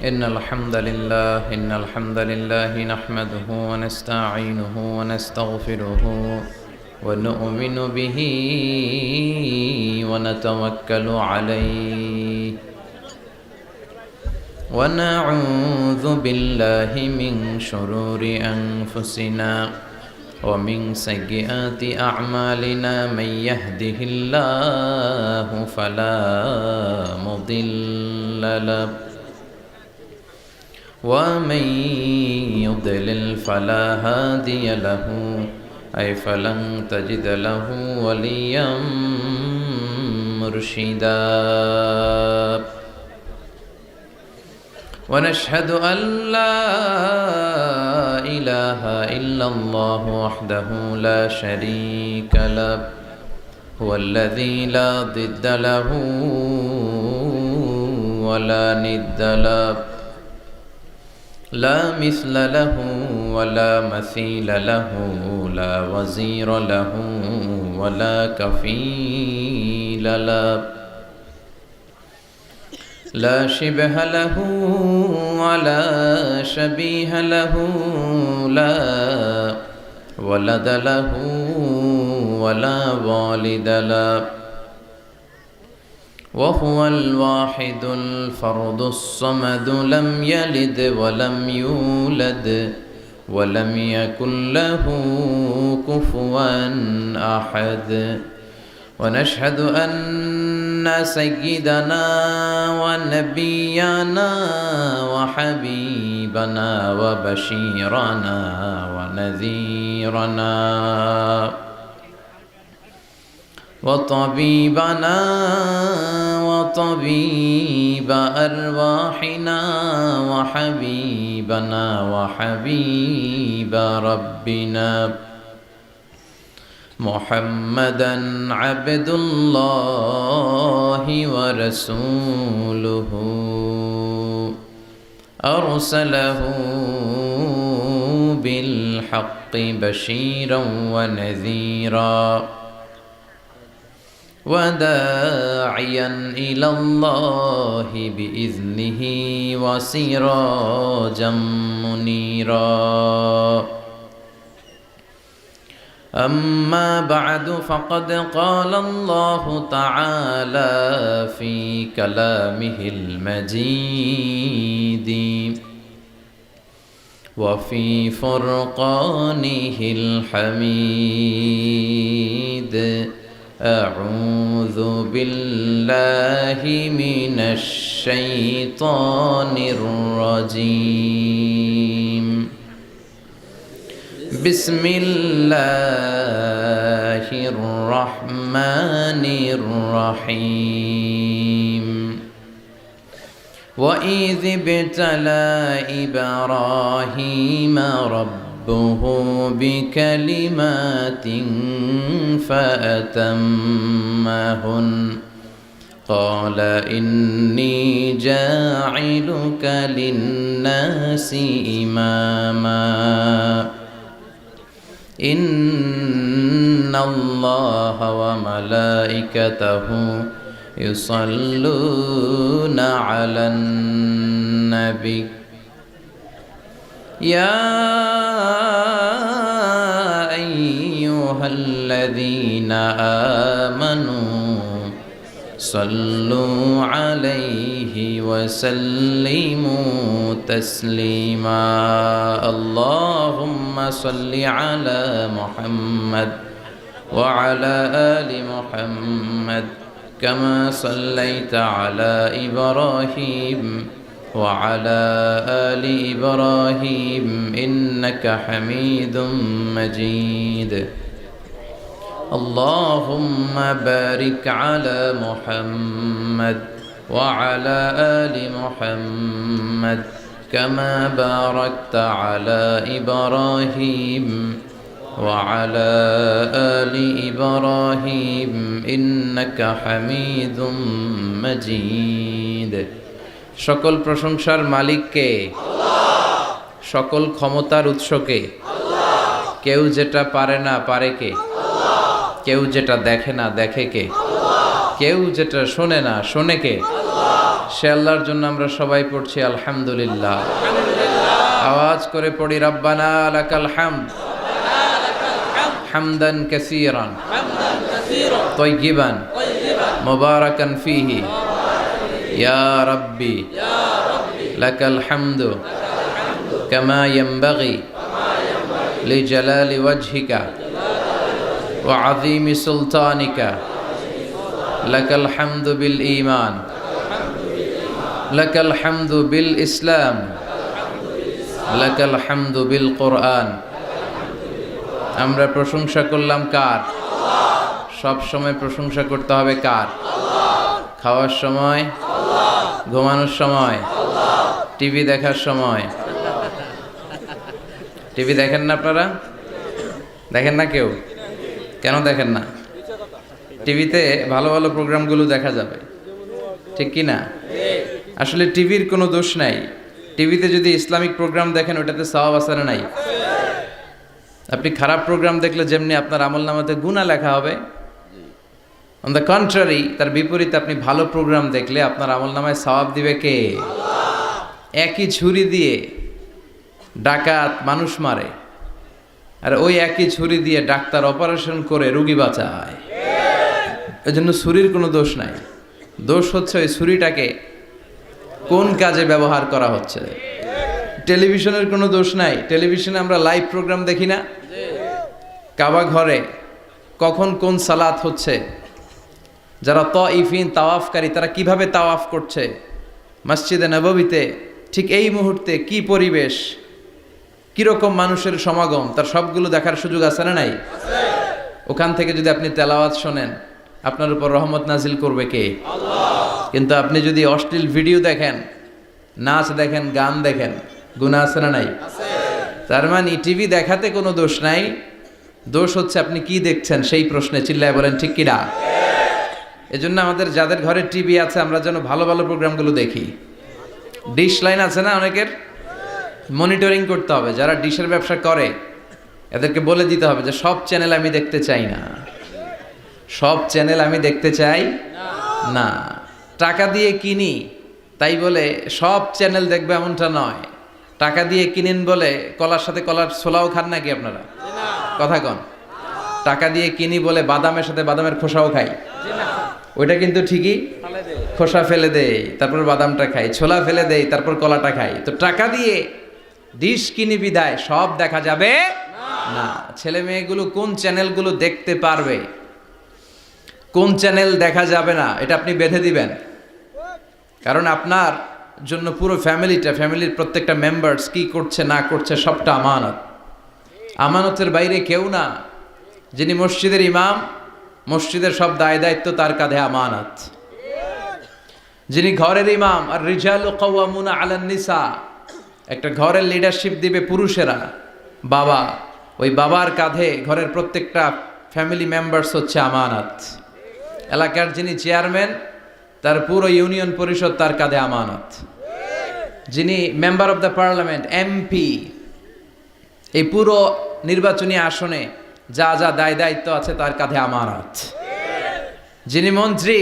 إن الحمد لله نحمده ونستعينه ونستغفره ونؤمن به ونتوكل عليه ونعوذ بالله من شرور أنفسنا ومن سيئات أعمالنا من يهده الله فلا مضل له ومن يضلل فلا هادي له فلن تجد له وليا مرشدا ونشهد أن لا إله إلا الله وحده لا شريك له هو الذي لا ضد له ولا ند له لا مثل له ولا مثيل له لا وزير له ولا كفيل له لا شبه له ولا شبيه له لا ولد له ولا والد له وهو الواحد الفرد الصمد لم يلد ولم يولد ولم يكن له كفوا أحد ونشهد أن سيدنا ونبينا وحبيبنا وبشيرنا ونذيرنا وطبيبنا وطبيب أرواحنا وحبيبنا وحبيب ربنا محمدا عبد الله ورسوله أرسله بالحق بشيرا ونذيرا وداعيا إلى الله بإذنه وسراجا منيرا أما بعد فقد قال الله تعالى في كلامه المجيد وفي فرقانه الحميد أعوذ بالله من الشيطان الرجيم بسم الله الرحمن الرحيم وإذ ابتلى إبراهيم ربه بكلمات فأتمهن قال إني جاعلك للناس إماما إن الله وملائكته يصلون على النبي يا أيها الذين آمنوا صلوا عليه وسلموا تسليما اللهم صل على محمد وعلى آل محمد كما صليت على إبراهيم وعلى آل إبراهيم إنك حميد مجيد اللهم بارك على محمد وعلى آل محمد كما باركت على إبراهيم وعلى آل إبراهيم إنك حميد مجيد সকল প্রশংসার মালিক কে? আল্লাহ। সকল ক্ষমতার উৎস কে? আল্লাহ। কেউ যেটা পারে না পারে কে? আল্লাহ। কেউ যেটা দেখে না দেখে কে? আল্লাহ। কেউ যেটা শোনে না শোনে কে? আল্লাহ। সে আল্লাহর জন্য আমরা সবাই পড়ছি আলহামদুলিল্লাহ। আওয়াজ করে পড়ি রব্বানা লাকাল হামদ হামদান কাসীরান তাইয়িবান মুবারাকান ফীহি ইয়া রাব্বি লাকাল হামদু কামা ইয়ানবাগি লিজালালি ওয়াজহিকা ওয়া আযীমি সুলতানিকা লাকাল হামদু বিল ঈমান লাকাল হামদু বিল ইসলাম লাকাল হামদু বিল কোরআন। আমরা প্রশংসা করলাম কার? সব সময় প্রশংসা করতে হবে কার? খাওয়ার সময়, ঘুমানোর সময়, টিভি দেখার সময়। টিভি দেখেন না আপনারা? দেখেন না কেউ? কেন দেখেন না? টিভিতে ভালো ভালো প্রোগ্রামগুলো দেখা যাবে, ঠিক কি না? আসলে টিভির কোনো দোষ নাই। টিভিতে যদি ইসলামিক প্রোগ্রাম দেখেন ওটাতে সওয়াব আছে না নাই? আপনি খারাপ প্রোগ্রাম দেখলে যেমনি আপনার আমলনামাতে গুনাহ লেখা হবে, অন দ্য কন্ট্রারি তার বিপরীতে আপনি ভালো প্রোগ্রাম দেখলে আপনার আমলনামায় সওয়াব দিবে কে? একই ছুরি দিয়ে ডাকাত মানুষ মারে, আর ওই একই ছুরি দিয়ে ডাক্তার অপারেশন করে রোগী বাঁচায়। এজন্য ছুরির কোনো দোষ নাই, দোষ হচ্ছে ওই ছুরিটাকে কোন কাজে ব্যবহার করা হচ্ছে। টেলিভিশনের কোনো দোষ নাই, টেলিভিশনে আমরা লাইভ প্রোগ্রাম দেখি না? কাবা ঘরে কখন কোন সালাত হচ্ছে, যারা তাইফিন তাওয়াফকারী তারা কিভাবে তাওয়াফ করছে, মসজিদে নববীতে ঠিক এই মুহূর্তে কি পরিবেশ, কিরকম মানুষের সমাগম, তার সবগুলো দেখার সুযোগ আছে না নাই? ওখান থেকে যদি আপনি তেলাওয়াত শোনেন আপনার উপর রহমত নাজিল করবে কে? কিন্তু আপনি যদি অশ্লীল ভিডিও দেখেন, নাচ দেখেন, গান দেখেন, গুনাহ আছে না নাই? তার মানে টিভি দেখাতে কোনো দোষ নাই, দোষ হচ্ছে আপনি কি দেখছেন সেই প্রশ্নে। চিল্লায় বলেন ঠিক কিনা? এজন্য আমাদের যাদের ঘরে টিভি আছে আমরা যেন ভালো ভালো প্রোগ্রামগুলো দেখি। ডিশ লাইন আছে না অনেকের, মনিটরিং করতে হবে। যারা ডিশের ব্যবসা করে এদেরকে বলে দিতে হবে যে সব চ্যানেল আমি দেখতে চাই না, সব চ্যানেল আমি দেখতে চাই না। টাকা দিয়ে কিনি তাই বলে সব চ্যানেল দেখবে এমনটা নয়। টাকা দিয়ে কিনেন বলে কলার সাথে কলার ছোলাও খান নাকি আপনারা? কথা কন। টাকা দিয়ে কিনি বলে বাদামের সাথে বাদামের খোসাও খাই, ওইটা কিন্তু ঠিকই খোসা ফেলে দেয় তারপর বাদামটা খাই, ছোলা ফেলে দেয় তারপর কলাটা খাই। তো টাকা দিয়ে ডিশ কিনি বিদায় সব দেখা যাবে না। ছেলে মেয়েগুলো কোন চ্যানেলগুলো দেখতে পারবে, কোন চ্যানেল দেখা যাবে না, এটা আপনি বেঁধে দিবেন। কারণ আপনার জন্য পুরো ফ্যামিলির প্রত্যেকটা মেম্বার্স কি করছে না করছে সবটা আমানত। আমানতের বাইরে কেউ না। যিনি মসজিদের ইমাম, মসজিদের সব দায় দায়িত্ব তার কাঁধে আমানত। যিনি ঘরের ইমাম, আর রিজালু কাওয়ামুনা আলান নিসা, একটা ঘরের লিডারশিপ দিবে পুরুষেরা, বাবা, ওই বাবার কাঁধে ঘরের প্রত্যেকটা ফ্যামিলি মেম্বার্স হচ্ছে আমানত। এলাকার যিনি চেয়ারম্যান তার পুরো ইউনিয়ন পরিষদ তার কাঁধে আমানত। যিনি member of the parliament, MP, এই পুরো নির্বাচনী আসনে যা যা দায় দায়িত্ব আছে তার কাঁধে আমানত। যিনি মন্ত্রী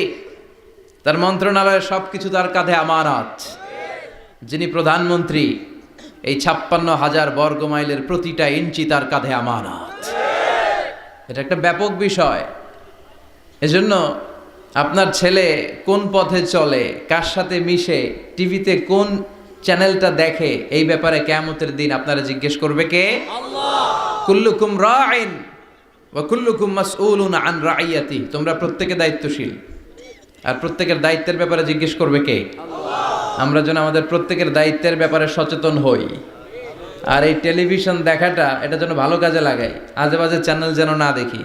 তার মন্ত্রণালয়ের সবকিছু তার কাঁধে আমানত। যিনি প্রধানমন্ত্রী এই 56,000 বর্গ মাইলের প্রতিটা ইঞ্চি তার কাঁধে আমানত। এটা একটা ব্যাপক বিষয়। এজন্য আপনার ছেলে কোন পথে চলে, কার সাথে মিশে, টিভিতে কোন চ্যানেলটা দেখে, এই ব্যাপারে কিয়ামতের দিন আপনারা জিজ্ঞেস করবে কে? আল্লাহ। কুল্লুকুম রাইন ওয়া কুল্লুকুম মাসউলুন আন রাইয়াতি। তোমরা প্রত্যেকে দায়িত্বশীল, আর প্রত্যেকের দায়িত্বের ব্যাপারে জিজ্ঞেস করবে কে? আল্লাহ। আমরা যেন আমাদের প্রত্যেকের দায়িত্বের ব্যাপারে সচেতন হই। আর এই টেলিভিশন দেখাটা এটা যেন ভালো কাজে লাগাই, আজে বাজে চ্যানেল যেন না দেখি।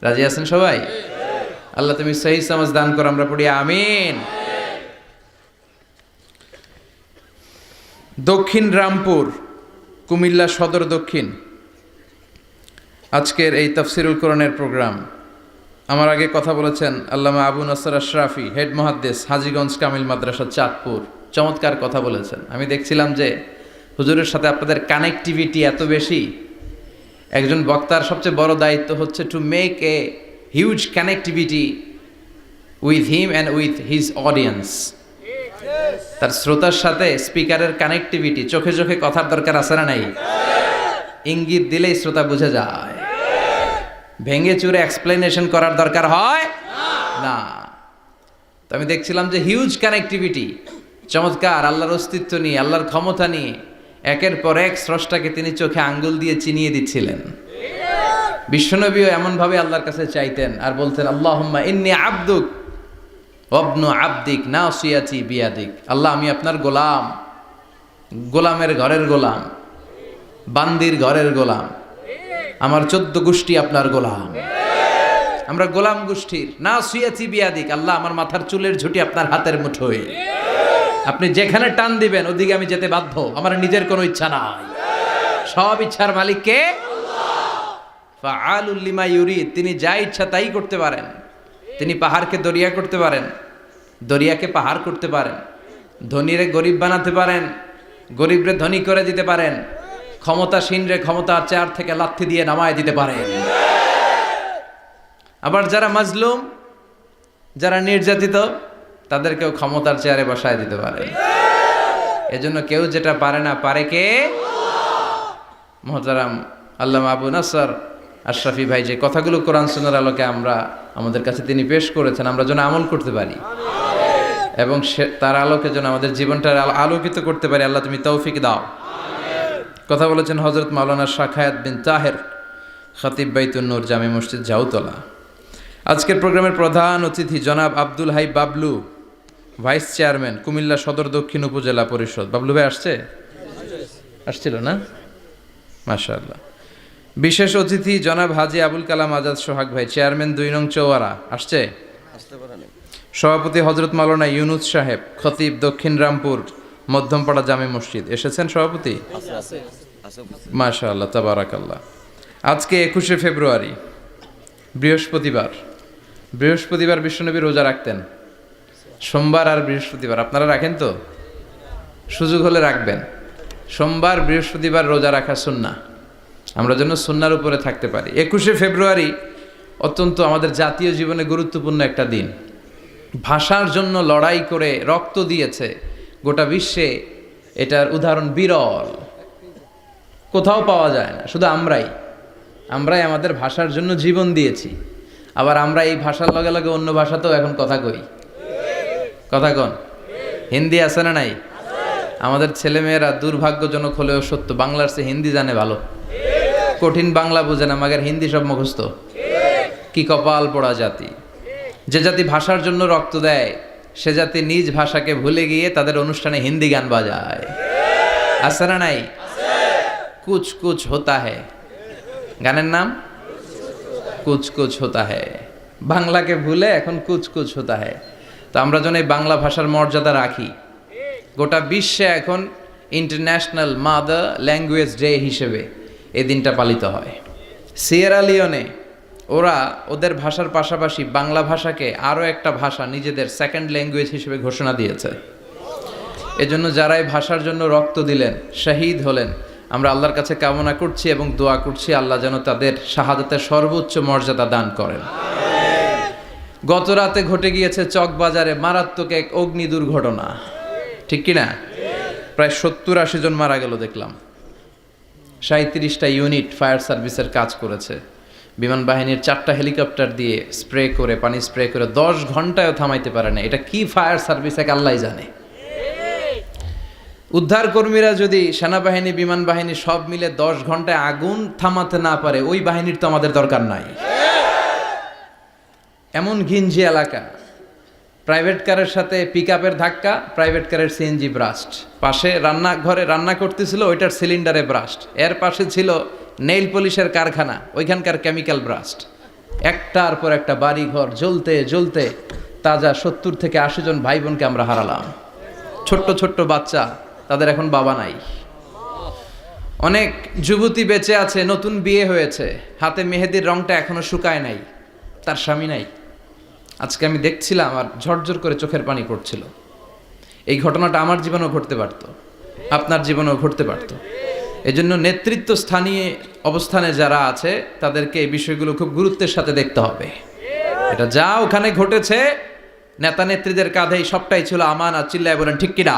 রাজি আছেন সবাই? আল্লাহ তুমি সহি সমাজ দান করো, আমরা পড়ি আমিন। দক্ষিণ রামপুর, কুমিল্লা সদর দক্ষিণ, আজকের এই তাফসিরুল কোরআনের প্রোগ্রাম। আমার আগে কথা বলেছেন আল্লামা আবু নাসর আশরাফি, হেড মুহাদ্দিস, হাজীগঞ্জ কামিল মাদ্রাসা, চাঁদপুর। চমৎকার কথা বলেছেন। আমি দেখছিলাম যে হুজুরের সাথে আপনাদের কানেক্টিভিটি এত বেশি। একজন বক্তার সবচেয়ে বড় দায়িত্ব হচ্ছে to make a huge connectivity with him and with his audience. তার শ্রোতার সাথে স্পিকারের কানেক্টিভিটি, চোখে চোখে কথার দরকার আছে না নাই? ইঙ্গিত দিলেই শ্রোতা বুঝে যায়। ভেঙে চুরে এক্সপ্লেনেশন করার দরকার হয় না। তো আমি দেখছিলাম যে হিউজ কানেক্টিভিটি, চমৎকার আল্লাহর অস্তিত্ব নিয়ে, আল্লাহর ক্ষমতা নিয়ে একের পর এক স্রষ্টাকে তিনি চোখে আঙ্গুল দিয়ে চিনিয়ে দিচ্ছিলেন। বিশ্বনবীও এমনভাবে আল্লাহর কাছে চাইতেন আর বলতেন, আল্লাহুম্মা ইন্নী আবদুক ওয়াবনু আবদিক নাসিয়াতি বিয়াদিক। আল্লাহ, আমি আপনার গোলাম, গোলামের ঘরের গোলাম, বান্দির ঘরের গোলাম, আমার 14 গোষ্ঠী আপনার গোলাম, আমরা গোলাম গোষ্ঠীর। নাসিয়াতি বিয়াদিক, আল্লাহ আমার মাথার চুলের ঝুঁটি আপনার হাতের মুঠোয়, আপনি যেখানে টান দিবেন ওদিকে আমি যেতে বাধ্য, আমার নিজের কোনো ইচ্ছা নাই, সব ইচ্ছার মালিক কে? ফাআলুল লিমা ইউরিদ, তিনি যা ইচ্ছা তাই করতে পারেন। তিনি পাহাড়কে দরিয়া করতে পারেন, দরিয়াকে পাহাড় করতে পারেন, ধনীরে গরিব বানাতে পারেন, গরিবরে ধনী করে দিতে পারেন, ক্ষমতাসীনরে ক্ষমতার চেয়ার থেকে লাথি দিয়ে নামায় দিতে পারেন। আবার যারা মাজলুম, যারা নির্যাতিত, তাদেরকেও ক্ষমতার চেয়ারে বসায় দিতে পারেন। এজন্য কেউ যেটা পারে না, পারে কে? মুহতারাম আল্লামা আবু নাসর আশরাফি ভাই যে কথাগুলো কোরআন সুন্নাহর আলোকে আমাদের কাছে তিনি পেশ করেছেন, আমরা যেন আমল করতে পারি এবং তার আলোকে যেন আমাদের জীবনটা আলোকিত করতে পারি। আল্লাহ তুমি তৌফিক দাও। কথা বলেছেন হযরত মাওলানা শাখায়াত বিন তাহের, খতিব বাইতুন নূর, জামে মসজিদ, জাউতলা। আজকের প্রোগ্রামের প্রধান অতিথি জনাব আব্দুল হাই বাবলু, ভাইস চেয়ারম্যান, কুমিল্লা সদর দক্ষিণ উপজেলা পরিষদ। বাবলু ভাই আসছিল না? মাশাআল্লাহ। বিশেষ অতিথি জনাব হাজী আবুল কালাম আজাদ সোহাগ ভাই, চেয়ারম্যান 2 নং চৌয়ারা, আসছে? সভাপতি হযরত মাওলানা ইউনুস সাহেব, খতিব দক্ষিণ রামপুর মধ্যমপাড়া জামে মসজিদ, এসেছেন সভাপতি? মাশাআল্লাহ, তাবারাকাল্লাহ। আজকে 21শে ফেব্রুয়ারি, বৃহস্পতিবার বিশ্বনবী রোজা রাখতেন, সোমবার আর বৃহস্পতিবার। আপনারা রাখেন তো? সুযোগ হলে রাখবেন। সোমবার বৃহস্পতিবার রোজা রাখা সুন্নাহ, আমরা যেন সুন্নাহর উপরে থাকতে পারি। 21শে ফেব্রুয়ারি অত্যন্ত আমাদের জাতীয় জীবনে গুরুত্বপূর্ণ একটা দিন। ভাষার জন্য লড়াই করে রক্ত দিয়েছে গোটা বিশ্বে, এটার উদাহরণ বিরল, কোথাও পাওয়া যায় না। শুধু আমরাই আমাদের ভাষার জন্য জীবন দিয়েছি। আবার আমরা এই ভাষার লগে লগে অন্য ভাষাতেও এখন কথা কই। কথা কন, হিন্দি আছে না নাই? আমাদের ছেলেমেয়েরা দুর্ভাগ্যজনক হলেও সত্য, বাংলার চেয়ে হিন্দি জানে ভালো। কঠিন বাংলা বোঝে না, মাগের হিন্দি সব মুখস্থ। কি কপাল পোড়া জাতি! যে জাতি ভাষার জন্য রক্ত দেয়, সে জাতি নিজ ভাষাকে ভুলে গিয়ে তাদের অনুষ্ঠানে হিন্দি গান বাজায়। আছে না নাই? কুছ কুছ হোতা হ্যায়, গানের নাম কুছ কুছ হোতা হ্যায়। বাংলাকে ভুলে এখন কুছ কুছ হোতা হ্যায়। তো আমরা যেন এই বাংলা ভাষার মর্যাদা রাখি। গোটা বিশ্বে এখন ইন্টারন্যাশনাল মাদার ল্যাঙ্গুয়েজ ডে হিসেবে এই দিনটা পালিত হয়। সিয়েরা লিওনে ওরা ওদের ভাষার পাশাপাশি বাংলা ভাষাকে আরও একটা ভাষা নিজেদের সেকেন্ড ল্যাঙ্গুয়েজ হিসেবে ঘোষণা দিয়েছে। এজন্য যারা এই ভাষার জন্য রক্ত দিলেন, শহীদ হলেন, আমরা আল্লাহর কাছে কামনা করছি এবং দোয়া করছি আল্লাহ যেন তাদের শাহাদাতের সর্বোচ্চ মর্যাদা দান করেন। গত রাতে ঘটে গিয়েছে চকবাজারে মারাত্মক এক অগ্নি দুর্ঘটনা, ঠিক কিনা? প্রায় 70-80 জন মারা গেল দেখলাম। 37টা ইউনিট ফায়ার সার্ভিসের কাজ করেছে। বিমান বাহিনীর 4টা হেলিকপ্টার দিয়ে পানি স্প্রে করে 10 ঘন্টায়ও থামাইতে পারে না। এটা কি ফায়ার সার্ভিস এক আল্লাহই জানে। উদ্ধার কর্মীরা যদি সেনাবাহিনী, বিমান বাহিনী সব মিলে 10 ঘন্টায় আগুন থামাতে না পারে, ওই বাহিনীর তো আমাদের দরকার নাই। এমন ঘিঞ্জি এলাকা, প্রাইভেট কারের সাথে পিকআপের ধাক্কা, প্রাইভেট কারের সিএনজি ব্রাস্ট, পাশে রান্নাঘরে রান্না করতেছিল ওইটার সিলিন্ডারে ব্রাস্ট, এর পাশে ছিল নেইল পলিশের কারখানা, ওইখানকার কেমিক্যাল ব্রাস্ট। একটার পর একটা বাড়ি ঘর জ্বলতে জ্বলতে তাজা 70 থেকে 80 জন ভাই বোনকে আমরা হারালাম। ছোট্ট ছোট্ট বাচ্চা, তাদের এখন বাবা নাই। অনেক যুবতী বেঁচে আছে, নতুন বিয়ে হয়েছে, হাতে মেহেদির রংটা এখনো শুকায় নাই, তার স্বামী নাই। আজকে আমি দেখছিলাম আর ঝরঝর করে চোখের পানি পড়ছিল। এই ঘটনাটা আমার জীবনেও ঘটতে পারত, আপনার জীবনেও ঘটতে পারত। এজন্য নেতৃত্ব স্থানীয় অবস্থানে যারা আছে তাদেরকে এই বিষয়গুলো খুব গুরুত্বের সাথে দেখতে হবে। এটা যা ওখানে ঘটেছে নেতা নেত্রীদের কাঁধেই সবটাই ছিল আমানত, চিল্লায় বলেন ঠিক কিনা?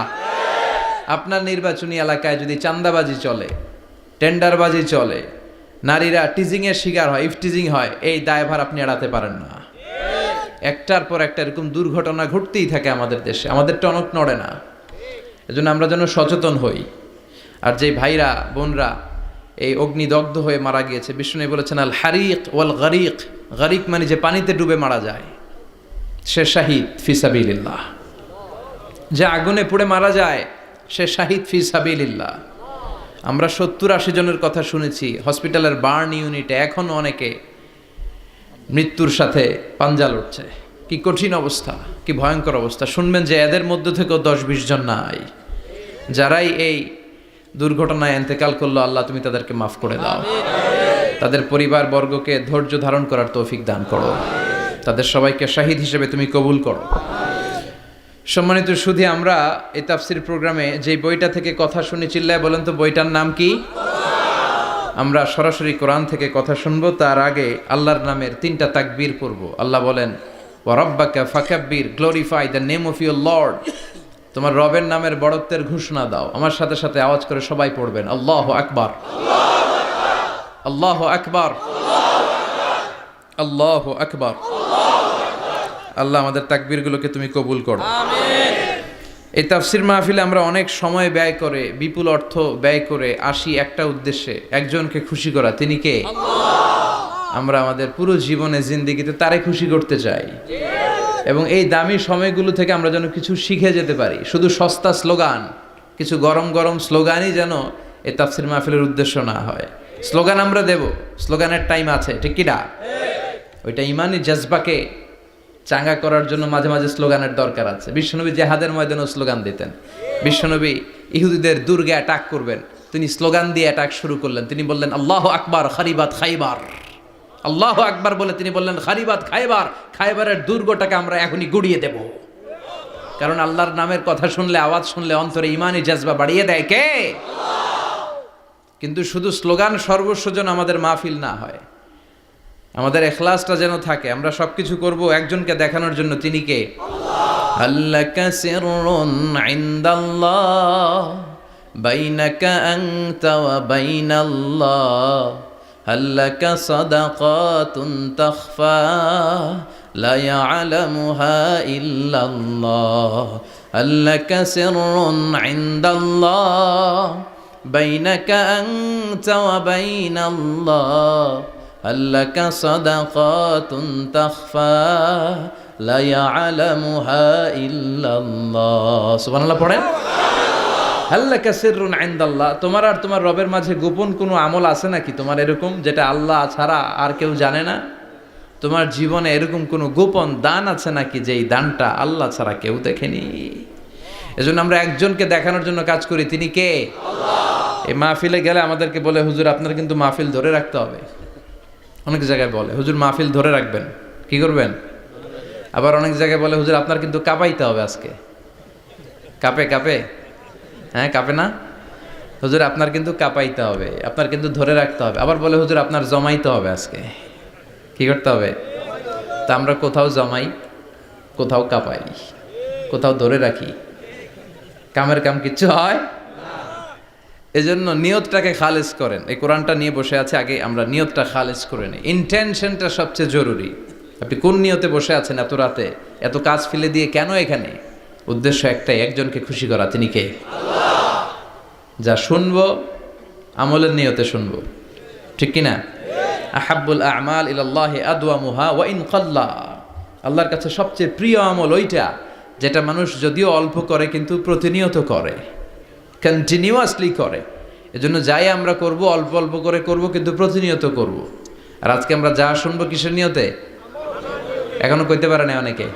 আপনার নির্বাচনী এলাকায় যদি চাঁদাবাজি চলে, টেন্ডারবাজি চলে, নারীরা টিজিংয়ের শিকার হয়, ইফটিজিং হয়, এই দায়ভার আপনি এড়াতে পারেন না। একটার পর একটা এরকম দুর্ঘটনা ঘটতেই থাকে আমাদের দেশে, আমাদের টনক নড়ে না। এজন্য আমরা যেন সচেতন হই। আর যে ভাইরা বোনরা এই অগ্নিদগ্ধ হয়ে মারা গিয়েছে, বিষ্ণু বলেছেন আল হারিক ওয়াল গারিক, গারিক মানে যে পানিতে ডুবে মারা যায়, সে শাহিদ ফি সাবিলিল্লাহ। যে আগুনে পুড়ে মারা যায় সে শাহিদ ফি সাবিলিল্লাহ। আমরা 70-80 জনের কথা শুনেছি হসপিটালের বার্ন ইউনিটে, এখনো অনেকে মৃত্যুর সাথে পাঞ্জা লড়ছে। কি কঠিন অবস্থা, কি ভয়ঙ্কর অবস্থা। শুনবেন যে এদের মধ্য থেকেও 10-20 জন নাই, যারাই এই দুর্ঘটনায় ইন্তেকাল করলো, আল্লাহ তুমি তাদেরকে মাফ করে দাও, তাদের পরিবার বর্গকে ধৈর্য ধারণ করার তৌফিক দান করো, তাদের সবাইকে শাহিদ হিসেবে তুমি কবুল করো। সম্মানিত সুধী, আমরা এই তাফসির প্রোগ্রামে যে বইটা থেকে কথা শুনি, চিল্লায় বলেন তো বইটার নাম কি? আমরা সরাসরি কোরআন থেকে কথা শুনবো। তার আগে আল্লাহর নামের 3টা তাকবীর পড়ব। আল্লাহ বলেন ওয়া রাব্বাকা ফাকাব্বির, glorify the name of your lord. তোমার রবের নামের বড়ত্বের ঘোষণা দাও। আমার সাথে সাথে আওয়াজ করে সবাই পড়বেন আল্লাহু আকবার, আল্লাহু আকবার, আল্লাহু আকবার। আল্লাহ আমাদের তাকবীরগুলোকে তুমি কবুল করো, আমিন। এই তাফসির মাহফিলে আমরা অনেক সময় ব্যয় করে, বিপুল অর্থ ব্যয় করে আসি একটা উদ্দেশ্যে, একজনকে খুশি করা। তিনি কে? আল্লাহ। আমরা আমাদের পুরো জীবনে জিন্দেগিতে তারে খুশি করতে চাই, এবং এই দামি সময়গুলো থেকে আমরা যেন কিছু শিখে যেতে পারি। শুধু সস্তা স্লোগান, কিছু গরম গরম স্লোগানই যেন এই তাফসির মাহফিলের উদ্দেশ্য না হয়। স্লোগান আমরা দেব, স্লোগানের টাইম আছে, ঠিক কি না? ওইটা ইমানি জজবাকে চাঙ্গা করার জন্য মাঝে মাঝে স্লোগানের দরকার আছে। বিশ্বনবী জেহাদের ময়দানেও স্লোগান দিতেন। বিশ্বনবী ইহুদিদের দুর্গে অ্যাটাক করবেন, তিনি স্লোগান দিয়ে অ্যাটাক শুরু করলেন। তিনি বললেন আল্লাহু আকবার খারিবাত খাইবার, আল্লাহু আকবার বলে তিনি বললেন খারিবাত খাইবার, খাইবারের দুর্গটাকে আমরা এখনই গুড়িয়ে দেব। কারণ আল্লাহর নামের কথা শুনলে, আওয়াজ শুনলে অন্তরে ইমানি জজবা বাড়িয়ে দেয় কে? আল্লাহ। কিন্তু শুধু স্লোগান সর্বস্ব যেন আমাদের মাহফিল না হয়, আমাদের ইখলাসটা যেন থাকে। আমরা সবকিছু করব একজনকে দেখানোর জন্য, তিনি কে? আল্লাহ। আল্লাকা সিররুন ইনদাল্লাহ বাইনাকা আনতা ওয়া বাইনাল্লাহ, আল্লাকা সাদাকাতুন তাখফা লা ইয়ালামুহা ইল্লাল্লাহ, আল্লাকা সিররুন ইনদাল্লাহ বাইনাকা আনতা ওয়া বাইনাল্লাহ, আল্লাকা সাদাকাতুন তাখফা লা ইয়ালামুহা ইল্লাল্লাহ। সুবহানাল্লাহ পড়েন। আল্লাকা সিররুন ইনদাল্লাহ, তোমার আর তোমার রবের মাঝে গোপন কোনো আমল আছে নাকি তোমার এরকম, যেটা আল্লাহ ছাড়া আর কেউ জানে না? তোমার জীবনে এরকম কোনো গোপন দান আছে নাকি, যেই দানটা আল্লাহ ছাড়া কেউ দেখেনি? এজন্য আমরা একজনকে দেখানোর জন্য কাজ করি, তিনি কে? আল্লাহ। এই মাহফিলে গেলে আমাদেরকে বলে হুজুর আপনার কিন্তু মাহফিল ধরে রাখতে হবে। অনেক জায়গায় বলে হুজুর মাহফিল ধরে রাখবেন, কি করবেন? আবার অনেক জায়গায় বলে হুজুর আপনার কিন্তু কাঁপাইতে হবে আজকে। কাঁপে কাঁপে, হ্যাঁ কাঁপে না? হুজুর আপনার কিন্তু কাঁপাইতে হবে, আপনার কিন্তু ধরে রাখতে হবে। আবার বলে হুজুর আপনার জমাইতে হবে আজকে। কি করতে হবে? তা আমরা কোথাও জমাই, কোথাও কাঁপাই, কোথাও ধরে রাখি, কামের কাম কিচ্ছু হয়। এজন্য নিয়তটাকে খালেজ করেন। এই কোরআনটা নিয়ে বসে আছে, আগে আমরা নিয়তটা খালেজ করে নিই। ইন্টেনশনটা সবচেয়ে জরুরি। আপনি কোন নিয়তে বসে আছেন এত রাতে, এত কাজ ফেলে দিয়ে কেন এখানে? উদ্দেশ্য একটাই, একজনকে খুশি করা। তিনি কে? আল্লাহ। যা শুনবো আমলের নিয়তে শুনবো, ঠিক কিনা? আহাব্বুল আমাল ইলাল্লাহি আদওয়ামুহা ওয়া ইন কাল্লা। আল্লাহর কাছে সবচেয়ে প্রিয় আমল ওইটা যেটা মানুষ যদিও অল্প করে কিন্তু প্রতিনিয়ত করে, কন্টিনিউয়াসলি করে। এজন্য যাই আমরা করব অল্প অল্প করে করব, কিন্তু প্রতিনিয়ত করব। আর আজকে আমরা যা শুনবো কিসের নিয়তে? এখনো কইতে পারে না অনেকে।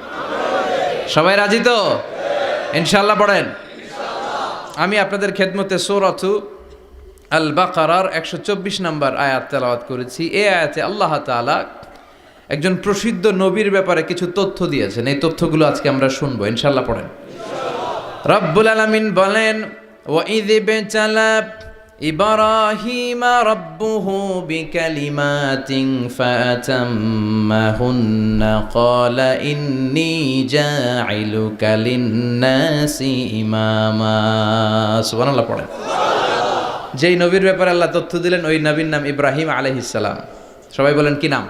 সবাই রাজি তো? ইনশাআল্লাহ পড়েন। আমি আপনাদের খেদমতে সূরাতু আল বাকারার 124 নম্বর আয়াত তেলাওয়াত করেছি। এই আয়াতে আল্লাহ তাআলা একজন প্রসিদ্ধ নবীর ব্যাপারে কিছু তথ্য দিয়েছেন। এই তথ্যগুলো আজকে আমরা শুনবো, ইনশাআল্লাহ পড়েন। রব্বুল আলামিন বলেন ওয়াইয ইবতালা ইব্রাহিমা রাব্বুহু বিকালিমাতিন ফাতাম্মাহুন্না ক্বালা ইন্নী জাইলুকা লিন-নাসি ইমামা। সুবহানাল্লাহ পড়েন। যেই নবীর ব্যাপারে আল্লাহ তথ্য দিলেন ওই নবীর নাম ইব্রাহিম আলাইহিস সালাম। সবাই বলেন কি নাম?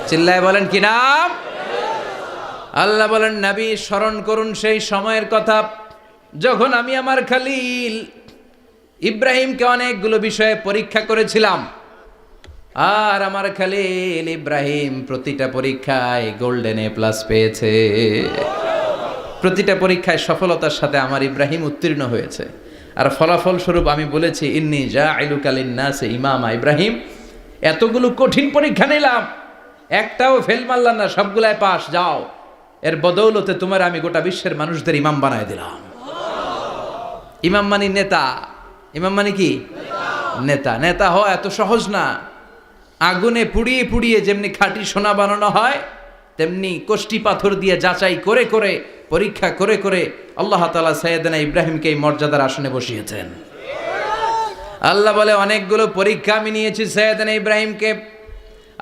চিল্লায় বলেন কি নাম? আল্লাহ বলেন নবী স্মরণ করুন সেই সময়ের কথা যখন আমি আমার খলিল ইব্রাহিমকে অনেকগুলো বিষয়ে পরীক্ষা করেছিলাম, আর আমার খলিল ইব্রাহিম প্রতিটা পরীক্ষায় গোল্ডেন এ প্লাস পেয়েছে। প্রতিটা পরীক্ষায় সফলতার সাথে আমার ইব্রাহিম উত্তীর্ণ হয়েছে। আর ফলাফল স্বরূপ আমি বলেছি ইন্নী জাইলুকা লিন-নাসি ইমামা। ইব্রাহিম এতগুলো কঠিন পরীক্ষা নিলাম, একটাও ফেল মারলাম না, সবগুলাই পাস। যাও, এর বদৌলতে তোমার আমি গোটা বিশ্বের মানুষদের ইমাম বানায় দিলাম। ইমাম মানে নেতা। ইমাম মানে কি? নেতা। নেতা হওয়া এত সহজ না। আগুনে পুড়িয়ে পুড়িয়ে যেমনি খাঁটি সোনা বানানো হয়, তেমনি কষ্টি পাথর দিয়ে যাচাই করে করে পরীক্ষা করে করে আল্লাহ তাআলা সাইয়েদনা ইব্রাহিমকে এই মর্যাদার আসনে বসিয়েছেন। আল্লাহ বলে অনেকগুলো পরীক্ষা আমি নিয়েছি সাইয়েদনা ইব্রাহিমকে।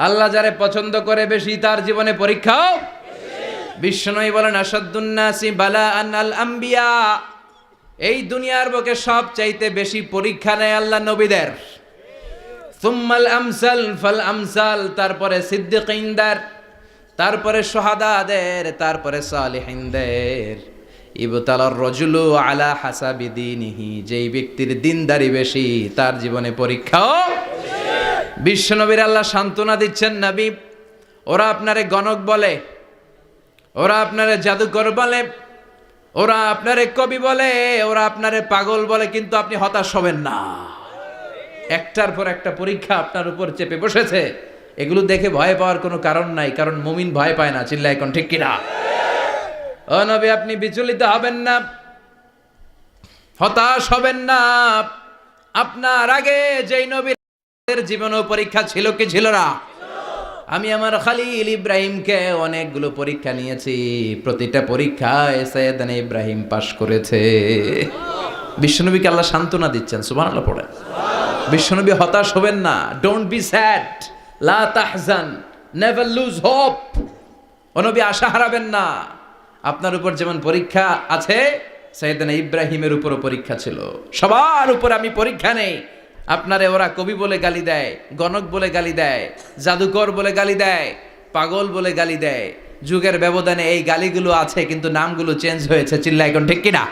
আল্লাহ যারে পছন্দ করে বেশি তার জীবনে পরীক্ষাও। বিশ্বনবী বলেন আসাদ্দুন নাসি বালাআন আল আম্বিয়া। এই দুনিয়ার বুকে সব চাইতে বেশি পরীক্ষা নেয় আল্লাহ নবীদের। সুম্মাল আমসাল ফাল আমসাল, তারপরে সিদ্দিকিনদের, তারপরে শুহাদাদের, তারপরে সালিহিনদের। ইবতালার রাজুলু আলা হাসাবি দীনিহি, যেই ব্যক্তির দিনদারি বেশি তার জীবনে পরীক্ষাও। বিশ্বনবীর আল্লাহ সান্ত্বনা দিচ্ছেন, নবী ওরা আপনারে গণক বলে, ওরা আপনারে জাদুকর বলে, ওরা আপনারে কবি বলে, ওরা আপনারে পাগল বলে, কিন্তু আপনি হতাশ হবেন না। একটার পর একটা পরীক্ষা আপনার উপর চেপে বসেছে, এগুলো দেখে ভয় পাওয়ার কোনো কারণ নাই, কারণ মুমিন ভয় পায় না। চিল্লায় এখন ঠিক কিনা? ও নবী আপনি বিচলিত হবেন না, হতাশ হবেন না। আপনার আগে যেই নবীর জীবনেও পরীক্ষা ছিল কি ছিল না? আমি আমার খলিল ইব্রাহিমকে অনেকগুলো পরীক্ষা নিয়েছি, প্রতিটা পরীক্ষায় সাইয়েদনা ইব্রাহিম পাশ করেছে। বিশ্বনবীকে আল্লাহ সান্ত্বনা দিচ্ছেন। সুবহানাল্লাহ পড়েন। বিশ্বনবী হতাশ হবেন না। ডোন্ট বি স্যাড, লা তাহজান, নেভার লুজ হোপ। ও নবী আশা হারাবেন না। আপনার উপর যেমন পরীক্ষা আছে, সাইয়েদনা ইব্রাহিমের উপরও পরীক্ষা ছিল। সবার উপর আমি পরীক্ষা নেই। আপনারে ওরা কবি বলে গালি দেয়, গণক বলে গালি দেয়, জাদুকর বলে গালি দেয়, পাগল বলে গালি দেয়। যুগের ব্যবধানে এই গালিগুলো আছে, কিন্তু নামগুলো চেঞ্জ হয়েছে। চিল্লা এখন ঠিক কিনা?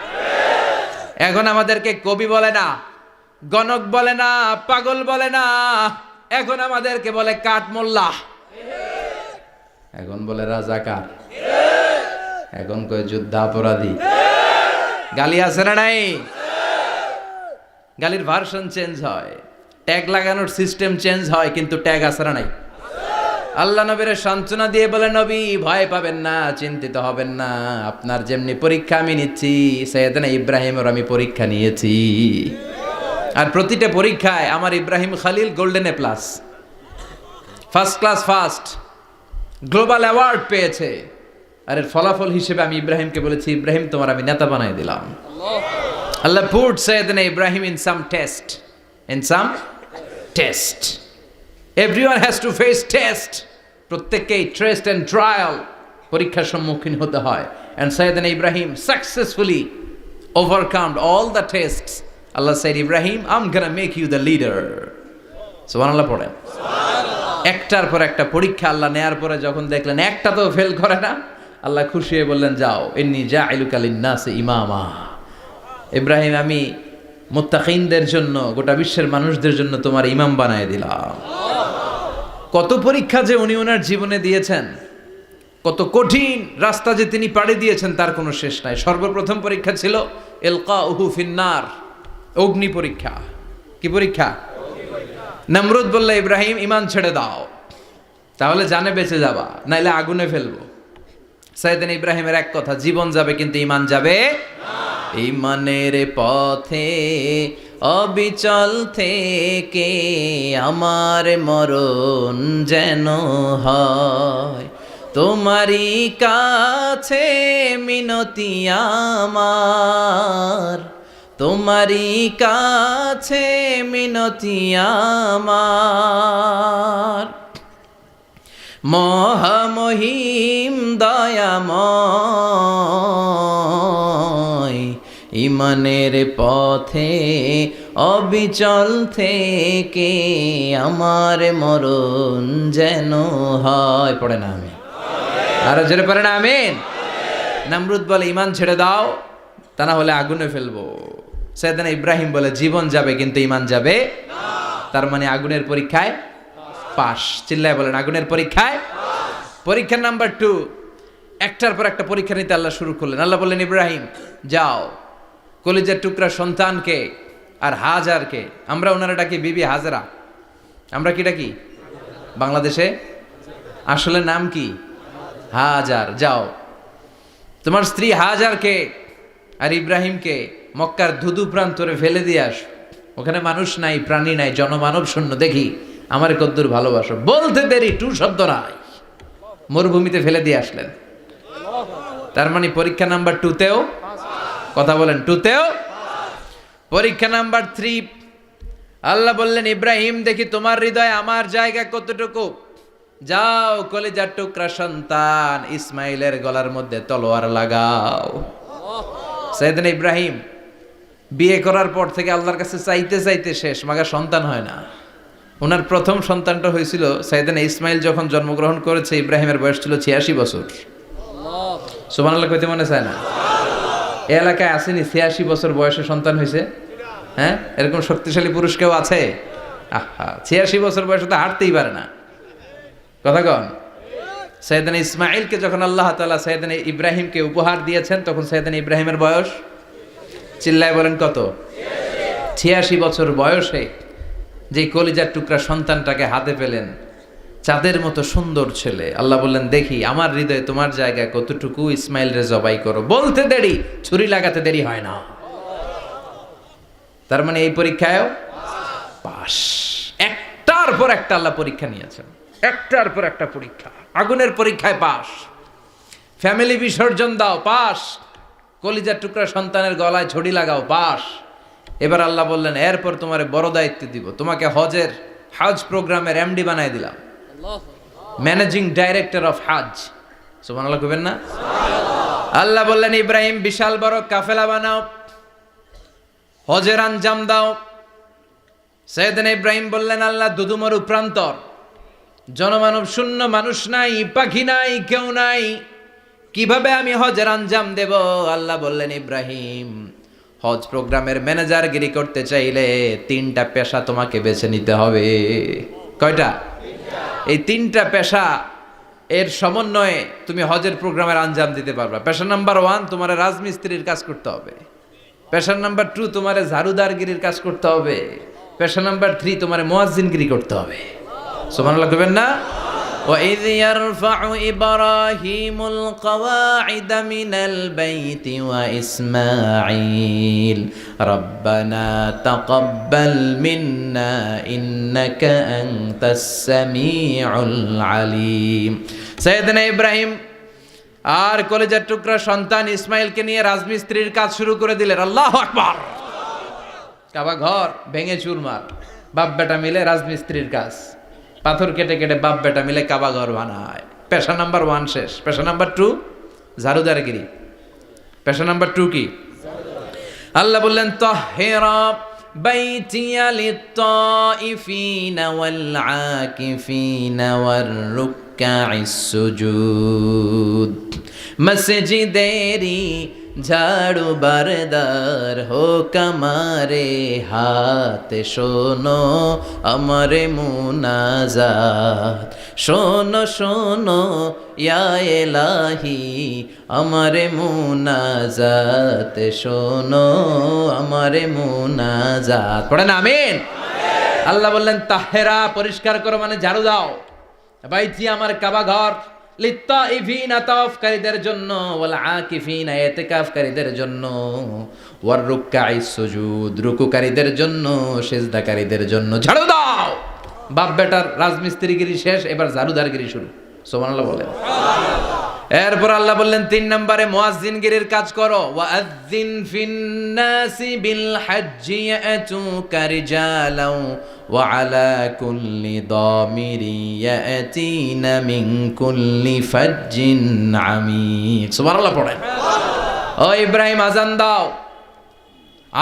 এখন আমাদেরকে কবি বলে না, গণক বলে না, পাগল বলে না, এখন আমাদেরকে বলে কাঠমোল্লা, এখন বলে রাজাকার, এখন কয় যুদ্ধাপরাধী। গালি আছে না নাই? গালির ভার্সন চেঞ্জ হয়, ট্যাগ লাগানোর সিস্টেম চেঞ্জ হয়, কিন্তু ট্যাগ আছে না নাই? আল্লাহ নবীর সান্ত্বনা দিয়ে বলে নবী ভয় পাবেন না, চিন্তিত হবেন না। আপনার যেমনি পরীক্ষা আমি নিচ্ছি, সাইয়েদনা ইব্রাহিমের আমি পরীক্ষা নিয়েছি। আর প্রতিটা পরীক্ষায় আমার Ibrahim Khalil golden A plus, first class first, global award পেয়েছে। আর এর ফলাফল হিসেবে আমি ইব্রাহিমকে বলেছি, ইব্রাহিম তোমার আমি নেতা বানাই দিলাম। Allah put Sayyidina Ibrahim in some test. In some test. Everyone has to face test. প্রত্যেককেই টেস্ট এন্ড ট্রায়াল, পরীক্ষার সম্মুখীন হতে হয়। And Sayyidina Ibrahim successfully overcome all the tests. Allah said, Ibrahim, I'm gonna make you the leader. সুবহানাল্লাহ পড়েন। একটার পর একটা পরীক্ষা আল্লাহ নেয়ার পরে যখন দেখলেন একটা তো ফেল করে না, আল্লাহ খুশি হয়ে বললেন, যাও, ইন্নী জাইলুকা লিন-নাসি ইমামা। ইব্রাহিম আমি মুত্তাকিনদের জন্য, গোটা বিশ্বের মানুষদের জন্য তোমার ইমাম বানায় দিলাম। কত পরীক্ষা যে উনি ওনার জীবনে দিয়েছেন, কত কঠিন রাস্তা যে তিনি পাড়ি দিয়েছেন তার কোনো শেষ নাই। সর্বপ্রথম পরীক্ষা ছিল ইলকাউহু ফিন্নার, অগ্নি পরীক্ষা। কি পরীক্ষা? নমরুদ বলল, ইব্রাহিম ঈমান ছেড়ে দাও, তাহলে জানে বেঁচে যাবা, নাইলে আগুনে ফেলবো। সাইয়েদনা ইব্রাহিমের এক কথা, জীবন যাবে কিন্তু ঈমান যাবে না। ঈমানের পথে অবিচল থেকে আমার মরণ যেন হয়, তোমারই কাছে মিনতি আমার, তোমারই কাছে মিনতি আমার, মহামহিম দয়াময়, ইমানের পথে অবিচল থেকে আমার মরণ যেন হয়। পড়ে না আমি আরো জোরে পড়ে না আমিন। নমরুদ বলে ইমান ছেড়ে দাও, তা না হলে আগুনে ফেলবো। সাইয়েদনা ইব্রাহিম বলে জীবন যাবে কিন্তু ইমান যাবে না। তার মানে আগুনের পরীক্ষায় পাস। চিল্লায় বলেন আগুনের পরীক্ষায়। পরীক্ষা নাম্বার 2, একটার পর একটা পরীক্ষা নিতে আল্লাহ শুরু করলেন। আল্লাহ বললেন ইব্রাহিম যাও, কলিজার টুকরা সন্তানকে আর হাজারকে, আমরা ওনারা ডাকি বিবি হাজরা, আমরা কি ডাকি বাংলাদেশে, আসলে নাম কি হাজার, যাও তোমার স্ত্রী হাজারকে আর ইব্রাহিমকে মক্কার ধুধু প্রান্তরে ফেলে দিয়ে আস, ওখানে মানুষ নাই, প্রাণী নাই, জনমানব শূন্য, দেখি আমার কদ্দুর ভালোবাসো। বলতে দেরি, টু শব্দ নাই, মরুভূমিতে ফেলে দিয়ে আসলেন। তার মানে পরীক্ষা নাম্বার 2তেও, কথা বলেন 2তেও। পরীক্ষা নাম্বার 3, আল্লাহ বললেন ইব্রাহিম দেখি তোমার হৃদয়ে আমার জায়গা কতটুকু, যাও কলিজার টুকরা সন্তান ইসমাইলের গলার মধ্যে তলোয়ার লাগাও। সাইয়েদনা ইব্রাহিম বিয়ে করার পর থেকে আল্লাহর কাছে চাইতে চাইতে শেষ, মাগার সন্তান হয় না। ওনার প্রথম সন্তানটা হয়েছিল সাইয়েদনা ইসমাইল যখন জন্মগ্রহণ করেছে, ইব্রাহিমের বয়স ছিল 86 বছর। সুবহানাল্লাহ কইতে মনে চায় না? এই এলাকায় আসেনি 86 বছর বয়সে সন্তান হয়েছে? হ্যাঁ, এরকম শক্তিশালী পুরুষ কেউ আছে? আহা, 86 বছর বয়সে তো হাঁটতেই পারে না। কথা কন। সাইয়েদনা ইসমাইলকে যখন আল্লাহ তাআলা সাইয়েদনা ইব্রাহিমকে উপহার দিয়েছেন, তখন সাইয়েদনা ইব্রাহিমের বয়স, চিল্লায় বলেন কত? 86 বছর বয়সে যে কলিজার টুকরা সন্তানটাকে হাতে পেলেন, চাঁদের মতো সুন্দর ছেলে। আল্লাহ বললেন দেখি আমার হৃদয়ে তোমার জায়গায় কতটুকু, ইসমাইল রে জবাই করো। বলতে দেরি, ছুরি লাগাতে দেরি হয় না। তার মানে এই পরীক্ষায়ও পাস। একটার পর একটা আল্লাহ পরীক্ষা নিয়েছেন, একটার পর একটা পরীক্ষা। আগুনের পরীক্ষায় পাস, ফ্যামিলি বিসর্জন দাও পাস, কলিজার টুকরা সন্তানের গলায় ছড়ি লাগাও পাস। এবার আল্লাহ বললেন এরপর তোমারে বড় দায়িত্ব দিব, তোমাকে হজ প্রোগ্রামের এমডি বানাই দিলাম, ম্যানেজিং ডাইরেক্টর অফ হজ। সুবহানাল্লাহ কইবেন না? আল্লাহ বললেন ইব্রাহিম বিশাল বড় কাফেলা বানাও, হজের আঞ্জাম দাও। সাইয়েদনা ইব্রাহিম বললেন আল্লাহ দুদুমরু প্রান্তর, জনমানব শূন্য, মানুষ নাই, পাখি নাই, কেউ নাই, কিভাবে আমি হজের আঞ্জাম দেব? আল্লাহ বললেন ইব্রাহিম হজ প্রোগ্রামের ম্যানেজারগিরি করতে চাইলে 3টা পেশা তোমাকে বেছে নিতে হবে। কয়টা? এই 3টা পেশা এর সমন্বয়ে তুমি হজের প্রোগ্রামের আঞ্জাম দিতে পারবা। পেশা নাম্বার 1 তোমার রাজমিস্ত্রির কাজ করতে হবে। পেশা নাম্বার 2 তোমার ঝাড়ুদারগিরির কাজ করতে হবে। পেশা নাম্বার 3 তোমার মুয়াজ্জিনগিরি করতে হবে। সুবহানাল্লাহ কইবেন না? وَإِذْ يَرْفَعُ إِبْرَاهِيمُ الْقَوَاعِدَ مِنَ الْبَيْتِ وَإِسْمَاعِيلُ رَبَّنَا تَقَبَّلْ مِنَّا إِنَّكَ أَنْتَ السَّمِيعُ الْعَلِيمُ। সাইয়েদনা ইব্রাহিম আর কলেজের টুকরা সন্তান ইসমাইলকে নিয়ে রাজমিস্ত্রির কাজ শুরু করে দিলেন। আল্লাহু আকবার। কাবা ঘর ভেঙে চুরমার, বাপ বেটা মিলে রাজমিস্ত্রির কাজ, পাথর কেটে কেটে বাপ বেটা মিলে কাবা ঘর বানায়। পেশা নাম্বার 1 শেষ। পেশা নাম্বার 2 ঝাড়ুদারগিরি। পেশা নাম্বার 2 কি? আল্লাহ বললেন তাহহিরা বাইতিয়া লিত-তাইফিনা ওয়াল আকিফিনা ওয়ার রুকআইস সুজুদ। মসজিদেরি ঝাড়ু বারদার হোক আমারে হাত, শোনো আমারে মুনাজাত, শোনো শোনো ইয়া এলাহি আমারে মুনাজাত, শোনো আমারে মুনাজাত। পড়েন আমিন। আল্লাহ বললেন তাহেরা পরিষ্কার করো, মানে ঝাড়ু দাও। বাইতি আমার কাবা ঘর, লিত্তাইফিনা তাওয়াফকারীদের জন্য, ওয়াল আকিফিনা ইতিকাফকারীদের জন্য, ওয়ার রুকআইস সুজুদ রুকুকারীদের জন্য, সিজদাকারীদের জন্য। ঝাড়ু দাও। বাপ বেটার রাজমিস্ত্রিগিরি শেষ, এবার ঝাড়ুদারগিরি শুরু। সুবহানাল্লাহ বলেন। এরপর আল্লাহ বললেন 3 নম্বরে মুয়াজ্জিনগিরির কাজ করো, ওয়াআযযিন ফিন-নাসি বিল হাজ্জি ইয়াতুকা রিজালাও ওয়া আলা কুল্লি দামিরি ইয়াতিনা মিন কুল্লি ফাজ্জিন আমিক। সুবহানাল্লাহ পড়েন। ও ইব্রাহিম আজান দাও।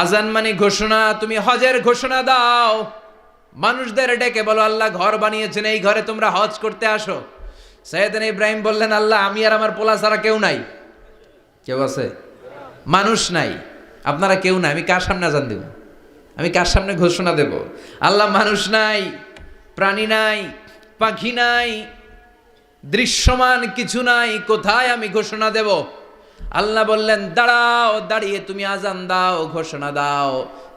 আজান মানে ঘোষণা, তুমি হজের ঘোষণা দাও। মানুষদের ডেকে বলো আল্লাহ ঘর বানিয়েছেন, এই ঘরে তোমরা হজ করতে আসো। সাইয়েদনা ইব্রাহিম বললেন আল্লাহ আমি আর আমার পোলা ছাড়া কেউ নাই। কেউ আছে? মানুষ নাই, আপনারা কেউ নাই, আমি কার সামনে আজান দেব? আমি কার সামনে ঘোষণা দেব? আল্লাহ মানুষ নাই, প্রাণী নাই, পাখি নাই, দৃশ্যমান কিছু নাই, কোথায় আমি ঘোষণা দেব? আল্লাহ বললেন দাঁড়াও, দাঁড়িয়ে তুমি আজান দাও, ঘোষণা দাও।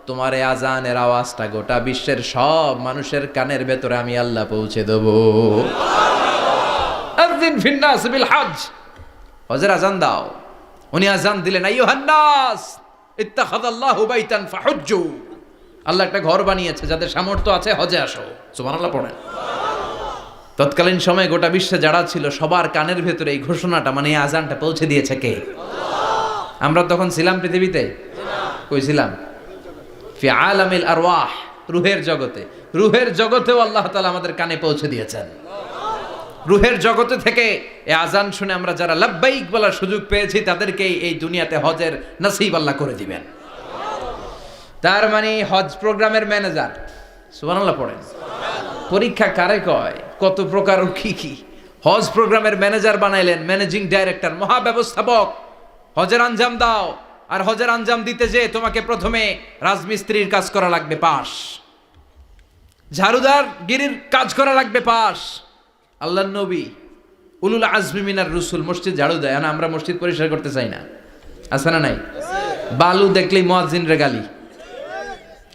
তোমার এই আজানের আওয়াজটা গোটা বিশ্বের সব মানুষের কানের ভেতরে আমি আল্লাহ পৌঁছে দেব। আযিন ফিন-নাস বিল হজ, হজের আজান দাও। উনি আজান দিলেন আইয়ুহান নাস ইত্তাখাযাল্লাহু বাইতান ফাহুজ্জু, আল্লাহ একটা ঘর বানিয়েছে, যাদের সামর্থ্য আছে হজে আসো। সুবহানাল্লাহ পড়েন। তৎকালীন সময়ে গোটা বিশ্বে যারা ছিল সবার কানের ভেতরে এই ঘোষণাটা মানে এই আজানটা পৌঁছে দিয়েছে কে? আমরা তখন ছিলাম পৃথিবীতে? কই ছিলাম? ফি আলামিল আরওয়াহ, রূহের জগতে। রূহের জগতেও আল্লাহ তাআলা আমাদের কানে পৌঁছে দিয়েছেন। রূহের জগতে থেকে এই আজান শুনে আমরা যারা লাব্বাইক বলার সুযোগ পেয়েছি তাদেরকে এই দুনিয়াতে হজের নসিব আল্লাহ করে দিবেন। তার মানে হজ প্রোগ্রামের ম্যানেজার। সুবহানাল্লাহ পড়েন। পরীক্ষা কারে কয়? কত প্রকার কি কি। হজ প্রোগ্রামের ম্যানেজার বানাইলেন, ম্যানেজিং ডাইরেক্টর, মহাব্যবস্থাপক। হজের আঞ্জাম দাও, আর হজের আঞ্জাম দিতে যে তোমাকে প্রথমে রাজমিস্ত্রির কাজ করা লাগবে পাস, ঝাড়ুদার গিরির কাজ করা লাগবে পাস। আল্লাহর নবী উলুল আজমি মিনার রসুল মসজিদ ঝাড়ু দেয় না, আমরা মসজিদ পরিষ্কার করতে চাই না, আছে না নাই? বালু দেখলেই মুয়াজ্জিনরে গালি,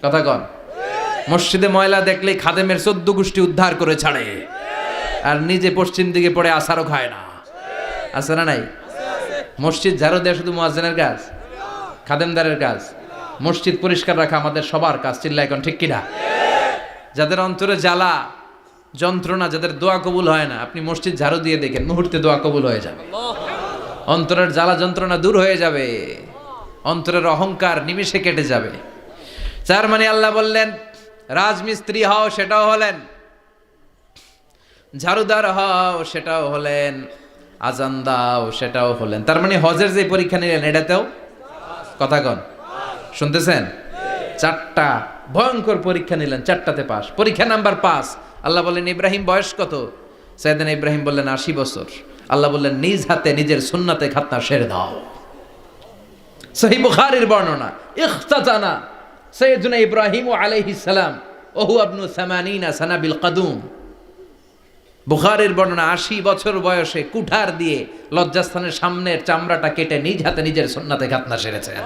কথা কন। মসজিদে ময়লা দেখলেই খাদেমের 14 গোষ্ঠী উদ্ধার করে ছাড়ে, আর নিজে পশ্চিম দিকে পড়ে আসারও খায় না, আছে না নাই? মসজিদ ঝাড়ু দেওয়া শুধু মুয়াজ্জিনের কাজ? খাদেমদারের কাজ? মসজিদ পরিষ্কার রাখা আমাদের সবার কাজ। চিল্লা এখন ঠিক কিনা? যাদের অন্তরে জ্বালা যন্ত্রণা, যাদের দোয়া কবুল হয় না, আপনি মসজিদ ঝাড়ু দিয়ে দেখেন মুহূর্তে দোয়া কবুল হয়ে যাবে। অন্তরের জ্বালা যন্ত্রণা দূর হয়ে যাবে, অন্তরের অহংকার নিমেষে কেটে যাবে। তার মানে আল্লাহ বললেন রাজমিস্ত্রি হও, সেটাও হলেন, ঝাড়ুদার হও, সেটাও হলেন, আজান দাও, সেটাও হলেন। তার মানে হজের যে পরীক্ষা নিলেন এটাতেও, কথা কন, শুনতেছেন? 4টা ভয়ঙ্কর পরীক্ষা নিলেন, 4টাতে পাস। পরীক্ষা নাম্বার 5। আল্লাহ বললেন ইব্রাহিম বয়স কত? সাইয়েদনা ইব্রাহিম বললেন 80 বছর। আল্লাহ বললেন নিজ হাতে নিজের সুন্নাতে খাতনা সেরে দাও। সহিহ বুখারীর বর্ণনা, ইখতাতানা সাইয়েদনা ইব্রাহিম আলাইহিস সালাম ওহু ইবনু 80 সানা বিল কাদুম। বুখারীর বর্ণনা 80 বছর বয়সে কুঠার দিয়ে লজ্জাস্থানের সামনের চামড়াটা কেটে নিজ হাতে নিজের সুন্নাতে খাতনা সেরেছেন।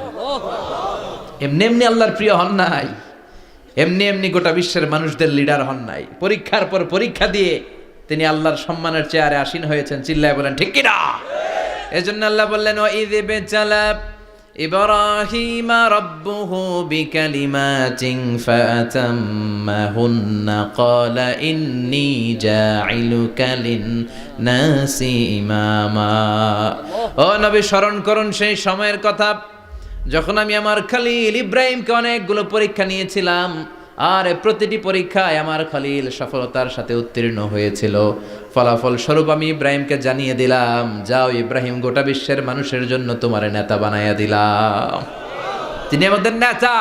এমনি এমনি আল্লাহর প্রিয় হন নাই, এমনি এমনি গোটা বিশ্বের মানুষদের লিডার হন নাই। পরীক্ষার পর পরীক্ষা দিয়ে তিনি আল্লাহর সম্মানের চেয়ারে আসীন হয়েছেন। চিল্লায় বলেন ঠিক কিনা? এজন্য আল্লাহ বললেন ওয়াইয ইবতালা ইব্রাহিমা রাব্বুহু বিকালিমাতিন ফাতাম্মাহুন্না ক্বালা ইন্নী জাঈলুকা লিন-নাসি ইমামা। ও নবী স্মরণ করুন সেই সময়ের কথা যখন আমি আমার খলিল ইব্রাহিমকে অনেকগুলো পরীক্ষা নিয়েছিলাম, আর প্রতিটি পরীক্ষায় আমার খলিল সফলতার সাথে উত্তীর্ণ হয়েছিল। ফলাফল স্বরূপ আমি ইব্রাহিমকে জানিয়ে দিলাম, যাও ইব্রাহিম, গোটা বিশ্বের মানুষের জন্য তোমার নেতা বানাইয়া দিলাম। তিনি আমাদের নেতা,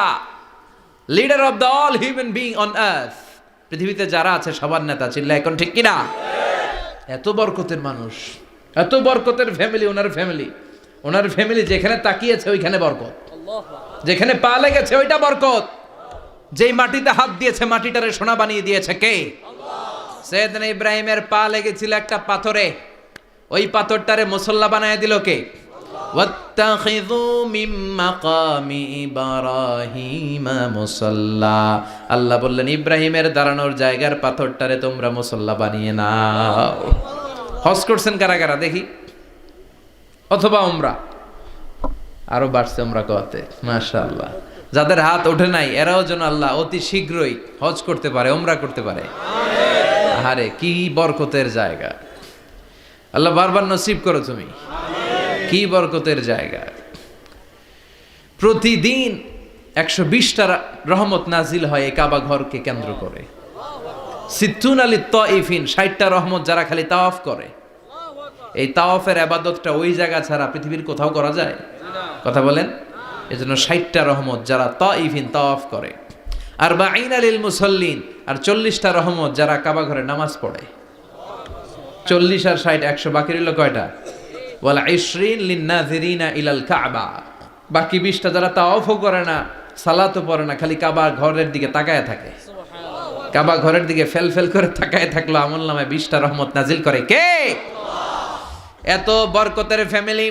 leader of the all human being on earth. পৃথিবীতে যারা আছে সবার নেতা। চিল্লা এখন ঠিক কিনা? এত বরকতের মানুষ, এত বরকতের ফ্যামিলি, ওনার ফ্যামিলি যেখানে তাকিয়েছে ওইখানে বরকত, যেখানে পা লেগেছে ওইটা বরকত। যেই মাটিতে হাত দিয়েছে মাটিটারে সোনা বানিয়ে দিয়েছে কে? সাইয়েদনা ইব্রাহিমের পা লেগেছিল একটা পাথরে, ওই পাথরটারে মুসল্লা বানায় দিল কে? ওয়াত্তাখিযু মিন মাকামি ইব্রাহিমা মুসাল্লা। আল্লাহ বললেন ইব্রাহিমের দাঁড়ানোর জায়গার পাথরটারে তোমরা মুসল্লা বানিয়ে নাও। হজ করছেন কারা কারা দেখি? অথবা উমরা? আরো বাড়ছে উমরা করতে, মাশাআল্লাহ। যাদের হাত ওঠে নাই এরাও যেন আল্লাহ অতি শীঘ্রই হজ করতে পারে, উমরা করতে পারে। আরে কি বরকতের জায়গা! আল্লাহ বারবার নসিব করো তুমি। কি বরকতের জায়গা। প্রতিদিন 120টা রহমত নাজিল হয় এই কাবা ঘরকে কেন্দ্র করে। সিত্তুন আলী তাইফিন, 60টা রহমত যারা খালি তাওয়াফ করে। এই তাওয়াফের ইবাদতটা ওই জায়গা ছাড়া পৃথিবীর কোথাও করা যায়? কথা বলেন। এজন্য 60টা রহমত যারা তাইফিন তাওয়াফ করে। আর বাঈনা লিল মুসাল্লিন, আর 40টা রহমত যারা কাবা ঘরে নামাজ পড়ে। 40 আর 60 100, বাকি রইল কয়টা? ওয়াল 20 লিন-নাযিরিনা ইলাল কাবা। বাকি 20টা যারা তাওয়াফও করে না, সালাতও পড়ে না, খালি কাবা ঘরের দিকে তাকায় থাকে। কাবা ঘরের দিকে ফেল ফেল করে তাকায় থাকলো, আমলনামায় 20টা রহমত নাজিল করে কে? এত বরকতের ফ্যামিলি।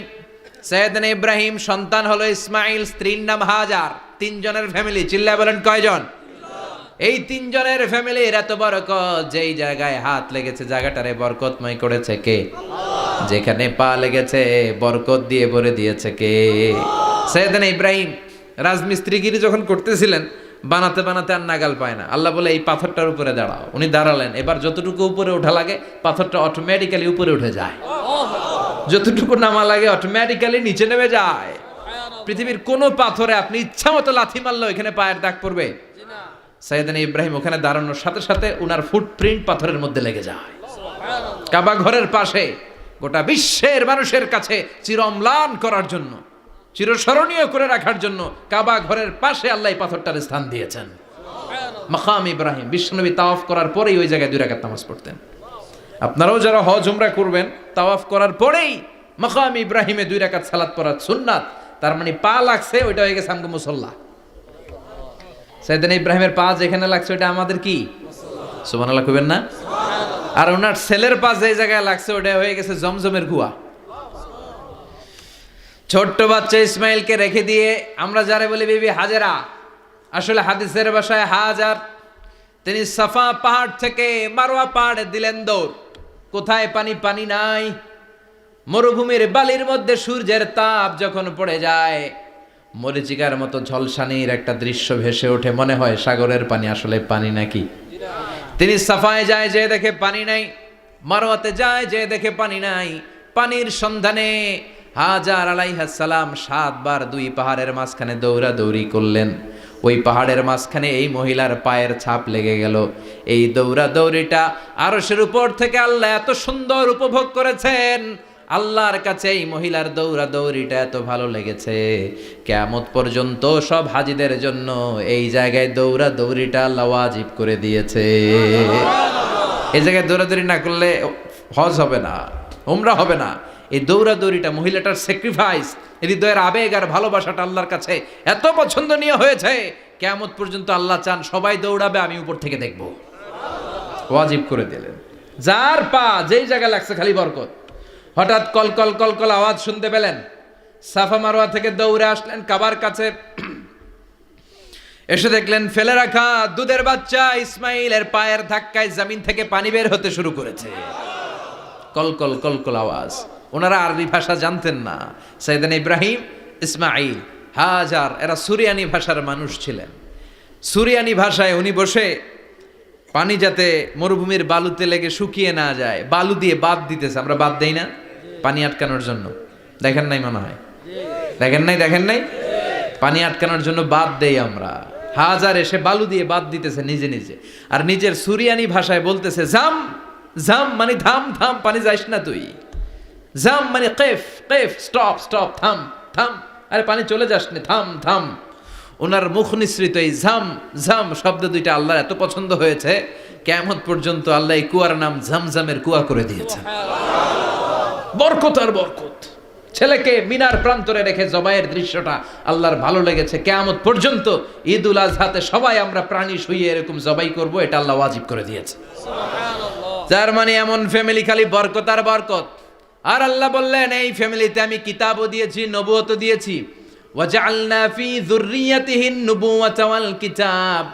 সাইয়েদনা ইব্রাহিম সন্তান হলো ইসমাইল, স্ত্রীর নাম হাজার। 3 জনের ফ্যামিলি, চিল্লায় বলেন কয়জন? এই 3 জনের ফ্যামিলির এত বরকত, যেই জায়গায় হাত লেগেছে জায়গাটারে বরকতময় করেছে কে? যেখানে পা লেগেছে বরকত দিয়ে ভরে দিয়েছে কে? সাইয়েদনা ইব্রাহিম রাজমিস্ত্রিগিরি যখন করতেছিলেন, বানাতে বানাতে আর নাগাল পায় না। আল্লাহ বলে এই পাথরটার উপরে দাঁড়াও। উনি দাঁড়ালেন। এবার যতটুকু উপরে ওঠা লাগে পাথরটা অটোমেটিক্যালি উপরে উঠে যায়, যতটুকু নামা লাগে অটোমেটিক্যালি নিচে নেমে যায়। পৃথিবীর কোনো পাথরে আপনি ইচ্ছা মতো লাথি মারলেও এখানে পায়ের দাগ পড়বে? সাইয়েদনা ইব্রাহিম ওখানে দাঁড়ানোর সাথে সাথে উনার ফুটপ্রিন্ট পাথরের মধ্যে লেগে যায়। কাবা ঘরের পাশে গোটা বিশ্বের মানুষের কাছে চিরম্লান করার জন্য, চিরস্মরণীয় করে রাখার জন্য কাবা ঘরের পাশে আল্লাহ এই পাথরটার স্থান দিয়েছেন। মাকাম ইব্রাহিম। বিশ্বনবী তাওয়াফ করার পরেই ওই জায়গায় 2 রাকাত নামাজ পড়তেন। আপনারাও যারা হজ উমরা করবেন, তাওয়াফ করার পরেই মাকাম ইব্রাহিমে 2 রাকাত সালাত পড়া সুন্নাত। তার মানে পা লাগছে, ওইটা হয়ে গেছে আমগো মুসাল্লা। সাইয়েদনা ইব্রাহিমের পা যেখানে লাগছে ওইটা আমাদের কি? সুবহানাল্লাহ কইবেন না? আর ওনার ছেলের পা যে জায়গায় লাগছে ওটা হয়ে গেছে জমজমের কুয়া। ছোট্ট বাচ্চা ইসমাইলকে রেখে দিয়ে আমরা যারা বলি বিবি হাজেরা, আসলে হাদিসের ভাষায় হাজার, তিনি সাফা পাহাড় থেকে মারওয়া পাহাড়ে দিলেন দৌড়। কোথায় পানি? পানি নাই। মরুভূমির বালির মধ্যে সূর্যের তাপ যখন পড়ে যায়, মরিচিকার মতো ঝলসানির একটা দৃশ্য ভেসে ওঠে, মনে হয় সাগরের পানি, আসলে পানি নাকি? তিনি সাফায় যায়, যে দেখে পানি নাই। মারওয়াতে যায়, যে দেখে পানি নাই। পানির সন্ধানে হাজার আলাইহিস সালাম 7 বার 2 পাহাড়ের মাঝখানে দৌড়াদৌড়ি করলেন। ওই পাহাড়ের মাঝখানে এই মহিলার পায়ের ছাপ লেগে গেল। এই দৌড়াদৌড়িটা আরশের উপর থেকে আল্লাহ এত সুন্দর উপভোগ করেছেন। আল্লাহর কাছে এই মহিলার দৌড়াদৌড়িটা এত ভালো লেগেছে, কিয়ামত পর্যন্ত সব হাজীদের জন্য এই জায়গায় দৌড়াদৌড়িটা আল্লাহ ওয়াজিব করে দিয়েছে। এই জায়গায় দৌড়াদৌড়ি না করলে হজ হবে না, উমরা হবে না। এই দৌড়াদৌড়িটা, মহিলাটার স্যাক্রিফাইস, হৃদয়ের আবেগ আর ভালোবাসাটা আল্লাহর কাছে এত পছন্দনীয় হয়েছে, কিয়ামত পর্যন্ত আল্লাহ চান সবাই দৌড়াবে, আমি উপর থেকে দেখব। ওয়াজিব করে দিলেন। যার পা যেই জায়গায় লাগছে খালি বরকত। হঠাৎ কলকল কলকল আওয়াজ শুনতে পেলেন। সাফা মারওয়া থেকে দৌড়ে আসলেন কাবার কাছে। এসে দেখলেন ফেলে রাখা দুধের বাচ্চা ইসমাইলের পায়ের ধাক্কায় জমিন থেকে পানি বের হতে শুরু করেছে। কলকল কলকল আওয়াজ। ওনারা আরবি ভাষা জানতেন না। সাইয়েদনা ইব্রাহিম, ইসমাইল, হাজার এরা সুরিয়ানি ভাষার মানুষ ছিলেন। সুরিয়ানি ভাষায় উনি বসে পানি যাতে মরুভূমির বালুতে লেগে শুকিয়ে না যায়, বালু দিয়ে বাঁধ দিতেছে। আমরা বাঁধ দেই না পানি আটকানোর জন্য? দেখেন নাই মনে হয়? দেখেন নাই? পানি আটকানোর জন্য বাঁধ দেই আমরা। হাজার এসে বালু দিয়ে বাঁধ দিতেছে নিজে নিজে, আর নিজের সুরিয়ানি ভাষায় বলতেছে জাম জাম, মানে থাম থাম, পানি যাইস না তুই। জাম মানে কেফ কেফ, স্টপ স্টপ, থাম থাম, আরে পানি চলে যাস না, থাম থাম। ওনার মুখ নিঃসৃত এই ঝাম ঝাম শব্দ দুইটা আল্লাহর এত পছন্দ হয়েছে, কিয়ামত পর্যন্ত আল্লাহ এই কুয়ার নাম ঝমঝমের কুয়া করে দিয়েছেন। বরকত আর বরকত। ছেলেকে মিনার প্রান্তরে রেখে জবাইয়ের দৃশ্যটা আল্লাহর ভালো লেগেছে। কিয়ামত পর্যন্ত ঈদুল আজহাতে সবাই আমরা প্রাণী শুইয়ে এরকম জবাই করব, এটা আল্লাহ ওয়াজিব করে দিয়েছে। যার মানে এমন ফ্যামিলি খালি বরকত আর বরকত। আর আল্লাহ বললেন এই ফ্যামিলিতে আমি কিতাবও দিয়েছি, নবুয়তও দিয়েছি। ওয়াজআলনা ফি যুররিয়াতিহিন নুবুওয়াতা ওয়াল কিতাব।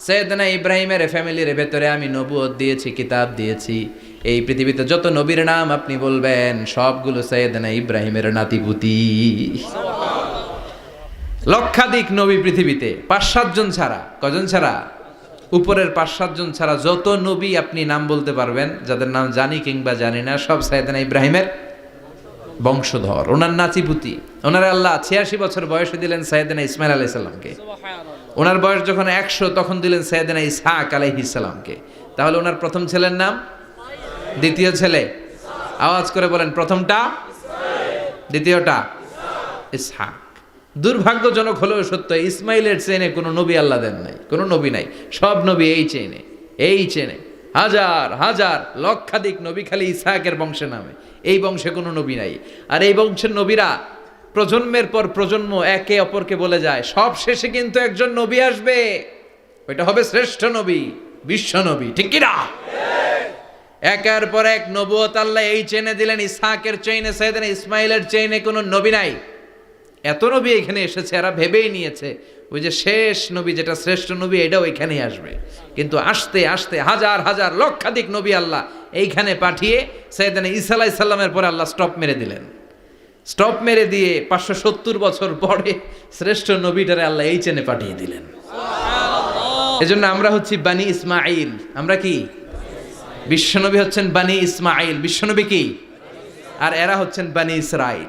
সাইয়েদনা ইব্রাহিমের ফ্যামিলির ভেতরে আমি নবুয়ত দিয়েছি, কিতাব দিয়েছি। এই পৃথিবীতে যত নবীর নাম আপনি বলবেন সবগুলো সাইয়েদনা ইব্রাহিমের নাতিপুতি। লক্ষাধিক নবী পৃথিবীতে, 5-7 জন ছাড়া। কজন ছাড়া? উপরের 5-7 জন ছাড়া যত নবী আপনি নাম বলতে পারবেন, যাদের নাম জানি কিংবা জানি না, সব সাইয়েদনা ইব্রাহিমের বংশধর, ওনার নাতিপুতি। ওনার আল্লাহ 86 বছর বয়সে দিলেন সাইয়েদনা ইসমাইল আলাইহিস সালামকে। ওনার বয়স যখন 100 তখন দিলেন সাইয়েদনা ইসহাক আলাইহিস সালামকে। তাহলে ওনার প্রথম ছেলের নাম, দ্বিতীয় ছেলে আওয়াজ করে বলেন, প্রথমটা দ্বিতীয়টা ইসহাক। দুর্ভাগ্যজনক হলেও সত্য, ইসমাইলের চেনে কোনো নবী আল্লাহ দেন নাই, কোনো নবী নাই। সব নবী এই চেনে হাজার হাজার লক্ষাধিক নবী খালি ইসহাকের বংশে নামে, এই বংশে কোনো নবী নাই। আর এই বংশের নবীরা প্রজন্মের পর প্রজন্ম একে অপরকে বলে যায়, সব শেষে কিন্তু একজন নবী আসবে, ওইটা হবে শ্রেষ্ঠ নবী, বিশ্ব নবী, ঠিক কিনা? একের পর এক নবুয়ত আল্লাহ এই চেনে দিলেন। ইসহাকের চেইনে, সাইয়েদনা ইসমাইলের চেইনে কোনো নবী নাই। এত নবী এখানে এসেছে, এরা ভেবেই নিয়েছে ওই যে শেষ নবী যেটা শ্রেষ্ঠ নবী এটাও এখানেই আসবে। কিন্তু আস্তে আস্তে হাজার হাজার লক্ষাধিক নবী আল্লাহ এইখানে পাঠিয়ে সাইয়েদনা ঈসা আলাইহিস সালামের পরে আল্লাহ স্টপ মেরে দিলেন। স্টপ মেরে দিয়ে 570 বছর পরে শ্রেষ্ঠ নবীটারে আল্লাহ এই চেনে পাঠিয়ে দিলেন। এজন্য আমরা হচ্ছি বানি ইসমাইল। আমরা কি? বিশ্বনবী হচ্ছেন বানি ইসমাইল, বিশ্বনবী কি? আর এরা হচ্ছেন বানি Israil.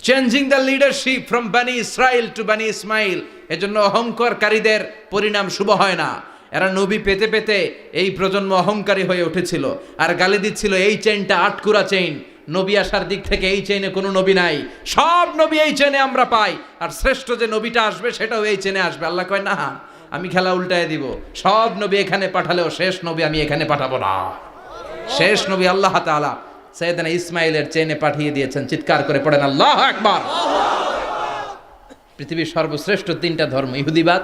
Changing the leadership from বানি ইসরাইল টু বানি ইসমাইল। এজন্য অহংকারকারীদের পরিণাম শুভ হয় না। এরা নবী পেতে পেতে এই প্রজন্ম অহংকারী হয়ে উঠেছিল আর গালি দিচ্ছিল এই চেইনটা আটকুরা চেইন, নবী আসার দিক থেকে এই চেইনে কোনো নবী নাই, সব নবী এই চেইনে আমরা পাই, আর শ্রেষ্ঠ যে নবীটা আসবে সেটাও এই চেইনে আসবে। আল্লাহ কয় না, আমি খেলা উল্টায় দিব, সব নবী এখানে পাঠালেও শেষ নবী আমি এখানে পাঠাবো না। শেষ নবী আল্লাহ তাআলা সাইয়েদনা ইসমাইলের চেইনে পাঠিয়ে দিয়েছেন। চিৎকার করে পড়েন আল্লাহু আকবার। পৃথিবীর সর্বশ্রেষ্ঠ 3টা ধর্ম, ইহুদিবাদ,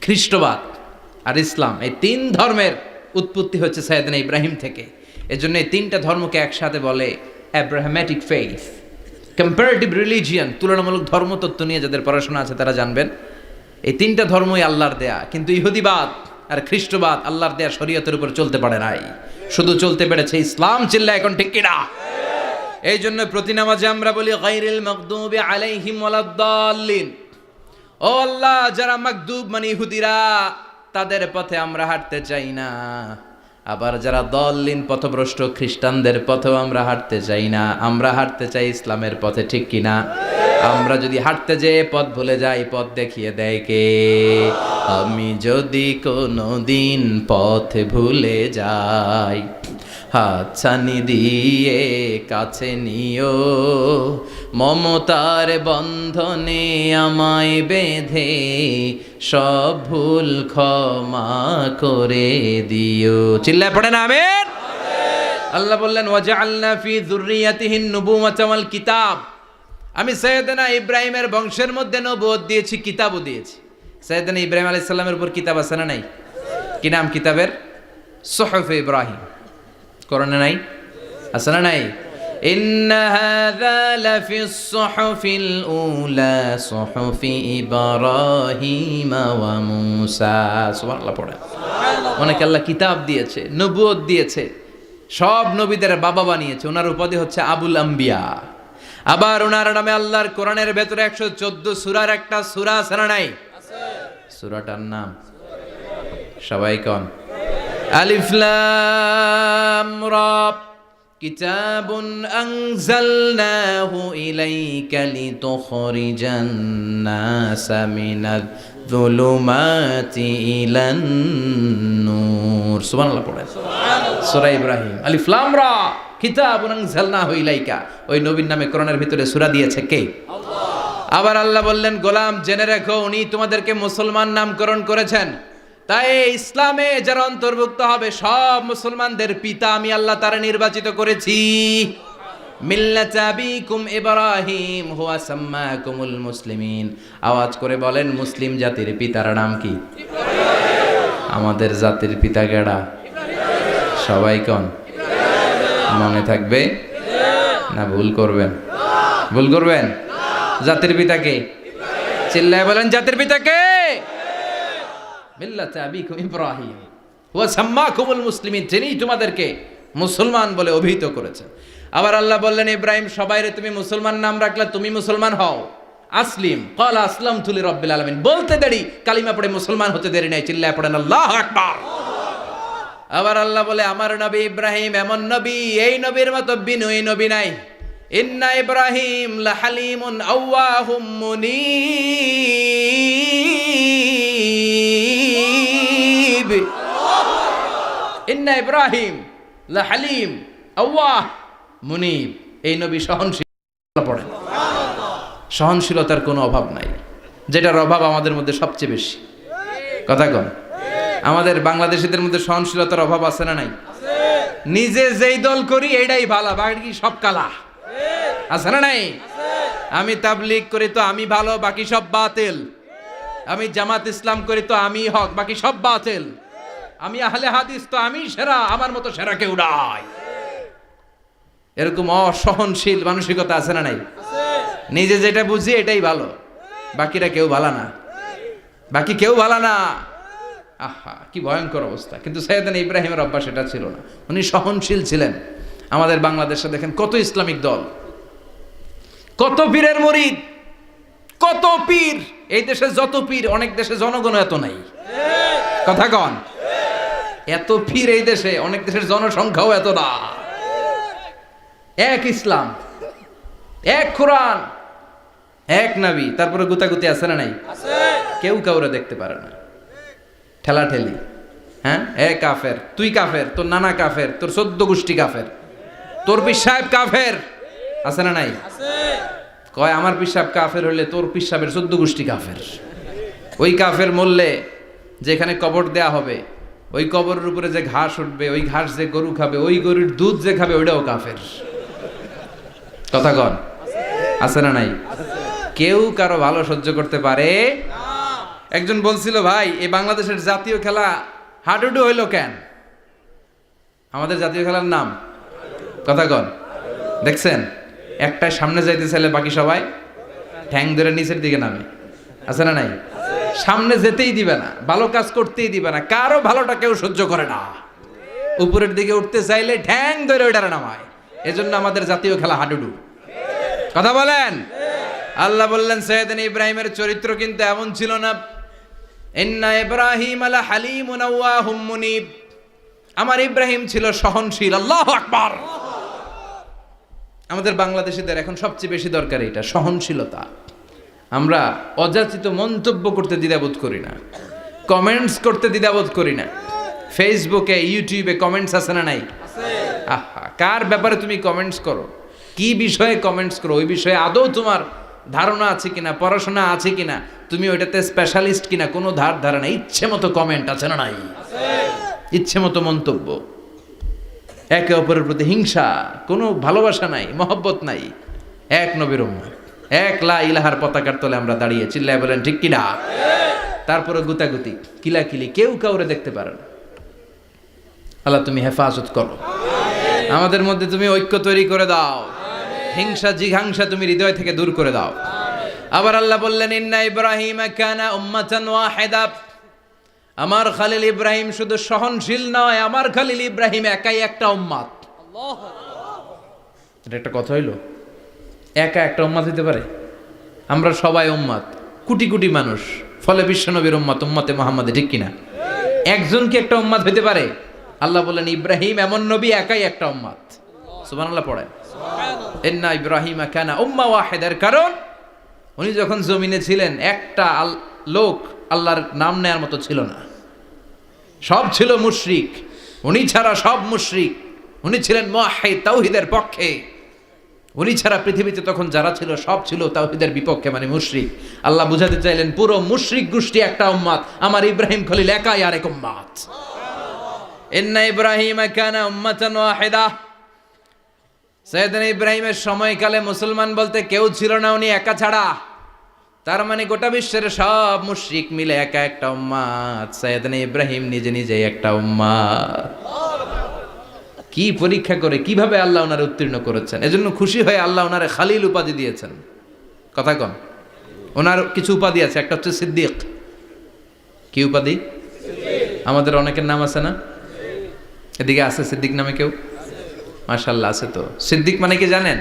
খ্রিস্টবাদ আর ইসলাম, এই 3 ধর্মের উৎপত্তি হচ্ছে সাইয়েদনা ইব্রাহিম থেকে। এজন্য এই 3টা ধর্মকে একসাথে বলে অ্যাব্রাহামেটিক ফেইথ, কম্পারেটিভ রিলিজিয়ান। তুলনামূলক ধর্মতত্ত্ব নিয়ে যাদের পড়াশোনা আছে তারা জানবেন এই 3টা ধর্মই আল্লাহর দেয়া। কিন্তু ইহুদিবাদ আর খ্রিস্টবাদ আল্লাহর দেয়া শরীয়তের উপর চলতে পারে নাই, শুধু চলতে পেরেছে ইসলাম। চিল্লা এখন ঠিক কিনা? এই জন্য প্রতি নামাজে আমরা বলি গায়রিল মাগদুবি আলাইহিম ওয়ালাদ-দাল্লিন। ও আল্লাহ, যারা মাগদুব মানে ইহুদিরা, তাদের পথে আমরা হাঁটতে চাই না। আবার যারা দল্লিন পথভ্রষ্ট খ্রিস্টানদের পথেও আমরা হাঁটতে চাই না, আমরা হাঁটতে চাই ইসলামের পথে, ঠিক কিনা? আমরা যদি হাঁটতে যেয়ে পথ ভুলে যাই, পথ দেখিয়ে দেয় কে? আমি যদি কোনো দিন পথ ভুলে যাই, হাতছানি দিয়ে কাছে নিও, মমতার বন্ধনে আমায় বেঁধে সব ভুল ক্ষমা করে দিও। চিল্লায় পড়েন আমিন। আল্লাহ বললেন ওয়াজআলনা ফি যুররিয়াতিহিন নুবুওয়াতা ওয়াল কিতাব। আমি সাইয়েদনা ইব্রাহিমের বংশের মধ্যে নবুয়ত দিয়েছি, কিতাবও দিয়েছি। সাইয়েদনা ইব্রাহিম আলাইহিস সালামের উপর কিতাব আছে না নাই? কি নাম কিতাবের? সুহুফে ইব্রাহিম। কোরআনে নাই? আছে না নাই? ইন্না হাযা লাফিস সুহুফিল উলা সুহুফি ইব্রাহিম ওয়া মূসা। সুবহানাল্লাহ পড়ে। অনেকে আল্লাহ কিতাব দিয়েছে, নবুয়ত দিয়েছে, সব নবীদের বাবা বানিয়েছে। ওনার উপাধি হচ্ছে আবুল আম্বিয়া। আবার ওনার নামে আল্লাহর কোরআনের ভেতরে 114 সূরার একটা সূরা আছে না নাই? আছে। সূরাটার নাম সবাই কোন? আলিফ লাম রা। কিতাবুন আনজালনাহু ইলাইকা লিতুখরিজান নাসা মিনাজ যুলুমাতি ইলান নূর। সুবহানাল্লাহ পড়েন। সূরা ইব্রাহিম আলিফ লাম রা কিতাবুন আনজালনাহু ইলাইকা। ওই নবীর নামে কোরআনের ভিতরে সূরা দিয়েছে কে? আল্লাহ। আবার আল্লাহ বললেন, গোলাম জেনে রাখো উনি তোমাদেরকে মুসলমান নামকরণ করেছেন। তাই ইসলামে যারা অন্তর্ভুক্ত হবে সব মুসলমানদের পিতা আমি আল্লাহ তারা নির্বাচিত করেছি। মিল্লাত আবিকুম ইব্রাহিম হুয়া সাম্মাকুমুল মুসলিমিন। আওয়াজ করে বলেন, মুসলিম জাতির পিতার নাম কি? ইব্রাহিম। আমাদের জাতির পিতা কেডা? ইব্রাহিম। সবাই কোন? ইব্রাহিম। মনে থাকবে না ভুল করবেন? ভুল করবেন? জাতির পিতা কে? ইব্রাহিম। চিল্লায় বলেন, জাতির পিতা কে? মিল্লাত আবিকুম ইব্রাহিম ওয়া সাম্মাকুমুল মুসলিমিন। তিনি তোমাদেরকে মুসলমান বলে অভিহিত করেছেন। আবার আল্লাহ বললেন, ইব্রাহিম সবাইরে তুমি মুসলমান নাম রাখলে, তুমি মুসলমান হও। আসলিম ক্বালা আসলামতু লিরাব্বিল আলামিন, বলতে দেরি, কালিমা পড়ে মুসলমান হতে দেরি নাই, চিল্লায় পড়েন আল্লাহু আকবার। আবার আল্লাহ বলে আমার নবী ইব্রাহিম এমন নবী, এই নবীর মতো বিনয়ী নবী নাই। ইন্না ইব্রাহিম লাহালিমুন আওয়াহুম মুনীব। ইন্না ইব্রাহিম লাহালিম আওয়াহ মুনীব, এই নবী সহনশীল। পড়েন সহনশীলতার কোনো অভাব নাই, যেটার অভাব আমাদের মধ্যে সবচেয়ে বেশি। কথা কন, আমাদের বাংলাদেশিদের মধ্যে সহনশীলতার অভাব আছে না নাই? নিজে যেই দল করি এটাই ভালো, বাকি সব কালা, আছে না নাই? আমি তাবলীগ করি তো আমি ভালো, বাকি সব বাতিল। আমি জামাত ইসলাম করি তো আমি হক, বাকি সব বাতিল। আমি আহলে হাদিস তো আমি সেরা, আমার মতো সেরা কেউ নাই। এরকম অসহনশীল মানসিকতা আছে না নাই? নিজে যেটা বুঝি এটাই ভালো, বাকিরা কেউ ভালো না, বাকি কেউ ভালো না। আহা কি ভয়ঙ্কর অবস্থা। কিন্তু সাইয়েদনা ইব্রাহিমের অভ্যাস এটা ছিল না, উনি সহনশীল ছিলেন। আমাদের বাংলাদেশে দেখেন কত ইসলামিক দল, কত পীরের মুরিদ, কত পীর। এই দেশে যত পীর, অনেক দেশে জনগণ এত নাই। কথা কন, এত পীর এই দেশে, অনেক দেশের জনসংখ্যাও এত না। এক ইসলাম, এক কোরআন, এক নবী, তারপরে গুতাগুতি আছে না নাই? কেউ কাউরে দেখতে পারে না, ঠেলাঠেলি। হ্যাঁ, এ কাফের, তুই কাফের, তোর নানা কাফের, তোর 14 গোষ্ঠী কাফের, তোর পীর সাহেব কাফের, আছে না নাই? কয় আমার পীর সাহেব কাফের হলে তোর পীর সাহেবের 14 গোষ্ঠী কাফের। ওই কাফের মরলে যেখানে কবর দেয়া হবে, ওই কবরের উপরে যে ঘাস উঠবে, ওই ঘাস যে গরু খাবে, ওই গরুর দুধ যে খাবে, ওইটাও কাফের। কথা কন, আছে না নাই? কেউ কারো ভালো সহ্য করতে পারে না। একজন বলছিল, ভাই এই বাংলাদেশের জাতীয় খেলা হাডুডু হইল কেন? আমাদের জাতীয় খেলার নাম, কথা কন, দেখছেন একটাই সামনে যাইতে চাইলে বাকি সবাই ঠ্যাং ধরে নিচের দিকে নামে, আছে না নাই? সামনে যেতেই দিবে না, ভালো কাজ করতেই দিবে না, কারো ভালোটা কেউ সহ্য করে না। উপরের দিকে উঠতে চাইলে ঠ্যাং ধরে ওইটারে নামায়। এজন্য আমাদের জাতীয় খেলা হাডুডু। কথা বলেন। আল্লাহ বললেন সাইয়েদনা ইব্রাহিমের চরিত্র কিন্তু এমন ছিল না। ইন্না ইব্রাহিম আলা হালিমুন আওয়াহুম মুনীব, আমার ইব্রাহিম ছিল সহনশীল। আল্লাহু আকবার। আমাদের বাংলাদেশিদের এখন সবচেয়ে বেশি দরকার এটা, সহনশীলতা। আমরা অযাচিত মন্তব্য করতে দ্বিধাবোধ করি না, কমেন্টস করতে দ্বিধাবোধ করি না। ফেসবুকে ইউটিউবে কমেন্টস আছে না নাই? আহা, কার ব্যাপারে তুমি কমেন্টস করো, কি বিষয়ে কমেন্টস করো, ওই বিষয়ে আদৌ তোমার ধারণা আছে কিনা, পড়াশোনা আছে কিনা, তুমি ওইটাতে স্পেশালিস্ট কিনা, কোনো ধারণা। ইচ্ছে মতো কমেন্ট আছে না নাই? ইচ্ছে মতো মন্তব্য, একে অপরের প্রতি হিংসা, কোনো ভালোবাসা নাই, মহব্বত নাই। এক নবীর উম্মত, এক লা ইলাহার পতাকার তলে আমরা দাঁড়িয়ে, চিল্লায় বলেন ঠিক কিনা? তারপরে গুতাগুতি, কিলাকিলি, কেউ কাউরে দেখতে পারে না। আল্লাহ তুমি হেফাজত করো, আমাদের মধ্যে তুমি ঐক্য তৈরি করে দাও, হিংসা জিঘাংসা তুমি হৃদয় থেকে দূর করে দাও। আবার আল্লাহ বললেন ইন্না ইব্রাহিম কানা উম্মাতান ওয়াহিদা, আমার খলিল ইব্রাহিম শুধু সহনশীল নয়, আমার খলিল ইব্রাহিম একাই একটা উম্মাত। এটা একটা কথা হইলো, একা একটা উম্মাত হইতে পারে? আমরা সবাই উম্মাত, কোটি কোটি মানুষ, ফলে বিশ্বনবীর উম্মাত, উম্মতে মুহাম্মাদে, ঠিক কিনা? একজন কি একটা উম্মাত হইতে পারে? আল্লাহ বললেন ইব্রাহিম এমন নবী, একাই একটা উম্মাত। সুবহানাল্লাহ পড়েন। ইন্না ইব্রাহিম কানা উম্মা ওয়াহিদার, কারণ উনি যখন জমিনে ছিলেন একটা লোক আল্লাহর নাম নেয়ার মতো ছিল না, সব ছিল মুশরিক। উনি ছাড়া সব মুশরিক। উনি ছিলেন মুওয়াহহিদ, তাওহীদের পক্ষে। উনি ছাড়া পৃথিবীতে তখন যারা ছিল সব ছিল তাওহীদের বিপক্ষে, মানে মুশরিক। আল্লাহ বুঝাতে চাইলেন পুরো মুশরিক গোষ্ঠী একটা উম্মাত, আমার ইব্রাহিম খলিল একাই আরেক উম্মাত। ইন্না ইব্রাহিম কানা উম্মাতান ওয়াহিদা, সাইয়েদনা ইব্রাহিমের সময়কালে মুসলমান বলতে কেউ ছিল না, উনি একা ছাড়া। তার মানে গোটা বিশ্বের সব মুশরিক মিলে একা একটা উম্মাত, সাইয়েদনা ইব্রাহিম নিজে নিজে একটা উম্মাত। কি পরীক্ষা করে কিভাবে আল্লাহ ওনারে উত্তীর্ণ করেছেন। এজন্য খুশি হয়ে আল্লাহ ওনারে খালিল উপাধি দিয়েছেন। কথা কন, ওনার কিছু উপাধি আছে, একটা হচ্ছে সিদ্দিক। কি উপাধি? আমাদের অনেকের নাম আছে না? এদিকে আছে সিদ্দিক নামে কেউ? মাশাআল্লাহ আছে তো। সিদ্দিক মানে কি জানেন?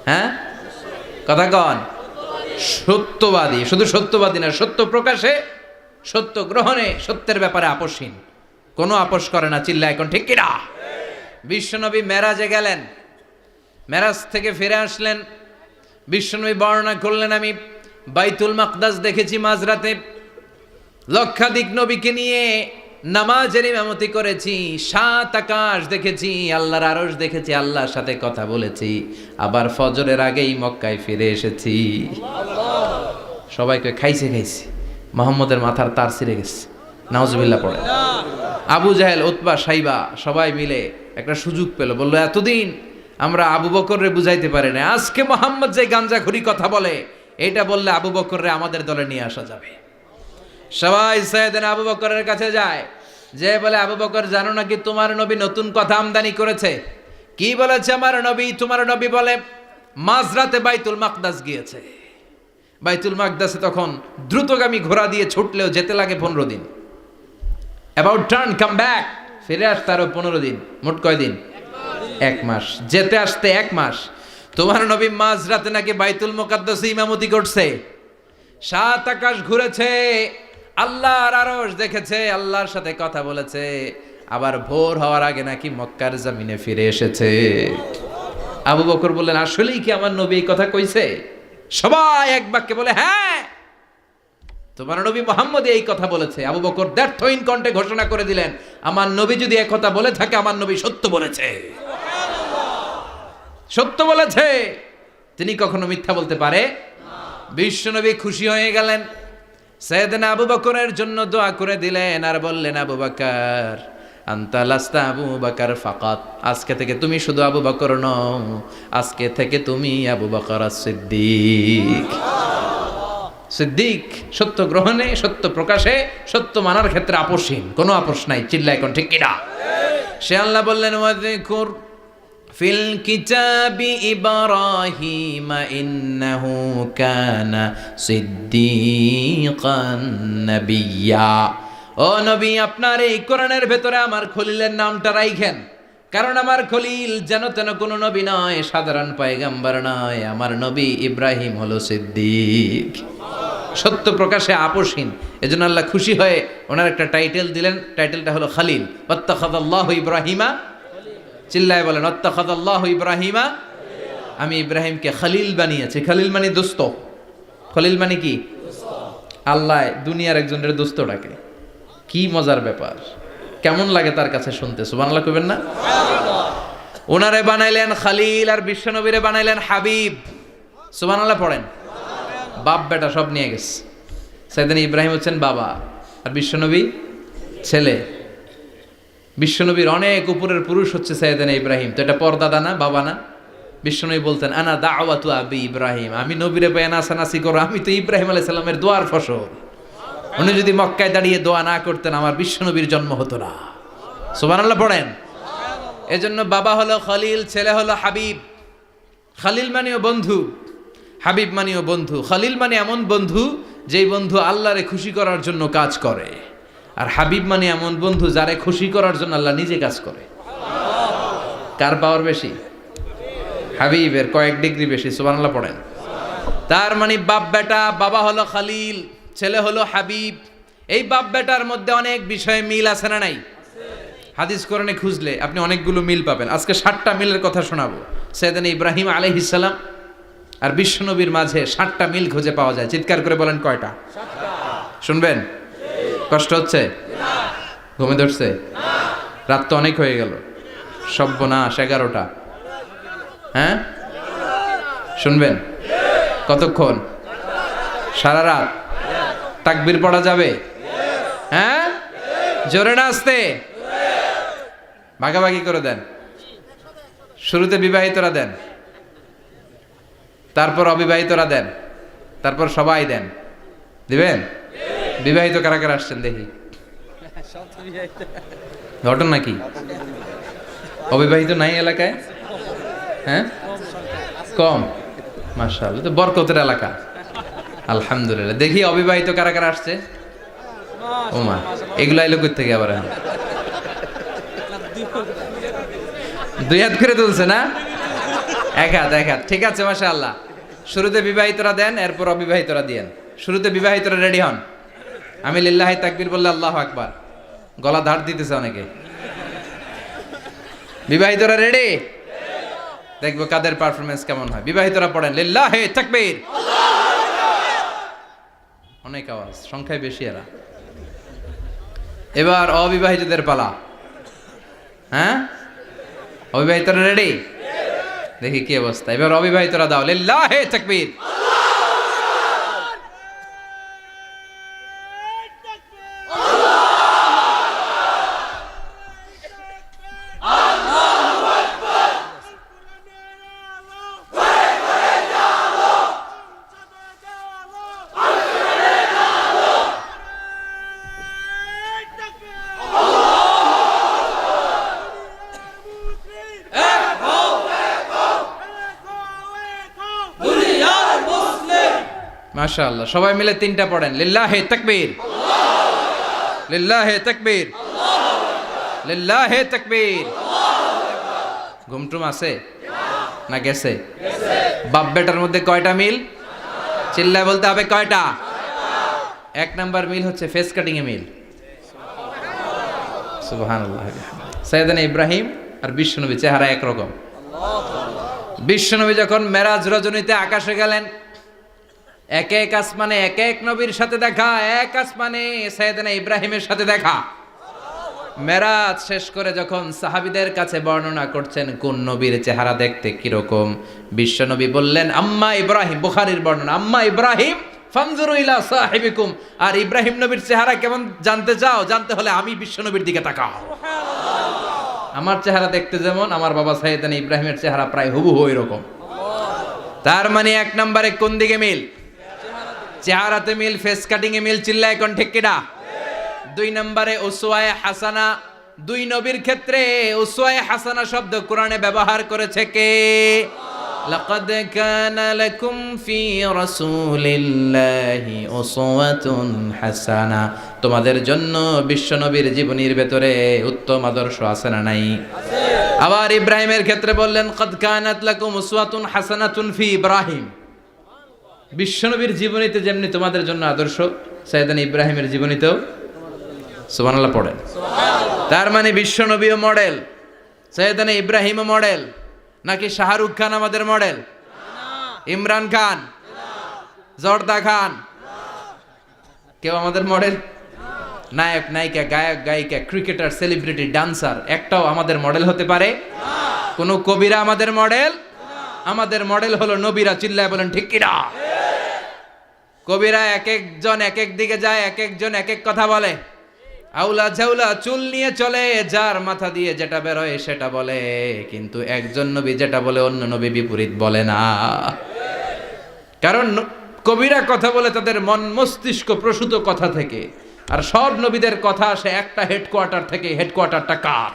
হ্যাঁ, কথা কন। সত্যবাদী, শুধু সত্যবাদী না, সত্য প্রকাশে, সত্য গ্রহণে, সত্যের ব্যাপারে আপোষহীন, কোনো আপোষ করে না। চিল্লা এখন ঠিক কিনা? বিশ্বনবী মেরাজে গেলেন, মেরাজ থেকে ফিরে আসলেন। বিশ্বনবী বর্ণনা করলেন, আমি বাইতুল মাকদাস দেখেছি মাঝরাতে, লক্ষাধিক নবীকে নিয়ে নামাজের ইমামতি করেছি, 7 আকাশ দেখেছি, আল্লাহর আরশ দেখেছি, আল্লাহর সাথে কথা বলেছি, আবার ফজরের আগেই মক্কায় ফিরে এসেছি। সবাইকে খাইছে খাইছে, মোহাম্মদের মাথার তার ছিঁড়ে গেছে, নাউজুবিল্লাহ পড়ে। আবু জাহেল, উতবা, সাইবা সবাই মিলে একটা সুযোগ পেল, বললো এতদিন আমরা আবু বকররে বুঝাইতে পারি না, আজকে মোহাম্মদ যে গাঞ্জাখুরি কথা বলে, এটা বললে আবু বকররে আমাদের দলে নিয়ে আসা যাবে। সবাই সাইয়েদনা আবু বকরের কাছে যায়, যে বলে, আবু বকর জানো নাকি তোমার নবী নতুন কথা আমদানি করেছে? কি বলেছে আমার নবী? তোমার নবী বলে মাঝরাতে বাইতুল মাকদাস গিয়েছে। বাইতুল মাকদাসে তখন দ্রুতগামী ঘোড়া দিয়ে ছুটলেও যেতে লাগে 15 দিন। অ্যাবাউট টার্ন কাম ব্যাক, ফিরে আসতে আরো 15 দিন, মোট কয় দিন? 1 মাস, যেতে আসতে 1 মাস। তোমার নবী মাঝরাতে নাকি বাইতুল মুকাদ্দাসে ইমামতি করছে, 7 আকাশ ঘুরেছে, আল্লাহর আরশ দেখেছে, আল্লাহর সাথে কথা বলেছে, আবার ভোর হওয়ার আগে নাকি মক্কার জমিনে ফিরে এসেছে। আবু বকর বললেন, আসলেই কি আমার নবী এই কথা কইছে? সবাই এক বাক্যে বলে, হ্যাঁ, তোমার নবী মুহাম্মদ এই কথা বলেছে। আবু বকর দ্ব্যর্থহীন কণ্ঠে ঘোষণা করে দিলেন, আমার নবী যদি এই কথা বলে থাকে, আমার নবী সত্য বলেছে, সত্য বলেছে, তিনি কখনো মিথ্যা বলতে পারে? বিশ্বনবী খুশি হয়ে গেলেন, সাইয়েদনা আবু বকরের জন্য দোয়া করে দিলেন, আর বললেন, আবু বকর আনতা লাস্তা আবু বকর ফাকাত, আজকে থেকে তুমি শুধু আবু বকর নও, আজকে থেকে তুমি আবু বকর as-সিদ্দিক। সিদ্দিক, সত্য গ্রহণে, সত্য প্রকাশে, সত্য মানার ক্ষেত্রে আপোষহীন, কোনো আপোষ নাই। চিল্লা এখন ঠিক কিনা? সে আল্লাহ বললেন, ওয়াযকুর ফিল কিতাবি ইব্রাহিম ইন্নাহু কানা সিদ্দীকান নাবিয়্যা। ও নবী, আপনার এই কোরআনের ভেতরে আমার খলিলের নামটা রাখেন, কারণ আমার খলিল যেন তেন কোনো নবী নয়, সাধারণ পয়গম্বর নয়, আমার নবী ইব্রাহিম হলো সিদ্দিক, সত্য প্রকাশে আপোষহীন। এজন্য আল্লাহ খুশি হয়ে ওনার একটা টাইটেল দিলেন, টাইটেলটা হলো খলিল। ওয়াত্তাখাযাল্লাহু ইব্রাহিমা, চিল্লায় বলেন, ওয়াত্তাখাযাল্লাহু ইব্রাহিমা, আমি ইব্রাহিমকে খলিল বানিয়েছি। খলিল মানে দোস্ত, খলিল মানে কি? আল্লাহ দুনিয়ার একজনের দোস্ত ডাকে, কি মজার ব্যাপার, কেমন লাগে তার কাছে শুনতে? সুবহানাল্লাহ কইবেন না? ওনারে বানাইলেন খলিল, আর বিশ্বনবীরে বানাইলেন হাবিব। সুবহানাল্লাহ পড়েন। বাপ বেটা সব নিয়ে গেছে। সাইয়েদনা ইব্রাহিম হচ্ছেন বাবা, আর বিশ্বনবী ছেলে। বিশ্বনবীর অনেক উপরের পুরুষ হচ্ছে সাইয়েদনা ইব্রাহিম, তো এটা পরদাদা না, বাবা না? বিশ্বনবী বলতেন, আনা দাওয়াতু আবি ইব্রাহিম, আমি নবীরে পেয়ে নাচানাচি করো, আমি তো ইব্রাহিম আলাইহিস সালামের দোয়ার ফসল। উনি যদি মক্কায় দাঁড়িয়ে দোয়া না করতেন, আমার বিশ্বনবীর জন্ম হতো না। সুবহানাল্লাহ পড়েন। এজন্য বাবা হলো খলিল, ছেলে হলো হাবিব। খলিল মানেও বন্ধু, হাবিব মানেও বন্ধু। খলিল মানে এমন বন্ধু যেই বন্ধু আল্লাহরে খুশি করার জন্য কাজ করে, আর হাবিব মানে এমন বন্ধু যারে খুশি করার জন্য আল্লাহ নিজে কাজ করে। কার পাওয়ার বেশি? হাবিবের কয়েক ডিগ্রি বেশি। সুবহানাল্লাহ পড়েন। তার মানে বাপ বেটা, বাবা হলো খলিল, ছেলে হলো হাবিব। এই বাপ বেটার মধ্যে অনেক বিষয়ে মিল আছে না নাই? হাদিস কোরআনে খুঁজলে আপনি অনেকগুলো মিল পাবেন। আজকে 7টা মিলের কথা শোনাবো। সাইয়েদনা ইব্রাহিম আলাইহিস সালাম আর বিশ্বনবীর মাঝে 7টা মিল খুঁজে পাওয়া যায়। চিৎকার করে বলেন, কয়টা? 7টা। শুনবেন? কষ্ট হচ্ছে? ঘুমে ধরছে? রাত তো অনেক হয়ে গেল, সর্বনাশ, 11টা। হ্যাঁ, শুনবেন? কতক্ষণ? সারা রাত। তাকবীর পড়া যাবে? হ্যাঁ, জোরে না আসতে? ভাগাভাগি করে দেন। শুরুতে বিবাহিতরা দেন, তারপর অবিবাহিতরা দেন, তারপর সবাই দেন। দিবেন? বিবাহিত কারা কারা আসছেন দেখি? ঘটনা কি? অবিবাহিত নাই এলাকায়? হ্যাঁ, কম। মাশাআল্লাহ, তো বরকতের এলাকা। আলহামদুলিল্লাহ। দেখি অবিবাহিত কারা কারা আসছে? ওমা, এগুলো আইলো কই থেকে আবার? 2 হাত করে তুলছে না? 1 হাত, 1 হাত। ঠিক আছে, মাশাআল্লাহ। শুরুতে বিবাহিতরা দেন, এরপর অবিবাহিতরা দিয়েন। শুরুতে বিবাহিতরা রেডি হন। আমি লিল্লাহি তাকবীর বললে আল্লাহু আকবার, গলা ধার দিতেছে অনেকে। বিবাহিতরা রেডি? দেখবো কাদের পারফরমেন্স কেমন হয়। বিবাহিতরা পড়েন লিল্লাহি তাকবীর। অনেক আওয়াজ, সংখ্যায় বেশি এরা। এবার অবিবাহিতদের পালা। হ্যাঁ, অবিবাহিতরা রেডি? দেখি কি অবস্থা। এবার অবিবাহিতরা দাও লিল্লাহি তাকবীর। মাশাআল্লাহ, সবাই মিলে তিনটা পড়েন লিল্লাহি তাকবীর, লিল্লাহি তাকবীর, লিল্লাহি তাকবীর। ঘুমটুম আছে না গেছে? বাপ বেটার মধ্যে কয়টা মিল? চিল্লায় বলতে হবে কয়টা? এক নাম্বার মিল হচ্ছে ফেস কাটিং এ মিল। সুবহানাল্লাহ। সাইয়েদনা ইব্রাহিম আর বিশ্বনবী চেহারা একরকম। বিশ্বনবী যখন মেরাজ রজনীতে আকাশে গেলেন, এক এক আসমানে এক এক নবীর সাথে দেখা, এক আসমানে সাইয়েদনা ইব্রাহিমের সাথে দেখা। মেরাজ শেষ করে যখন সাহাবীদের কাছে বর্ণনা করছেন কোন নবীর চেহারা দেখতে কিরকম, বিশ্বনবী বললেন আম্মা ইব্রাহিম, বুখারীর বর্ণনা, আম্মা ইব্রাহিম ফানজুরু ইলা সাহিবিকুম। আর ইব্রাহিম নবীর চেহারা কেমন জানতে চাও? জানতে হলে আমি বিশ্বনবীর দিকে তাকাও। আমার চেহারা দেখতে যেমন, আমার বাবা সাইয়েদনা ইব্রাহিমের চেহারা প্রায় হুবহু এরকম। তার মানে এক নম্বরে কোন দিকে মিল? চেহারাতে মিল, ফেস কাটিং এ মিল। চিল্লায় কোন ঠিক কিনা? দুই নম্বরে উসওয়ায়ে হাসানা। দুই নবীর ক্ষেত্রে উসওয়ায়ে হাসানা শব্দ কোরআনে ব্যবহার করেছে কে? লাকাদ কানা লাকুম ফি রাসূলিল্লাহি উসওয়াতুন হাসানা। তোমাদের জন্য বিশ্বনবীর জীবনীর ভেতরে উত্তম আদর্শ আছে না নাই? আছে। আবার ইব্রাহিমের ক্ষেত্রে বললেন কাদ কানাত লাকুম উসওয়াতুন হাসানাতুন ফি ইব্রাহিম। বিশ্বনবীর জীবনীতে যেমনি তোমাদের জন্য আদর্শ, সাইয়েদনা ইব্রাহিমের জীবনীতেও। সুবহানাল্লাহ পড়েন। তার মানে বিশ্বনবীও মডেল, সাইয়েদনা ইব্রাহিমও মডেল। নাকি শাহরুখ খান আমাদের মডেল? ইমরান খান, জর্দা খান, কেউ আমাদের মডেল? নায়ক নায়িকা, গায়ক গায়িকা, ক্রিকেটার, সেলিব্রিটি, ডান্সার একটাও আমাদের মডেল হতে পারে? কোন কবিরা আমাদের মডেল? আমাদের মডেল হলো নবীরা। চিল্লায় বলেন ঠিক কিনা? কবিরা এক একজন এক এক দিকে যায়, এক একজন এক এক কথা বলে। আউলা ঝাউলা চুল নিয়ে চলে, যার মাথা দিয়ে যেটা বেরোয় সেটা বলে। কিন্তু একজন নবী যেটা বলে অন্য নবী বিপরীত বলে না। কারণ কবিরা কথা বলে তাদের মন মস্তিষ্ক প্রসূত কথা থেকে, আর সব নবীদের কথা আসে একটা হেডকোয়ার্টার থেকে। হেডকোয়ার্টারটা কার?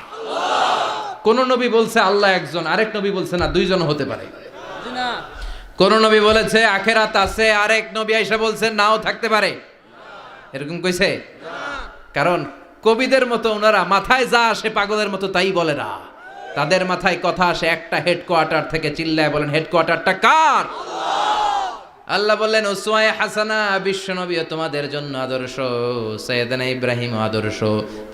কোন নবী বলছে আল্লাহ একজন, আরেক নবী বলছে না দুইজন হতে পারে। কোন নবী বলেছে আখেরাত আছে, আরেক নবী আইসা বলছে নাও থাকতে পারে। এরকম কইছে? কারণ কবিদের মতো ওনারা মাথায় যা আসে পাগলের মতো তাই বলে না। তাদের মাথায় কথা আসে একটা হেডকোয়ার্টার থেকে। চিল্লায় বলেন হেডকোয়ার্টারটা কার? আল্লাহ বললেন উসওয়ায়ে হাসানা, বিশ্বনবী তোমাদের জন্য আদর্শ, সাইয়েদনা ইব্রাহিম আদর্শ।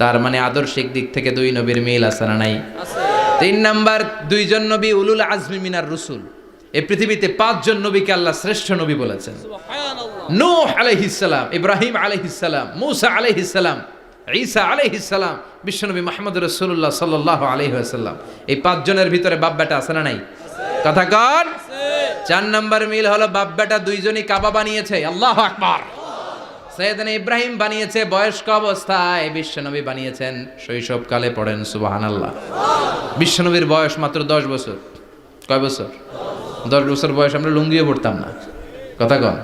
তার মানে আদর্শিক দিক থেকে দুই নবীর মিল আছে না নাই? আছে। তিন নাম্বার, দুইজন নবী উলুল আজমি মিনার রুসুল। এই পৃথিবীতে পাঁচজন নবীকে আল্লাহ শ্রেষ্ঠ নবী বলেছেন। সুবহানাল্লাহ। নূহ আলাইহিস সালাম, ইব্রাহিম আলাইহিস সালাম, মূসা আলাইহিস সালাম, ঈসা আলাইহিস সালাম, বিশ্বনবী মুহাম্মদ রাসূলুল্লাহ সাল্লাল্লাহু আলাইহি ওয়াসাল্লাম। এই পাঁচজনের ভিতরে বাপ বেটা আছে না নাই? কথা কর। চার নাম্বার মিল হলো বাপ বেটা দুইজনই কাবা বানিয়েছে। আল্লাহু আকবার। সাইয়েদনা ইব্রাহিম বানিয়েছে বয়স্ক অবস্থায়, বিশ্বনবী বানিয়েছেন শৈশবকালে। পড়েন সুবহানাল্লাহ। বিশ্বনবীর বয়স মাত্র 10 বছর। কয় বছর? 10 বছর বয়স আমরা লুঙ্গিও পড়তাম না। কথা কন।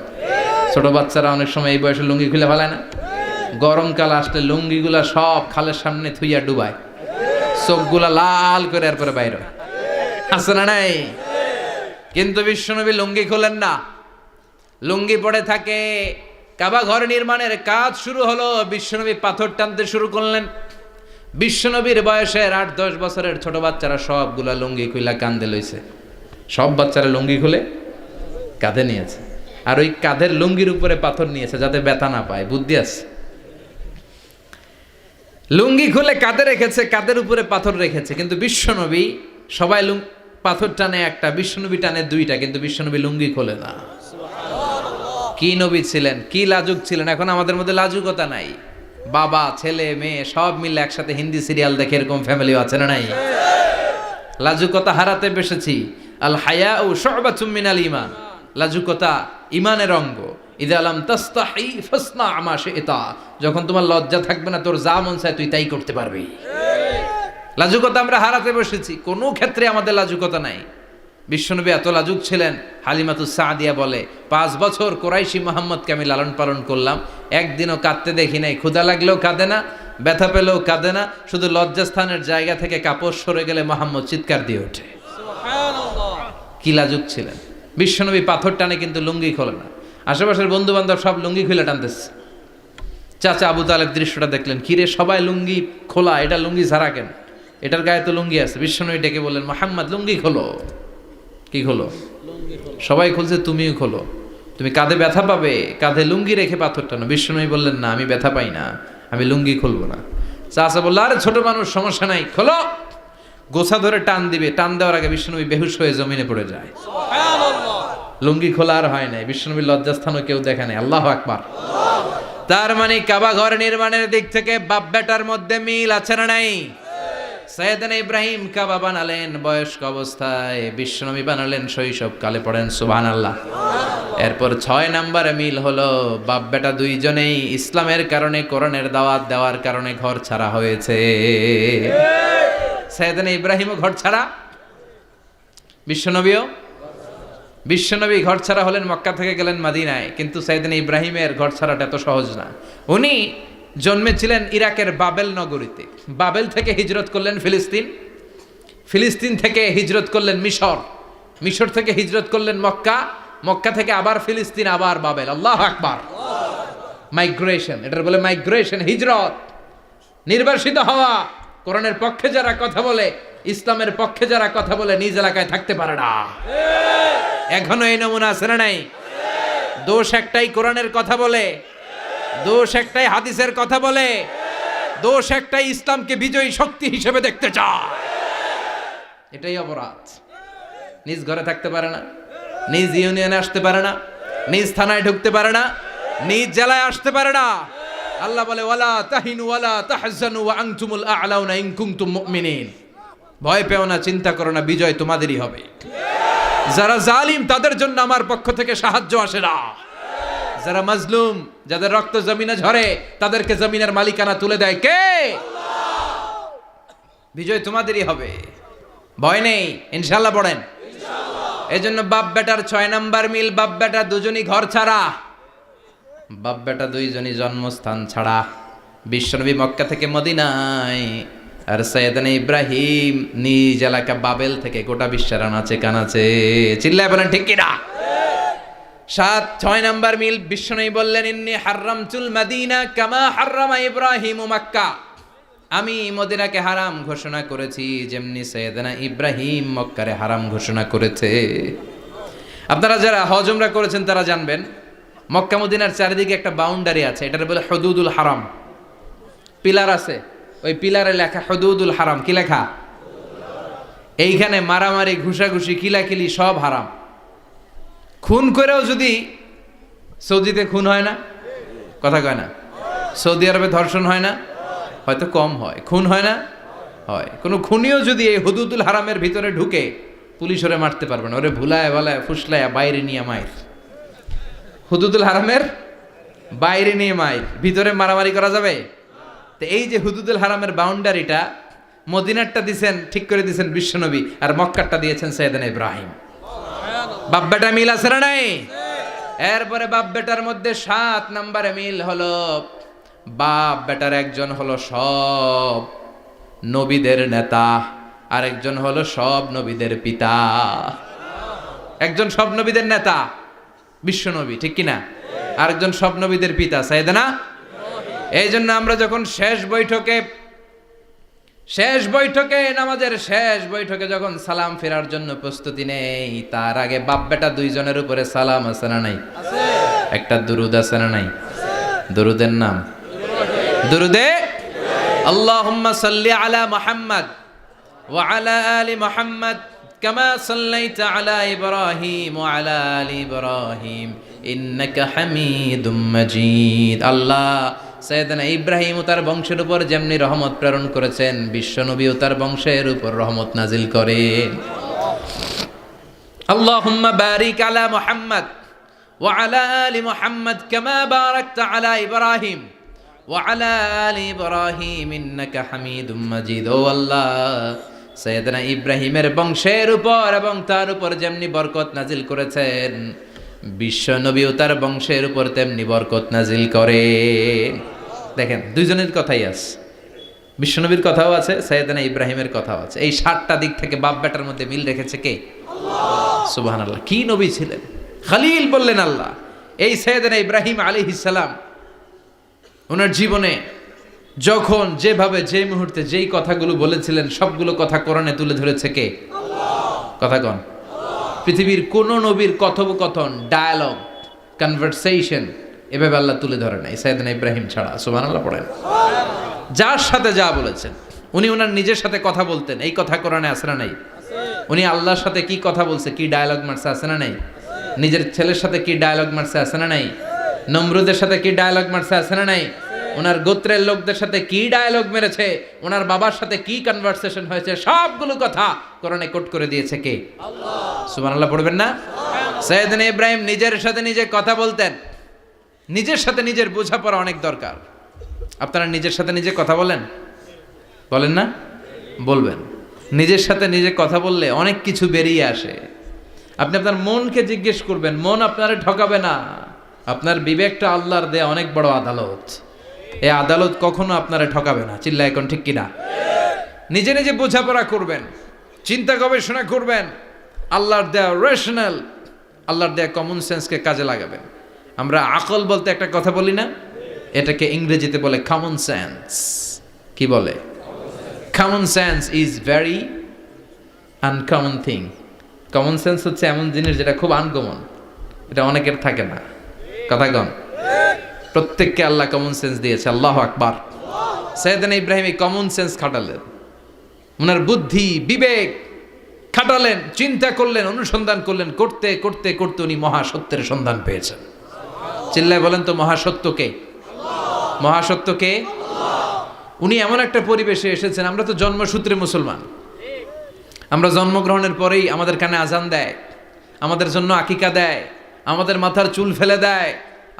ছোট বাচ্চারা অনেক সময় এই বয়সে লুঙ্গি খুলে ফেলায় না? গরমকাল আসলে লুঙ্গিগুলা সব খালের সামনে থুইয়া ডুবায়, চোখগুলা লাল করে এরপরে বাইরে আছে না নাই? কিন্তু বিশ্বনবী লুঙ্গি খোলেন না, লুঙ্গি পড়ে থাকে। কাবা ঘর নির্মাণের কাজ শুরু হলো, বিশ্বনবী পাথর টানতে শুরু করলেন। বিশ্বনবীর বয়সের 8-10 বছরের ছোট বাচ্চারা সবগুলা লুঙ্গি খুইলা কান্দে লইছে। সব বাচ্চারা লুঙ্গি খুলে কাঁধে নিয়েছে, আর ওই কাঁধের লুঙ্গির উপরে পাথর নিয়েছে যাতে ব্যথা না পায়। বুদ্ধি আছে। লুঙ্গি খুলে কাঁধে রেখেছে, কাঁধের উপরে পাথর রেখেছে, কিন্তু বিশ্বনবী সবাই পাথর টানে একটা, বিশ্বনবী টানে দুইটা, কিন্তু বিশ্বনবী লুঙ্গি খোলে না। কি নবী ছিলেন, কি লাজুক ছিলেন। এখন আমাদের মধ্যে লাজুকতা নাই, বাবা ছেলে মেয়ে সব মিলে একসাথে হিন্দি সিরিয়াল দেখে এরকম ফ্যামিলিও আছে না নাই? লাজুকতা হারাতে বসেছি। আল হায়াউ শু'বাতুম মিনাল ঈমান, লাজুকতা ঈমানের অঙ্গ। ইযা লাম তাস্তাহি ফাসনা মা শি'তা, যখন তোমার লজ্জা থাকবে না, তোর যা মন চায় তুই তাই করতে পারবি। লাজুকতা আমরা হারাতে বসেছি, কোনো ক্ষেত্রে আমাদের লাজুকতা নাই। বিশ্বনবী এত লাজুক ছিলেন, হালিমাতুস সাদিয়া বলে 5 বছর কোরাইশি মুহাম্মদকে আমি লালন পালন করলাম, একদিনও কাঁদতে দেখি নাই। ক্ষুধা লাগলেও কাঁদে না, ব্যথা পেলেও কাঁদে না, শুধু লজ্জাস্থানের জায়গা থেকে কাপড় সরে গেলে মুহাম্মদ চিৎকার দিয়ে ওঠে। কি লাজুক ছিলেন বিশ্বনবী। পাথর টানে কিন্তু লুঙ্গি খোলে না। আশেপাশের বন্ধু বান্ধব সব লুঙ্গি খুলে টানতেছে। চাচা আবু তালেব দৃশ্যটা দেখলেন, কিরে সবাই লুঙ্গি খোলা, এটা লুঙ্গি ছাড়া কেন? এটার গায়ে তো লুঙ্গি আছে। বিশ্বনবী ডেকে বললেন, মুহাম্মদ লুঙ্গি খোলো। কি খোলো? সবাই খুলছে, তুমিও খোলো। তুমি কাঁধে ব্যথা পাবে, কাঁধে লুঙ্গি রেখে পাথর টানো। বিশ্বনবী বললেন, না আমি ব্যথা পাই না, আমি লুঙ্গি খুলবো না। চাচা বললো, আরে ছোট মানুষ, সমস্যা নাই, খোলো। গোছা ধরে টান দিবে, টান দেওয়ার আগে বিশ্বনবী বেহুশ হয়ে জমিনে পড়ে যায়। লুঙ্গি খোলা আর হয় নাই। বিশ্বনবীর লজ্জাস্থানও কেউ দেখে নাই। আল্লাহু আকবার। তার মানে কাবা ঘর নির্মাণের দিক থেকে বাপ বেটার মধ্যে মিল আছে না নাই? সাইয়েদনা ইব্রাহিম কাবা বানালেন বয়স্ক অবস্থায়, বিশ্বনবী বানালেন শৈশবকালে। পড়েন সুবহানাল্লাহ। এরপর 6 নম্বরে মিল হলো, বাপ বেটা দুইজনেই ইসলামের কারণে, কোরআনের দাওয়াত দেওয়ার কারণে ঘর ছাড়া হয়েছে। সাইয়েদনা ইব্রাহিমও ঘর ছাড়া, বিশ্বনবী ঘর ছাড়া হলেন, মক্কা থেকে গেলেন মদিনায়। কিন্তু সাইয়েদনা ইব্রাহিমের ঘর ছাড়াটা এত সহজ না। উনি জন্মেছিলেন ইরাকের বাবেল নগরীতে। বাবেল থেকে হিজরত করলেন ফিলিস্তিন, ফিলিস্তিন থেকে হিজরত করলেন মিশর, মিশর থেকে হিজরত করলেন মক্কা, মক্কা থেকে আবার ফিলিস্তিন, আবার বাবেল। আল্লাহু আকবার। মাইগ্রেশন, এটার বলে মাইগ্রেশন, হিজরত, নির্বাসিত হওয়া। কোরআনের পক্ষে যারা কথা বলে, ইসলামের পক্ষে যারা কথা বলে, নিজ এলাকায় থাকতে পারে না। এখনো এই নমুনা আছে না নাই? দোষ একটাই, কোরআনের কথা বলে। দোষ একটাই, হাদিসের কথা বলে। দোষ একটাই, ইসলামকে বিজয়ী শক্তি হিসেবে দেখতে চায়। এটাই অপরাধ। নিজ ঘরে থাকতে পারে না, নিজ ইউনিয়নে আসতে পারে না, নিজ থানায় ঢুকতে পারে না, নিজ জেলায় আসতে পারে না। আল্লাহ বলে, ওয়ালা তাহিনু ওয়ালা তাহজানু ওয়া আনতুমুল আ'লাউনা ইন কুনতুম মুমিনিন। ভয় পেও না, চিন্তা করো না, বিজয় তোমাদেরই হবে। যারা জালিম তাদের জন্য আমার পক্ষ থেকে সাহায্য আসে না। যারা মাজলুম, যাদের রক্ত জমিনে ঝরে, তাদেরকে জমিনের মালিকানা তুলে দেয় কে? আল্লাহ। বিজয় তোমাদেরই হবে, ভয় নেই, ইনশাআল্লাহ। পড়েন ইনশাআল্লাহ। এজন্য বাপ বেটার 6 নাম্বার মিল, বাপ বেটা দুজনই ঘর ছাড়া, বাপ বেটা দুইজনই জন্মস্থান ছাড়া। বিশ্বনবী মক্কা থেকে মদিনায়, আর সাইয়েদনা ইব্রাহিম নিজ এলাকা বাবেল থেকে গোটা বিশ্বের আনাচে কানাচে। চিল্লায় বলেন ঠিক কিনা? 6 নাম্বার মিল, বিশ্বনবী বললেন, ইন্নী হাররামতুল মাদিনা কামা হাররামা ইব্রাহিম মক্কা। আমি মদিনাকে হারাম ঘোষণা করেছি যেমনি সাইয়েদনা ইব্রাহিম মক্কারে হারাম ঘোষণা করেছে। আপনারা যারা হজ উমরা করেছেন তারা জানবেন, মক্কা মদিনার চারিদিকে একটা বাউন্ডারি আছে, এটার বলে হুদুদুল হারাম। পিলার আছে, ওই পিলারে লেখা হুদুদুল হারাম। কি লেখা? এইখানে মারামারি, ঘুষাঘুষি, কিলাকিলি সব হারাম। খুন করেও যদি, সৌদিতে খুন হয় না, কথা কয় না? সৌদি আরবে ধর্ষণ হয় না? হয়তো কম হয়, খুন হয় না? হয়। কোনো খুনিও যদি এই হুদুদুল হারামের ভিতরে ঢুকে, পুলিশ ওরে মারতে পারবে না। ওরে ভুলায় ভালায় ফুসলায় বাইরে নিয়ে মায়ের। হুদুদুল হারামের বাইরে নিয়ে মায়ের, ভিতরে মারামারি করা যাবে? তো এই যে হুদুদুল হারামের বাউন্ডারিটা, মদিনারটা দিয়েছেন, ঠিক করে দিয়েছেন বিশ্বনবী, আর মক্কারটা দিয়েছেন সাইয়েদনা ইব্রাহিম। বাপ বেটা মিল আছে না নাই? এরপরে বাপ বেটার মধ্যে 7 নম্বরে মিল হলো, বাপ বেটার একজন হলো সব নবীদের নেতা, আর একজন হলো সব নবীদের পিতা। একজন সব নবীদের নেতা বিশ্বনবী, ঠিক কিনা? আরেকজন সব নবীদের পিতা সাইয়েদনা। এই জন্য আমরা যখন শেষ বৈঠকে শেষ বৈঠকে, নামাজের শেষ বৈঠকে যখন সালাম ফেরার জন্য প্রস্তুতি নেই, তার আগে বাপ বেটা দুইজনের উপরে সালাম আছে না নাই? একটা দুরুদ আছে না নাই? দুরুদের নাম দুরুদে আল্লাহুম্মা সাল্লি আলা মুহাম্মদ ওয়া আলা আলি মুহাম্মদ কামা সাল্লাইতা আলা ইব্রাহিম ওয়া আলা আলি ইব্রাহিম ইন্নাকা হামিদুম মাজিদ। আল্লাহ সাইয়েদনা ইব্রাহিম ও তার বংশের উপর যেমনি রহমত প্রেরণ করেছেন, বিশ্বনবী ও তার বংশের উপর রহমত নাজিল করেন। আল্লাহুম্মা বারিক আলা মুহাম্মদ ওয়া আলা আলি মুহাম্মদ কামা বারাকতা আলা ইব্রাহিম ওয়া আলা আলি ইব্রাহিম ইন্নাকা হামিদুম মাজিদ। ও আল্লাহ, সাইয়েদনা ইব্রাহিমের বংশের উপর এবং তার উপর যেমনি বরকত নাজিল করেছেন, বিশ্বনবী ও তার বংশের উপর তেমনি বরকত নাজিল করে। দেখেন, দুইজনের কথাই আছে, বিশ্বনবীর কথাও আছে, সাইয়েদনা ইব্রাহিমের কথাও আছে। এই 7টা দিক থেকে বাপ বেটার মধ্যে মিল রেখেছে কে? আল্লাহ। সুবহানাল্লাহ। কি নবী ছিলেন! খলিল বললেন আল্লাহ। এই সাইয়েদনা ইব্রাহিম আলাইহিস সালাম ওনার জীবনে যখন যেভাবে যে মুহূর্তে যেই কথাগুলো বলেছিলেন, সবগুলো কথা কোরআনে তুলে ধরেছে কে? আল্লাহ। কথা কন। পৃথিবীর কোন নবীর কথোপকথন, ডায়ালগ, কনভারসেশন এভাবে আল্লাহ তুলে ধরে নাই সাইয়েদনা ইব্রাহিম ছাড়া। সুবহানাল্লাহ পড়েন। যার সাথে যা বলেছেন, উনি ওনার নিজের সাথে কথা বলতেন, এই কথা কোরআনে আছে না নাই? উনি আল্লাহর সাথে কি কথা বলছে, কি ডায়ালগ মারছে, আছে না নাই? নিজের ছেলের সাথে কি ডায়ালগ মারছে, আছে না নাই? নমরুদের সাথে কি ডায়ালগ মারছে, আছে না নাই? ওনার গোত্রের লোকদের সাথে কি ডায়ালগ মেরেছে, ওনার বাবার সাথে কি কনভারসেশন হয়েছে, সবগুলো কথা কোরআনে কোট করে দিয়েছে কে? আল্লাহ। সুবহানাল্লাহ পড়বেন না? সাইয়েদনা ইব্রাহিম নিজের সাথে নিজে কথা বলতেন। নিজের সাথে নিজের বোঝাপড়া অনেক দরকার। আপনারা নিজের সাথে নিজে কথা বলেন? বলেন না? বলবেন। নিজের সাথে নিজে কথা বললে অনেক কিছু বেরিয়ে আসে। আপনি আপনার মনকে জিজ্ঞেস করবেন, মন আপনারে ঠকাবে না। আপনার বিবেকটা আল্লাহর দেয়া অনেক বড় আদালত। এই আদালত কখনো আপনারে ঠকাবে না। চিল্লা এখন ঠিক কিনা? নিজে নিজে বোঝাপড়া করবেন, চিন্তা গবেষণা করবেন, আল্লাহর দেয়া রেশনাল, আল্লাহর দেয়া কমন সেন্সকে কাজে লাগাবেন। আমরা আকল বলতে একটা কথা বলি না, এটাকে ইংরেজিতে বলে কমন সেন্স। কি বলে? Common sense is very uncommon thing. Common sense হচ্ছে এমন জিনিস যেটা খুব আনকমন, এটা অনেকের থাকে না। কথা কন। প্রত্যেককে আল্লাহ কমন সেন্স দিয়েছে। আল্লাহু আকবার। সাইয়েদনা ইব্রাহিম এই কমন সেন্স খাটালেন, ওনার বুদ্ধি বিবেক খাটালেন, চিন্তা করলেন, অনুসন্ধান করলেন, করতে করতে করতে উনি মহাসত্যের সন্ধান পেয়েছেন। চিল্লায় বলেন তো, মহাসত্যকে? মহাসত্যকে? উনি এমন একটা পরিবেশে এসেছেন, আমরা তো জন্মসূত্রে মুসলমান। আমরা জন্মগ্রহণের পরেই আমাদের কানে আজান দেয়, আমাদের জন্য আকিকা দেয়, আমাদের মাথার চুল ফেলে দেয়,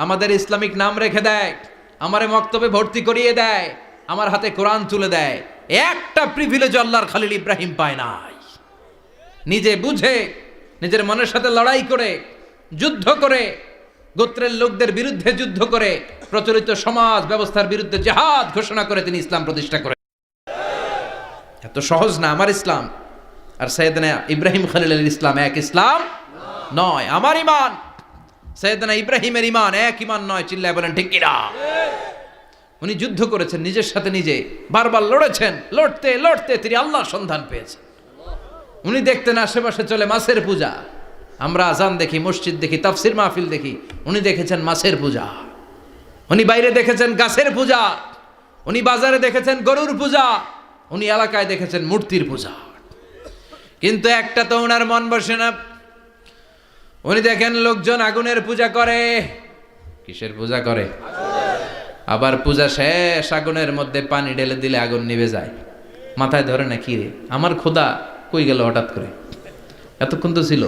আমাদের ইসলামিক নাম রেখে দেয়, আমারে মক্তবে ভর্তি করিয়ে দেয়, আমার হাতে কোরআন তুলে দেয়। একটা প্রিভিলেজ আল্লাহর খলিল ইব্রাহিম পায় নাই। নিজে বুঝে, নিজের মনের সাথে লড়াই করে, যুদ্ধ করে, গোত্রের লোকদের বিরুদ্ধে যুদ্ধ করে, প্রচলিত সমাজ ব্যবস্থার বিরুদ্ধে জিহাদ ঘোষণা করে তিনি ইসলাম প্রতিষ্ঠা করেন। এত সহজ না আমার ইসলাম আর সাইয়েদনা ইব্রাহিম খলিলের ইসলাম এক ইসলাম নয়। আমার ঈমান, সাইয়েদনা ইব্রাহিমের ঈমান এক ঈমান নয়। চিল্লায় বলেন ঠিক কিনা? উনি যুদ্ধ করেছেন, নিজের সাথে নিজে বারবার লড়েছেন। লড়তে লড়তে তিনি আল্লাহর সন্ধান পেয়েছেন। উনি দেখতেন আশেপাশে চলে মাছের পূজা। আমরা আজান দেখি, মসজিদ দেখি, তাফসির মাহফিল দেখি। উনি দেখেছেন মাছের পূজা। উনি বাইরে দেখেছেন গাছের পূজা। উনি বাজারে দেখেছেন গরুর পূজা। উনি এলাকায় দেখেছেন মূর্তির পূজা। কিন্তু একটা তো ওনার মন বসে না। উনি দেখেন লোকজন আগুনের পূজা করে। কিসের পূজা করে? আবার পূজা শেষ, আগুনের মধ্যে পানি ঢেলে দিলে আগুন নিভে যায়। মাথায় ধরে না, কি রে আমার খোদা কই গেল হঠাৎ করে? এতক্ষণ তো ছিল।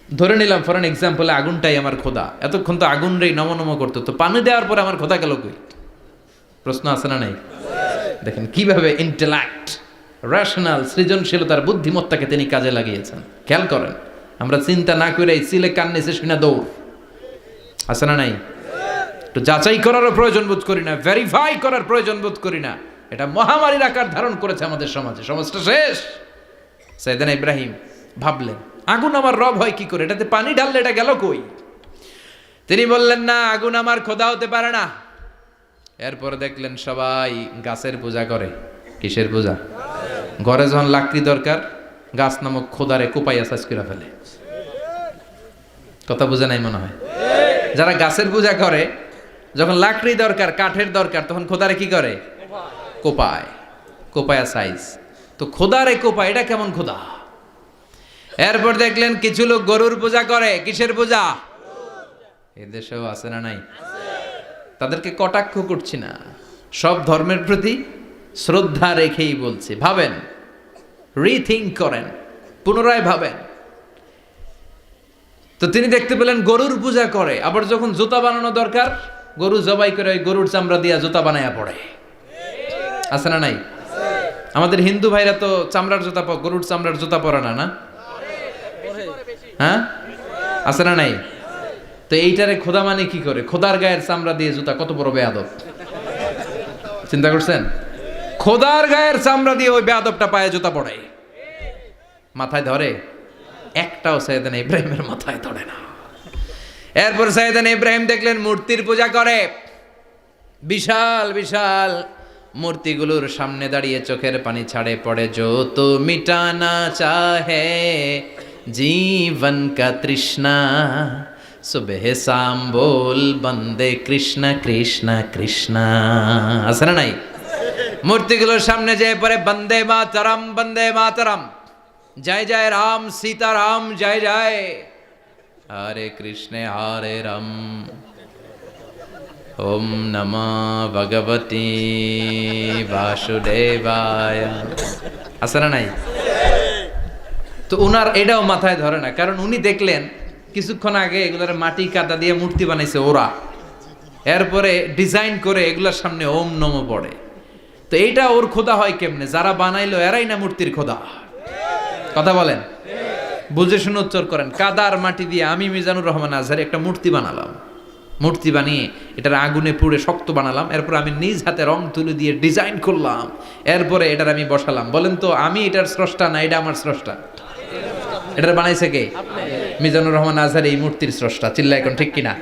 ধরে নিলাম ফর এন এক্সাম্পলে আগুনটাই আমার খোদা। এতক্ষণ তো আগুন রে নম নম করতো, তো পানি দেওয়ার পরে আমার খোদা গেল কই? প্রশ্ন আছে না নাই? দেখেন কিভাবে ইন্টেলেক্ট, রেশনাল, সৃজনশীলতার বুদ্ধিমত্তাকে তিনি কাজে লাগিয়েছেন। খেয়াল করেন, আমরা চিন্তা না করে সিলে কান নিচে শুনে দৌড়। আছে না নাই? একটু যাচাই করারও প্রয়োজন বোধ করি না, ভেরিফাই করার প্রয়োজন বোধ করি না। এটা মহামারীর আকার ধারণ করেছে আমাদের সমাজে। সমাজটা শেষ। সাইয়েদনা ইব্রাহিম ভাবলেন, আগুন আমার রব হয় কি করে? এটাতে পানি ঢাললে এটা গেল কই? তিনি বললেন, না, আগুন আমার খোদা হতে পারে না। এরপর দেখলেন সবাই গাছের পূজা করে। কিসের পূজা? ঘরে যখন লাকড়ি দরকার, গাছ নামক খোদারে কোপাইয়া সাজ করে ফেলে। কথা বোঝা নাই মনে হয়? যারা গাছের পূজা করে, যখন লাকড়ি দরকার, কাঠের দরকার, তখন খোদারে কি করে? কোপায়, কোপায়া সাইজ। তো খোদারে কোপায়, এটা কেমন খোদা? এরপর দেখলেন কিছু লোক গরুর পূজা করে। কিসের পূজা? এদেশেও আছে না নাই? তাদেরকে কটাক্ষ করছি না, সব ধর্মের প্রতি শ্রদ্ধা রেখেই বলছি। ভাবেন, রিথিঙ্ক করেন, পুনরায় ভাবেন। তো তিনি দেখতে পেলেন গরুর পূজা করে, আবার যখন জুতা বানানো দরকার, গরু জবাই করে ওই গরুর চামড়া দিয়া জুতা বানায়া পড়ে। আছে না নাই? আমাদের হিন্দু ভাইরা তো চামড়ার জুতা, গরুর চামড়ার জুতা পরে না, না? হ্যাঁ, আছে না নাই? তো এইটারে খোদা মানে কি করে? খোদার গায়ের চামড়া দিয়ে জুতা, কত বড় বেয়াদব! চিন্তা করছেন? খোদার গায়ের চামড়া দিয়ে ওই বেয়াদবটা পায়ে জুতা পড়ে, মাথায় ধরে? একটাও সাইয়েদানা ইব্রাহিমের মাথায় ধরে না। এরপর সাইয়েদানা ইব্রাহিম দেখলেন মূর্তির পূজা করে। বিশাল বিশাল মূর্তিগুলোর সামনে দাঁড়িয়ে চোখের পানি ছাড়ে, পড়ে जो तो मिटाना चाहे जीवन का तृष्णा सुबह शाम बोल बंदे कृष्ण कृष्ण कृष्ण। আছে না নাই? মূর্তিগুলোর সামনে যেয়ে পড়ে বন্দে মাতরম, বন্দে মাতরম, জয় জয় রাম সীতারাম, জয় জয় হরে কৃষ্ণ হরে রাম, ওম নমঃ ভগবতে বাসুদেবায়। আছে না নাই? তো উনার এটাও মাথায় ধরে না, কারণ উনি দেখলেন কিছুক্ষণ আগে এগুলোর মাটি কাদা দিয়ে মূর্তি বানাইছে ওরা, এরপরে ডিজাইন করে এগুলোর সামনে ওম নমঃ পড়ে। তো এইটা ওর খোদা হয় কেমনে? যারা বানাইলো এরাই না মূর্তির খোদা? কথা বলেন, বুঝে শুনে উচ্চার করেন। কাদার মাটি দিয়ে আমি মিজানুর রহমান আজহারি একটা মূর্তি বানালাম, মূর্তি বানিয়ে এটার আগুনে পুড়ে শক্ত বানালাম, এরপর আমি নিজ হাতে রং তুলে দিয়ে ডিজাইন করলাম, এরপরে এটার আমি বসালাম। বলেন তো আমি এটার স্রষ্টা না এটা আমার স্রষ্টা? এটার বানাইছে কে? মিজানুর রহমান আজহারি এই মূর্তির স্রষ্টা। চিল্লা এখন ঠিক কিনা?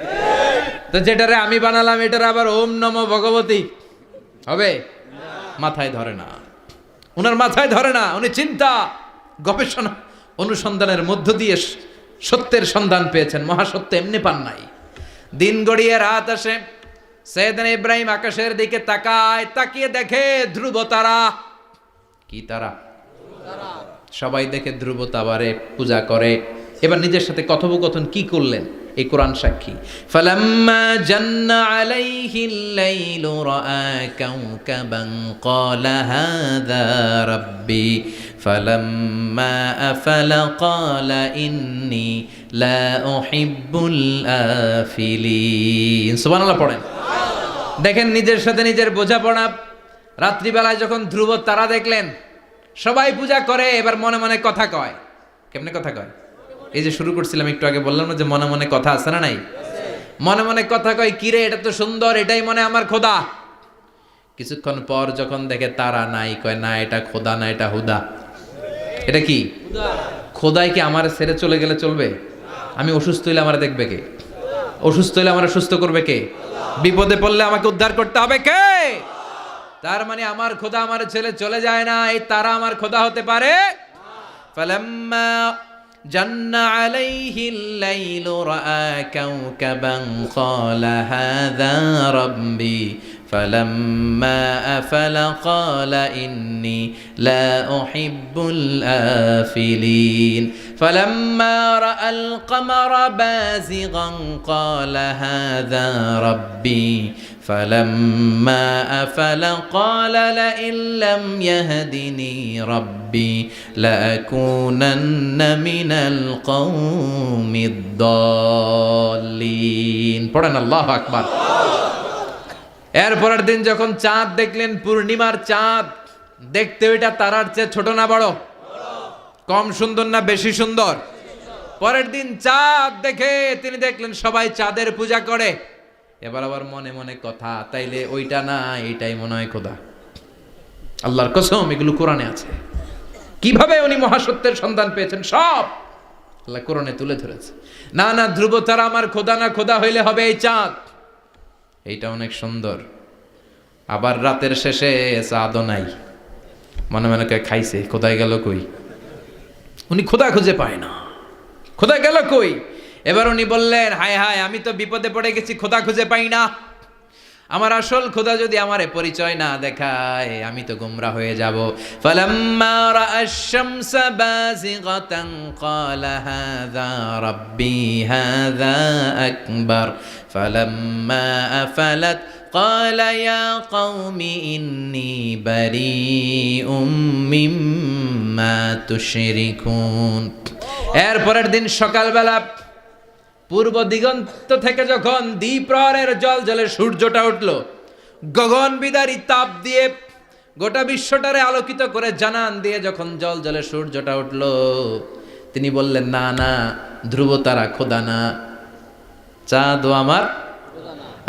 তো যেটারে আমি বানালাম এটার আবার ওম নমঃ ভগবতী হবে? মাথায় ধরে না, উনার মাথায় ধরে না। উনি চিন্তা, গবেষণা, অনুসন্ধানের মধ্য দিয়ে সত্যের সন্ধান পেয়েছেন। মহাসত্য এমনি পান নাই। দিন গড়িয়ে রাত আসে, সাইয়েদনা ইব্রাহিম আকাশের দিকে তাকায়, তাকিয়ে দেখে ধ্রুব তারা। কি তারা? সবাই দেখে ধ্রুব তারারে পূজা করে। এবার নিজের সাথে কথোপকথন কি করলেন এই কোরআন সাক্ষী। ফালাম্মা জান্না আলাইহিল লাইলু রাআ কাওকাবান ক্বালা হাযা রাব্বি ফালাম্মা আফালা ক্বালা ইন্নী লা উহিব্বুল আফিলিন। সুবহানাল্লাহ পড়েন। দেখেন নিজের সাথে নিজের বোঝাপড়া। রাত্রিবেলায় যখন ধ্রুব তারা দেখলেন, সবাই পূজা করে, এবার মনে মনে কথা কয়। কেমনে কথা কয়? এই যে শুরু করছিলাম একটু আগে, বললাম না যে মনে মনে কথা আছে না নাই? মনে মনে কথা কয়, কিরে এটা তো সুন্দর, এটাই মনে আমার খোদা। কিছুক্ষণ পর যখন দেখে তারা নাই, কয় না এটা খোদা না, এটা হুদা। এটা কি? খোদাই কি আমার ছেড়ে চলে গেলে চলবে? আমি অসুস্থ হইলে আমার দেখবে কে? অসুস্থ হইলে আমার সুস্থ করবে কে? বিপদে পড়লে আমাকে উদ্ধার করতে হবে কে? তার মানে আমার খোদা আমার ছেলে চলে যায় না, এই তারা আমার খোদা হতে পারে? ফালাম্মা জান্না আলাইহিল লাইলু রাআ কাওকাবান ক্বালা হাযা রাব্বি ফালাম্মা আফালা ক্বালা ইন্নী লা উহিব্বুল আফিলিন ফালাম্মা রাআল কমারা বাযিগান ক্বালা হাযা রাব্বি فلما أفل قال لئن لم يهدني ربي لأكونن من القوم الضالين। পড়েন আল্লাহু আকবার। এরপরের দিন যখন চাঁদ দেখলেন, পূর্ণিমার চাঁদ, দেখতে ওইটা তারার চেয়ে ছোট না বড়? কম সুন্দর না বেশি সুন্দর? পরের দিন চাঁদ দেখে তিনি দেখলেন সবাই চাঁদের পূজা করে। এবার আবার মনে মনে কথা, তাইলে ওইটা না এইটাই মনে হয় খোদা। আল্লাহর কসম এগুলো কোরআনে আছে। কিভাবে উনি মহাসত্যের সন্ধান পেয়েছেন সব আল্লাহ কোরআনে তুলে ধরেছে। না না, ধ্রুব তারা আমার খোদা না, খোদা হইলে হবে এই চাঁদ। এইটা অনেক সুন্দর। আবার রাতের শেষে চাঁদও নাই, মনে মনে কয় খাইছে, খোদাই গেল কই? উনি খোদা খুঁজে পায় না, খোদা গেল কই? এবার উনি বললেন, হায় হায়, আমি তো বিপদে পড়ে গেছি, খোদা খুঁজে পাই না। আমার আসল খোদা যদি আমারে পরিচয় না দেখায়, আমি তো গোমরা হয়ে যাব। ফালাম্মা রাআশ শামসা বাযিগাতান ক্বালা হাযা রাব্বি হাযা আকবার ফালাম্মা আফালাত ক্বালা ইয়া কওমি ইন্নী বারীউম মিম্মা তুশরিকুন। এর পরের দিন সকালবেলা পূর্ব দিগন্ত থেকে যখন দ্বিপ্রহরের জলে সূর্যটা উঠল, গগন বিদারী তাপ দিয়ে গোটা বিশ্বটারে আলোকিত করে জানান দিয়ে যখন জলে সূর্যটা উঠল, তিনি বললেন, না না, ধ্রুব তারা খোদা না, চাঁদও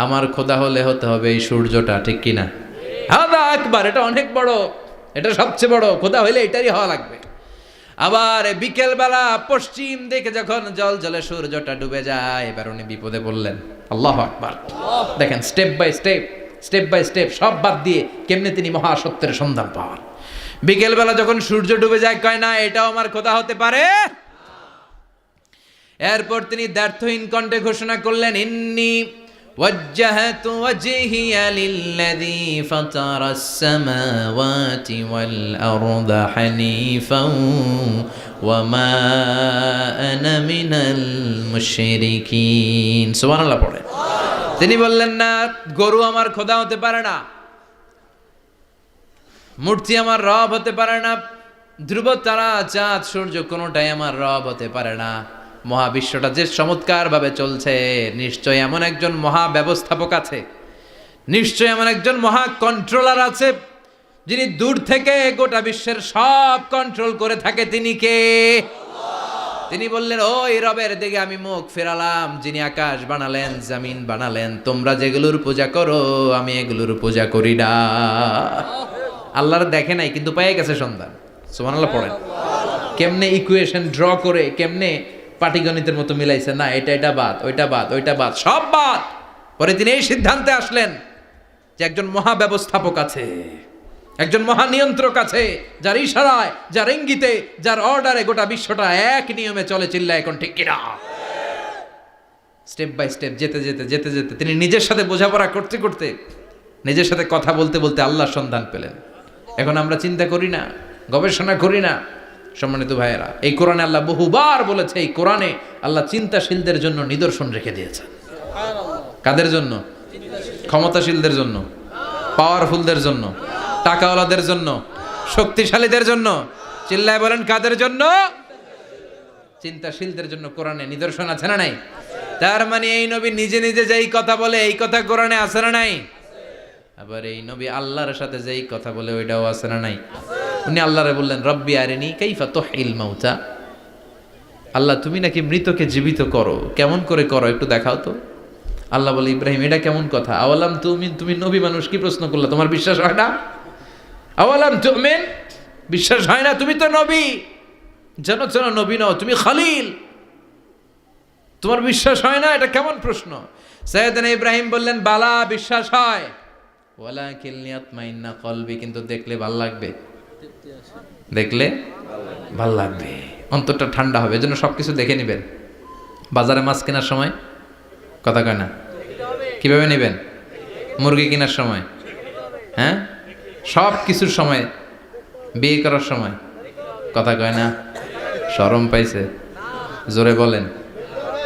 আমার খোদা হলে হতে হবে এই সূর্যটা, ঠিক কিনা? হাদা আকবার, এটা অনেক বড়, এটা সবচেয়ে বড়, খোদা হইলে এটারই হওয়া লাগবে। আবার বিকেল বেলা পশ্চিম দিকে যখন জলে সূর্যটা ডুবে যায়, এবার উনি বিপদে বললেন। আল্লাহু আকবার। দেখেন, স্টেপ বাই স্টেপ সব বাদ দিয়ে কেমনে তিনি মহাসত্যের সন্ধান পান। বিকেল বেলা যখন সূর্য ডুবে যায়, কয় না এটাও আমার খোদা হতে পারে। এরপর তিনি দ্ব্যর্থহীন কণ্ঠে ঘোষণা করলেন, ইন্নী وجهت وجهي للذي فطر السماوات والأرض حنيفا وما أنا من المشركين। সুবহান আল্লাহ পড়ে। তিনি বললেন, না, গরু আমার খোদা হতে পারে না, মূর্তি আমার রব হতে পারে না, ধ্রুব তারা চাঁদ সূর্য কোনোটাই আমার রব হতে পারে না। মহাবিশ্বটা যে চমৎকার ভাবে চলছে, নিশ্চয় এমন একজন মহা ব্যবস্থাপক আছে, নিশ্চয় এমন একজন মহা কন্ট্রোলার আছে, যিনি দূর থেকে গোটা বিশ্বের সব কন্ট্রোল করে থাকে। তিনি কে? তিনি বললেন, ওই রবের দিকে আমি মুখ ফেরালাম, যিনি আকাশ বানালেন, জমিন বানালেন। তোমরা যেগুলোর পূজা করো, আমি এগুলোর পূজা করি না। আল্লাহর দেখে নাই, কিন্তু পেয়ে গেছে সন্ধান। সুবহানাল্লাহ পড়েন। কেমনে ইকুয়েশন ড্র করে, কেমনে পাটিগণিতের মতো মিলাইছে, না এটা বাদ, ওইটা বাদ, সব বাদ। পরে তিনি এই সিদ্ধান্তে আসলেন যে একজন মহা ব্যবস্থাপক আছে, একজন মহা নিয়ন্ত্রক আছে, যার ইশারায়, যার ইঙ্গিতে, যার অর্ডারে গোটা বিশ্বটা এক নিয়মে চলে। চিল্লায় এখন ঠিক কিনা? স্টেপ বাই স্টেপ যেতে তিনি নিজের সাথে বোঝাপড়া করতে করতে, নিজের সাথে কথা বলতে বলতে আল্লাহর সন্ধান পেলেন। এখন আমরা চিন্তা করি না, গবেষণা করি না। সম্মানিত ভাইয়েরা, এই কোরআনে আল্লাহ বহুবার বলেছে, এই কোরআনে আল্লাহ চিন্তাশীলদের জন্য নিদর্শন রেখে দিয়েছেন। কাদের জন্য? ক্ষমতাশীলদের জন্য, পাওয়ারফুলদের জন্য, টাকাওয়ালাদের জন্য, শক্তিশালীদের জন্য। চিল্লায় বলেন, কাদের জন্য? চিন্তাশীলদের জন্য কোরআনে নিদর্শন আছে না নাই? তার মানে এই নবী নিজে নিজে যেই কথা বলে, এই কথা কোরআনে আছে না নাই? আবার এই নবী আল্লাহর সাথে যেই কথা বলে, ওইটাও আছে না নাই? উনি আল্লাহরে বললেন, রব্বি আরিনি কাইফা তুহিল মাউতা। আল্লাহ, তুমি নাকি মৃতকে জীবিত করো, কেমন করে করো একটু দেখাও তো। আল্লাহ বলে, ইব্রাহিম, এটা কেমন কথা? আওয়ালাম তুমি নবী মানুষ, কি প্রশ্ন করলা? তোমার বিশ্বাস হয় না? আওয়ালাম তুমিন, বিশ্বাস হয় না? তুমি তো নবী, জানো নবী নও, তুমি খলিল, তোমার বিশ্বাস হয় না? এটা কেমন প্রশ্ন? সাইয়েদনা ইব্রাহিম বললেন, বালা, বিশ্বাস হয়, ওয়ালাকিন লিয়াতমাইন্না কলবি, কিন্তু দেখলে ভাল লাগবে, দেখলে ভাল লাগবে, অন্তরটা ঠান্ডা হবে। এজন্য সবকিছু দেখে নেবেন। বাজারে মাছ কেনার সময় কথা কয় না, কিভাবে নেবেন? মুরগি কেনার সময়, হ্যাঁ, সব কিছুর সময়, বিয়ে করার সময় কথা কয় না, শরম পাইছে, জোরে বলেন।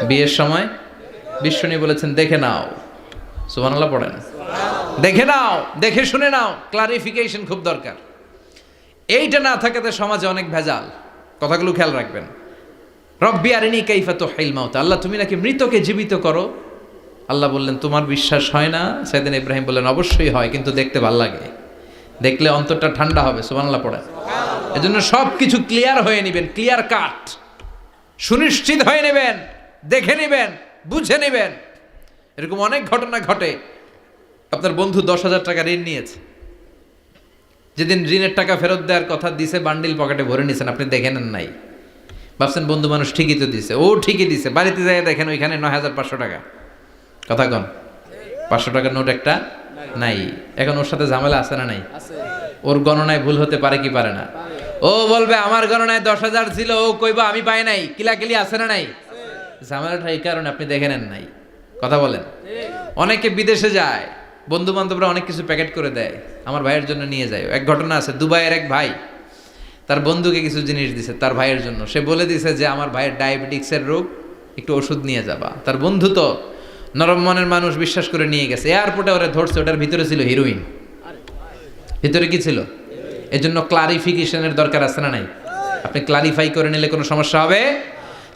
বিয়ের সময় বিশ্বনী বলেছেন, দেখে নাও। সুবহানাল্লাহ পড়েন। দেখে নাও, দেখে শুনে নাও, ক্লারিফিকেশন খুব দরকার। এইটা না থাকাতে সমাজে অনেক ভেজাল। কথাগুলো খেয়াল রাখবেন। রব্বি আরিনি কাইফা তুহিল মাউতা, আল্লাহ, তুমি নাকি মৃতকে জীবিত করো। আল্লাহ বললেন, তোমার বিশ্বাস হয় না? সাইয়েদনা ইব্রাহিম বললেন, অবশ্যই হয়, কিন্তু দেখতে ভাল লাগে, দেখলে অন্তরটা ঠান্ডা হবে। সুবহানাল্লাহ পড়েন। এজন্য সব কিছু ক্লিয়ার হয়ে নেবেন, ক্লিয়ার কাট, সুনিশ্চিত হয়ে নেবেন, দেখে নেবেন, বুঝে নেবেন। এরকম অনেক ঘটনা ঘটে। আপনার বন্ধু 10,000 টাকা ঋণ নিয়েছে, যেদিন ঋণের টাকা ফেরত দেওয়ার কথা দিছে, বান্ডিল পকেটে ভরে নিয়েছেন, আপনি দেখে নেন নাই। ভাবছেন বন্ধু মানুষ ঠিকই তো দিছে, ও ঠিকই দিছে। বাড়িতে যাই দেখেন ওইখানে 9,500 টাকা। কথা কন, 500 টাকার নোট একটা নাই। এখন ওর সাথে ঝামেলা আছে না নাই? ওর গণনায় ভুল হতে পারে কি পারে না? ও বলবে আমার গণনায় 10,000 ছিল, ও কইবা আমি পাই নাই, কিলাকিলি আছে না নাই? ঝামেলাটা এই কারণে আপনি দেখে নেন নাই। কথা বলেন। অনেকে বিদেশে যায়, বন্ধু বান্ধবরা অনেক কিছু প্যাকেট করে দেয়, আমার ভাইয়ের জন্য নিয়ে যায়। এক ঘটনা আছে, দুবাইয়ের এক ভাই তার বন্ধুকে কিছু জিনিস দিছে তার ভাইয়ের জন্য। সে বলে দিছে যে আমার ভাইয়ের ডায়াবেটিক্সের রোগ, একটু ওষুধ নিয়ে যাবা। তার বন্ধু তো নরম মনের মানুষ, বিশ্বাস করে নিয়ে গেছে। এয়ারপোর্টে ওরা ধরছে, ওটার ভিতরে ছিল হিরোইন। ভিতরে কি ছিল? এজন্য ক্লারিফিকেশনের দরকার আছে না নাই? আপনি ক্লারিফাই করে নিলে কোনো সমস্যা হবে?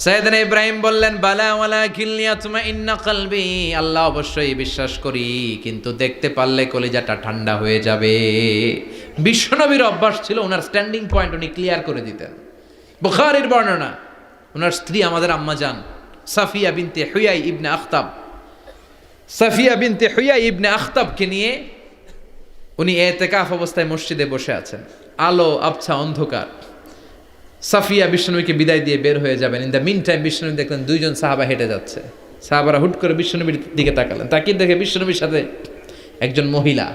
সাইয়েদনা ইব্রাহিম বললেন বালা ওয়ালাকিন লিয়াতমাইন্না কলবি, আল্লাহ অবশ্যই বিশ্বাস করি, কিন্তু দেখতে পারলে কলিজাটা ঠান্ডা হয়ে যাবে। বিশ্বনবীর অভ্যাস ছিল, ওনার স্ট্যান্ডিং পয়েন্ট উনি ক্লিয়ার করে দিতেন। বুখারীর বর্ণনা, ওনার স্ত্রী আমাদের আম্মা জান সাফিয়া বিনতে হুয়াই ইবনে আখতাব, সাফিয়া বিনতে হুয়াই ইবনে আখতাবকে নিয়ে উনি এতেকাফ অবস্থায় মসজিদে বসে আছেন। আলো আবছা অন্ধকার। সাফিয়া বিশ্বনবীকে বিদায় দিয়ে বের হয়ে যাবেন। ইন দ্য মিন টাইম বিশ্বনবী দেখলেন দুইজন সাহাবা হেঁটে যাচ্ছে। সাহাবারা হুট করে বিশ্বনবীর দিকে তাকালেন। তাকিয়ে দেখে বিশ্বনবীর সাথে একজন মহিলা,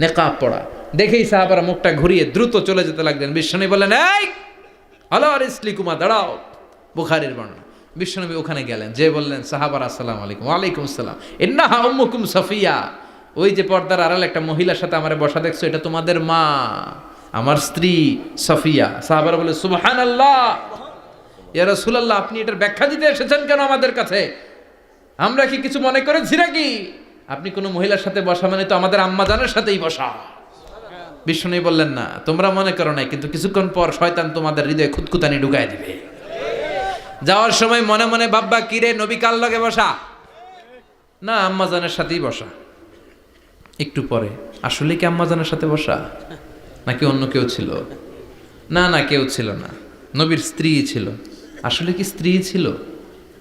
নেকাব পড়া। দেখেই সাহাবারা মুখটা ঘুরিয়ে দ্রুত চলে যেতে লাগলেন। বিশ্বনবী বললেন, এই আলা রিসলিকুমা, দাঁড়াও। বুখারীর বর্ণনা। বিশ্বনবী ওখানে গেলেন, যে বললেন সাহাবারা আসসালামু আলাইকুম। ওয়ালাইকুম আসসালাম। ইন্নাহা উম্মুকুম সাফিয়া, ওই যে পর্দার আড়াল একটা মহিলার সাথে আমারে বসা দেখছো, এটা তোমাদের মা, আমার স্ত্রী সাফিয়া। সাহাবারা বলে সুবহানাল্লাহ, ইয়া রাসূলুল্লাহ, আপনি এটার ব্যাখ্যা দিতে এসেছেন কেন আমাদের কাছে? আমরা কি কিছু মনে করেছি নাকি? আপনি কোনো মহিলার সাথে বসা মানে তো আমাদের আম্মা জানের সাথেই বসা। বিষ্ণু বললেন, না তোমরা মনে করো নাই, কিন্তু কিছুক্ষণ পর শয়তান তোমাদের হৃদয়ে খুঁতখুঁতানি ঢুকায় দিবে। যাওয়ার সময় মনে মনে ভাববা, কিরে নবী কার লগে বসা? না, আম্মা জানের সাথেই বসা। একটু পরে, আসলে কি আম্মা জানের সাথে বসা নাকি অন্য কেউ ছিল? না না, কেউ ছিল না, নবীর স্ত্রী ছিল। আসলে কি স্ত্রী ছিল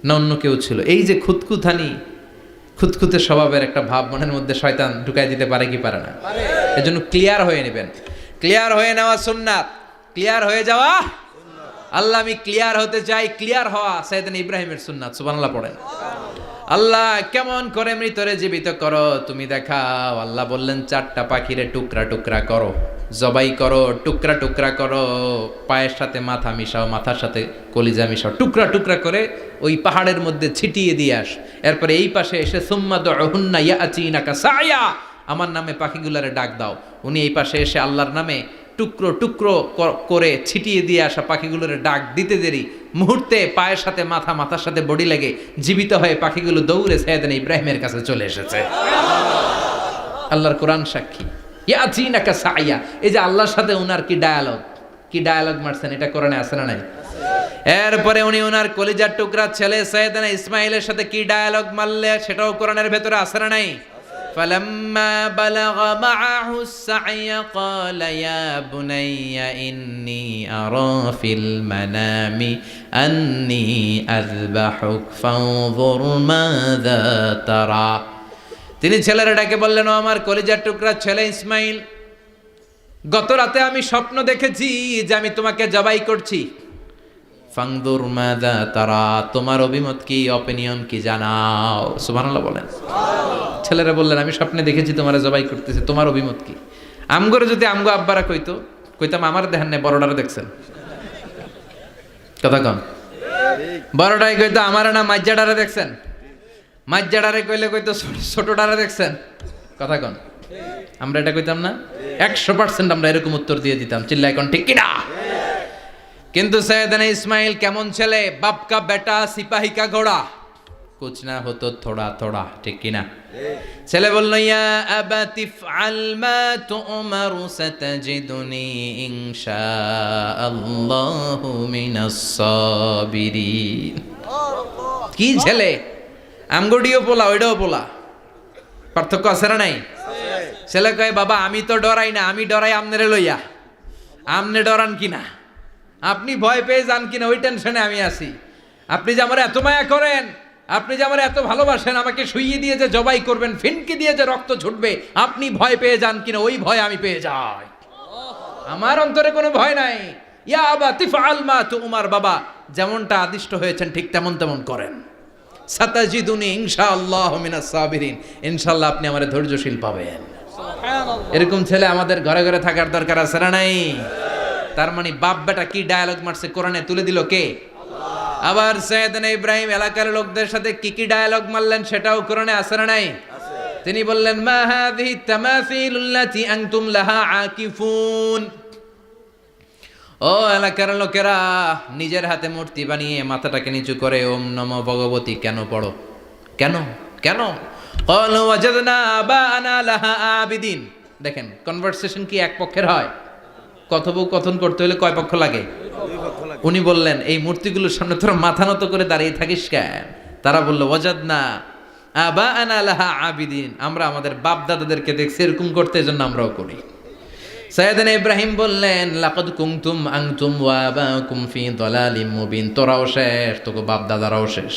না অন্য কেউ ছিল? এই যে খুঁতখুঁতানি, খুঁতখুঁতে স্বভাবের একটা ভাব মনের মধ্যে শয়তান ঢুকাই দিতে পারে কি পারে না? এজন্য ক্লিয়ার হয়ে নেবেন। ক্লিয়ার হয়ে নেওয়া সুন্নাত, ক্লিয়ার হয়ে যাওয়া। আল্লাহ আমি ক্লিয়ার হতে চাই, ক্লিয়ার হওয়া সাইয়েদনা ইব্রাহিমের সুন্নাত। সুবহানাল্লাহ পড়েন। আল্লাহ কেমন করে মৃতরে জীবিত করো তুমি দেখাও। আল্লাহ বললেন, 4টা পাখিরে টুকরা টুকরা করো, জবাই করো, টুকরা টুকরা করো, পায়ের সাথে মাথা মিশাও, মাথার সাথে কলিজা মিশাও, টুকরা টুকরা করে ওই পাহাড়ের মধ্যে ছিটিয়ে দিয়ে আস। এরপরে এই পাশে এসে সুম্মা দুহুন্না ইয়াতিনাকা সায়া, আমার নামে পাখিগুলারে ডাক দাও। উনি এই পাশে এসে আল্লাহর নামে টুকরো টুকরো করে ছিটিয়ে দিয়ে আসা পাখিগুলোর ডাক দিতে দেরি, মুহূর্তে পায়ের সাথে মাথা, মাথার সাথে বডি লেগে জীবিত হয়ে পাখিগুলো দৌড়ে সাইয়েদনা ইব্রাহিমের কাছে চলে এসেছে। আল্লাহর কোরআন সাক্ষী। ইয়াতিনাকা সায়া, এই যে আল্লাহর সাথে উনার কি ডায়ালগ মারছেন, এটা কোরআনে আছে না নাই? এরপরে উনি ওনার কলিজার টুকরা ছেলে সাইয়েদনা ইসমাইলের সাথে কি ডায়ালগ মারলে, সেটাও কোরআনের ভেতরে আছে না নাই? فلما بلغ معه السعي قال يا بني إني أرى في المنام أني أذبحك فانظر ماذا ترى। তিনি ছেলের ডাকে বললেন, ও আমার কলিজার টুকরা ছেলে ইসমাইল, গত রাতে আমি স্বপ্ন দেখেছি যে আমি তোমাকে জবাই করছি। ফাংদুর মাযা তারা, তোমার অভিমত কি, অপিনিয়ন কি জানাও। সুবহানাল্লাহ বলেন। ছেলেরা বললেন, আমি স্বপ্নে দেখেছি তোমার জবাই করতেছে, তোমার অভিমত কি? আমগরে যদি আমগো আব্বারা কইতাম আমার দেখেন না, বড়ডারে দেখছেন। কথা কন। বড়ডাই কইতো আমার না মাজ্জাডারে দেখছেন, মাজ্জাডারে কইতো ছোটডারে দেখছেন। কথা কন। আমরা এটা কইতাম না? 100% আমরা এরকম উত্তর দিয়ে দিতাম। চিল্লাই কোন ঠিক কিনা? কিন্তু সাইয়েদনা ইসমাইল কেমন ছেলে, বাপ কা বেটা সিপাহী কা ঘোড়া, কুছ না হতো থোড়া থোড়া, ঠিক কিনা? ছেলে বলল, ইয়া আবাতি ফআল মা তুমারু সাতাজিদুনি ইনশাআল্লাহু মিনাস সাবিরিন। কি ছেলে, আমগডিও পোলা ওইটাও পোলা, পার্থক্য আছে না নাই? ছেলে কয়, বাবা আমি তো ডরাই না, আমি ডরাই আমনেরে লইয়া। আমনে ডরান কিনা, আপনি ভয় পেয়ে যান কিনা, ওই টেনশনে আমি আছি। আপনি যে আমার এত মায়া করেন, আপনি যে আমার এত ভালোবাসেন, আমাকে শুইয়ে দিয়ে যে জবাই করবেন, ফিনকি দিয়ে যে রক্ত ছুটবে, আপনি ভয় পেয়ে যান কিনা, ওই ভয় আমি পেয়ে যাই। আমার অন্তরে কোনো ভয় নাই। ইয়া আবাতি ফাআল মা তুমার, বাবা যেমনটা আদিষ্ট হয়েছেন ঠিক তেমন করেন। সাতাজিদুনি ইনশাআল্লাহু মিনাস সাবিরিন, ইনশাআল্লাহ আপনি আমারে ধৈর্যশীল পাবেন। এরকম ছেলে আমাদের ঘরে ঘরে থাকার দরকার আছে না নাই? তার মানে বাপ বেটা কি ডায়ালগ মারছে কোরআনে তুলে দিল কে? আবার সাইয়েদনা ইব্রাহিম এলাকার লোকদের সাথে কি কি ডায়ালগ মারলেন সেটাও কোরআনে আছে না নাই? তিনি বললেন মা হাযিহি তামাসিলুল্লাতী আনতুম লাহা আকিফুন। ও এলাকার লোকেরা, নিজের হাতে মূর্তি বানিয়ে মাথাটাকে নিচু করে ওম নমো ভগবতী কেন পড়ো? কেন কেন? ক্বালু ওয়াজাদনা আবানা লাহা আবিদিন। দেখেন কনভারসেশন কি এক পক্ষের হয়? কথোপকথন করতে হলে কয় পক্ষ লাগে? উনি বললেন এই মূর্তিগুলোর সামনে তোরা মাথা নত করে দাঁড়িয়ে থাকিস কেন? তারা বলল ওয়াজাদনা আবানা লাহা আবিদিন, আমরা আমাদের বাপ দাদাদেরকে দেখছি এরকম করতে, এজন্য আমরাও করি। সাইয়েদনা ইব্রাহিম বললেন লাকাদ কুনতুম আনতুম ওয়া আবাকুম ফি দালালিম মুবিন। তোরাও শেষ, তোকে বাপ দাদারাও শেষ,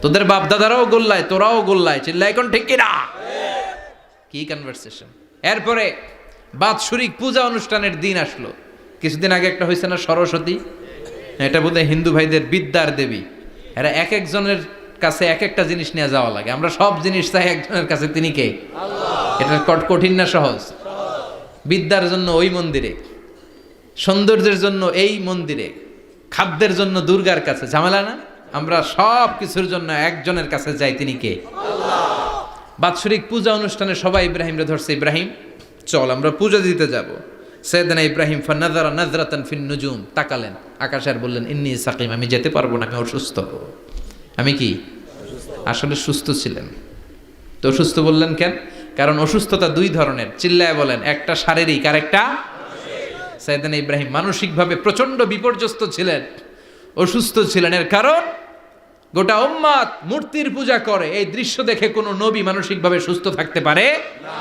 তোদের বাপ দাদারাও গোল্লায়, তোরাও গোল্লায়। চিল্লাই কোন ঠিক কিনা? কি কনভারসেশন! এরপরে বাৎসরিক পূজা অনুষ্ঠানের দিন আসলো। কিছুদিন আগে একটা হয়েছে না সরস্বতী, এটা বোধহয় হিন্দু ভাইদের বিদ্যার দেবী। এরা এক একজনের কাছে এক একটা জিনিস নিয়ে যাওয়া লাগে। আমরা সব জিনিস চাই একজনের কাছে, তিনি কে? আল্লাহ। এটা কঠিন না সহজ? বিদ্যার জন্য ওই মন্দিরে, সৌন্দর্যের জন্য এই মন্দিরে, খাদ্যের জন্য দুর্গার কাছে, ঝামেলা না? আমরা সব কিছুর জন্য একজনের কাছে যাই, তিনি কে? আল্লাহ। বাৎসরিক পূজা অনুষ্ঠানে সবাই ইব্রাহিমরে ধরছে, ইব্রাহিম চল আমরা পূজা দিতে যাব। সাইয়েদনা ইব্রাহিম ফানাযারা নাযরাতান ফিন নুজুম, তাকালেন আকাশে আর বললেন ইন্নী সাকিম, আমি যেতে পারবো না, আমি অসুস্থ। আমি কি? আসলে সুস্থ ছিলেন তো অসুস্থ বললেন কেন? কারণ অসুস্থতা দুই ধরনের, চিল্লায় বলেন। একটা শারীরিক আর একটা মানসিক। সাইয়েদনা ইব্রাহিম মানসিকভাবে প্রচন্ড বিপর্যস্ত ছিলেন, অসুস্থ ছিলেন। এর কারণ গোটা উম্মাত মূর্তির পূজা করে, এই দৃশ্য দেখে কোনো নবী মানসিকভাবে সুস্থ থাকতে পারে না।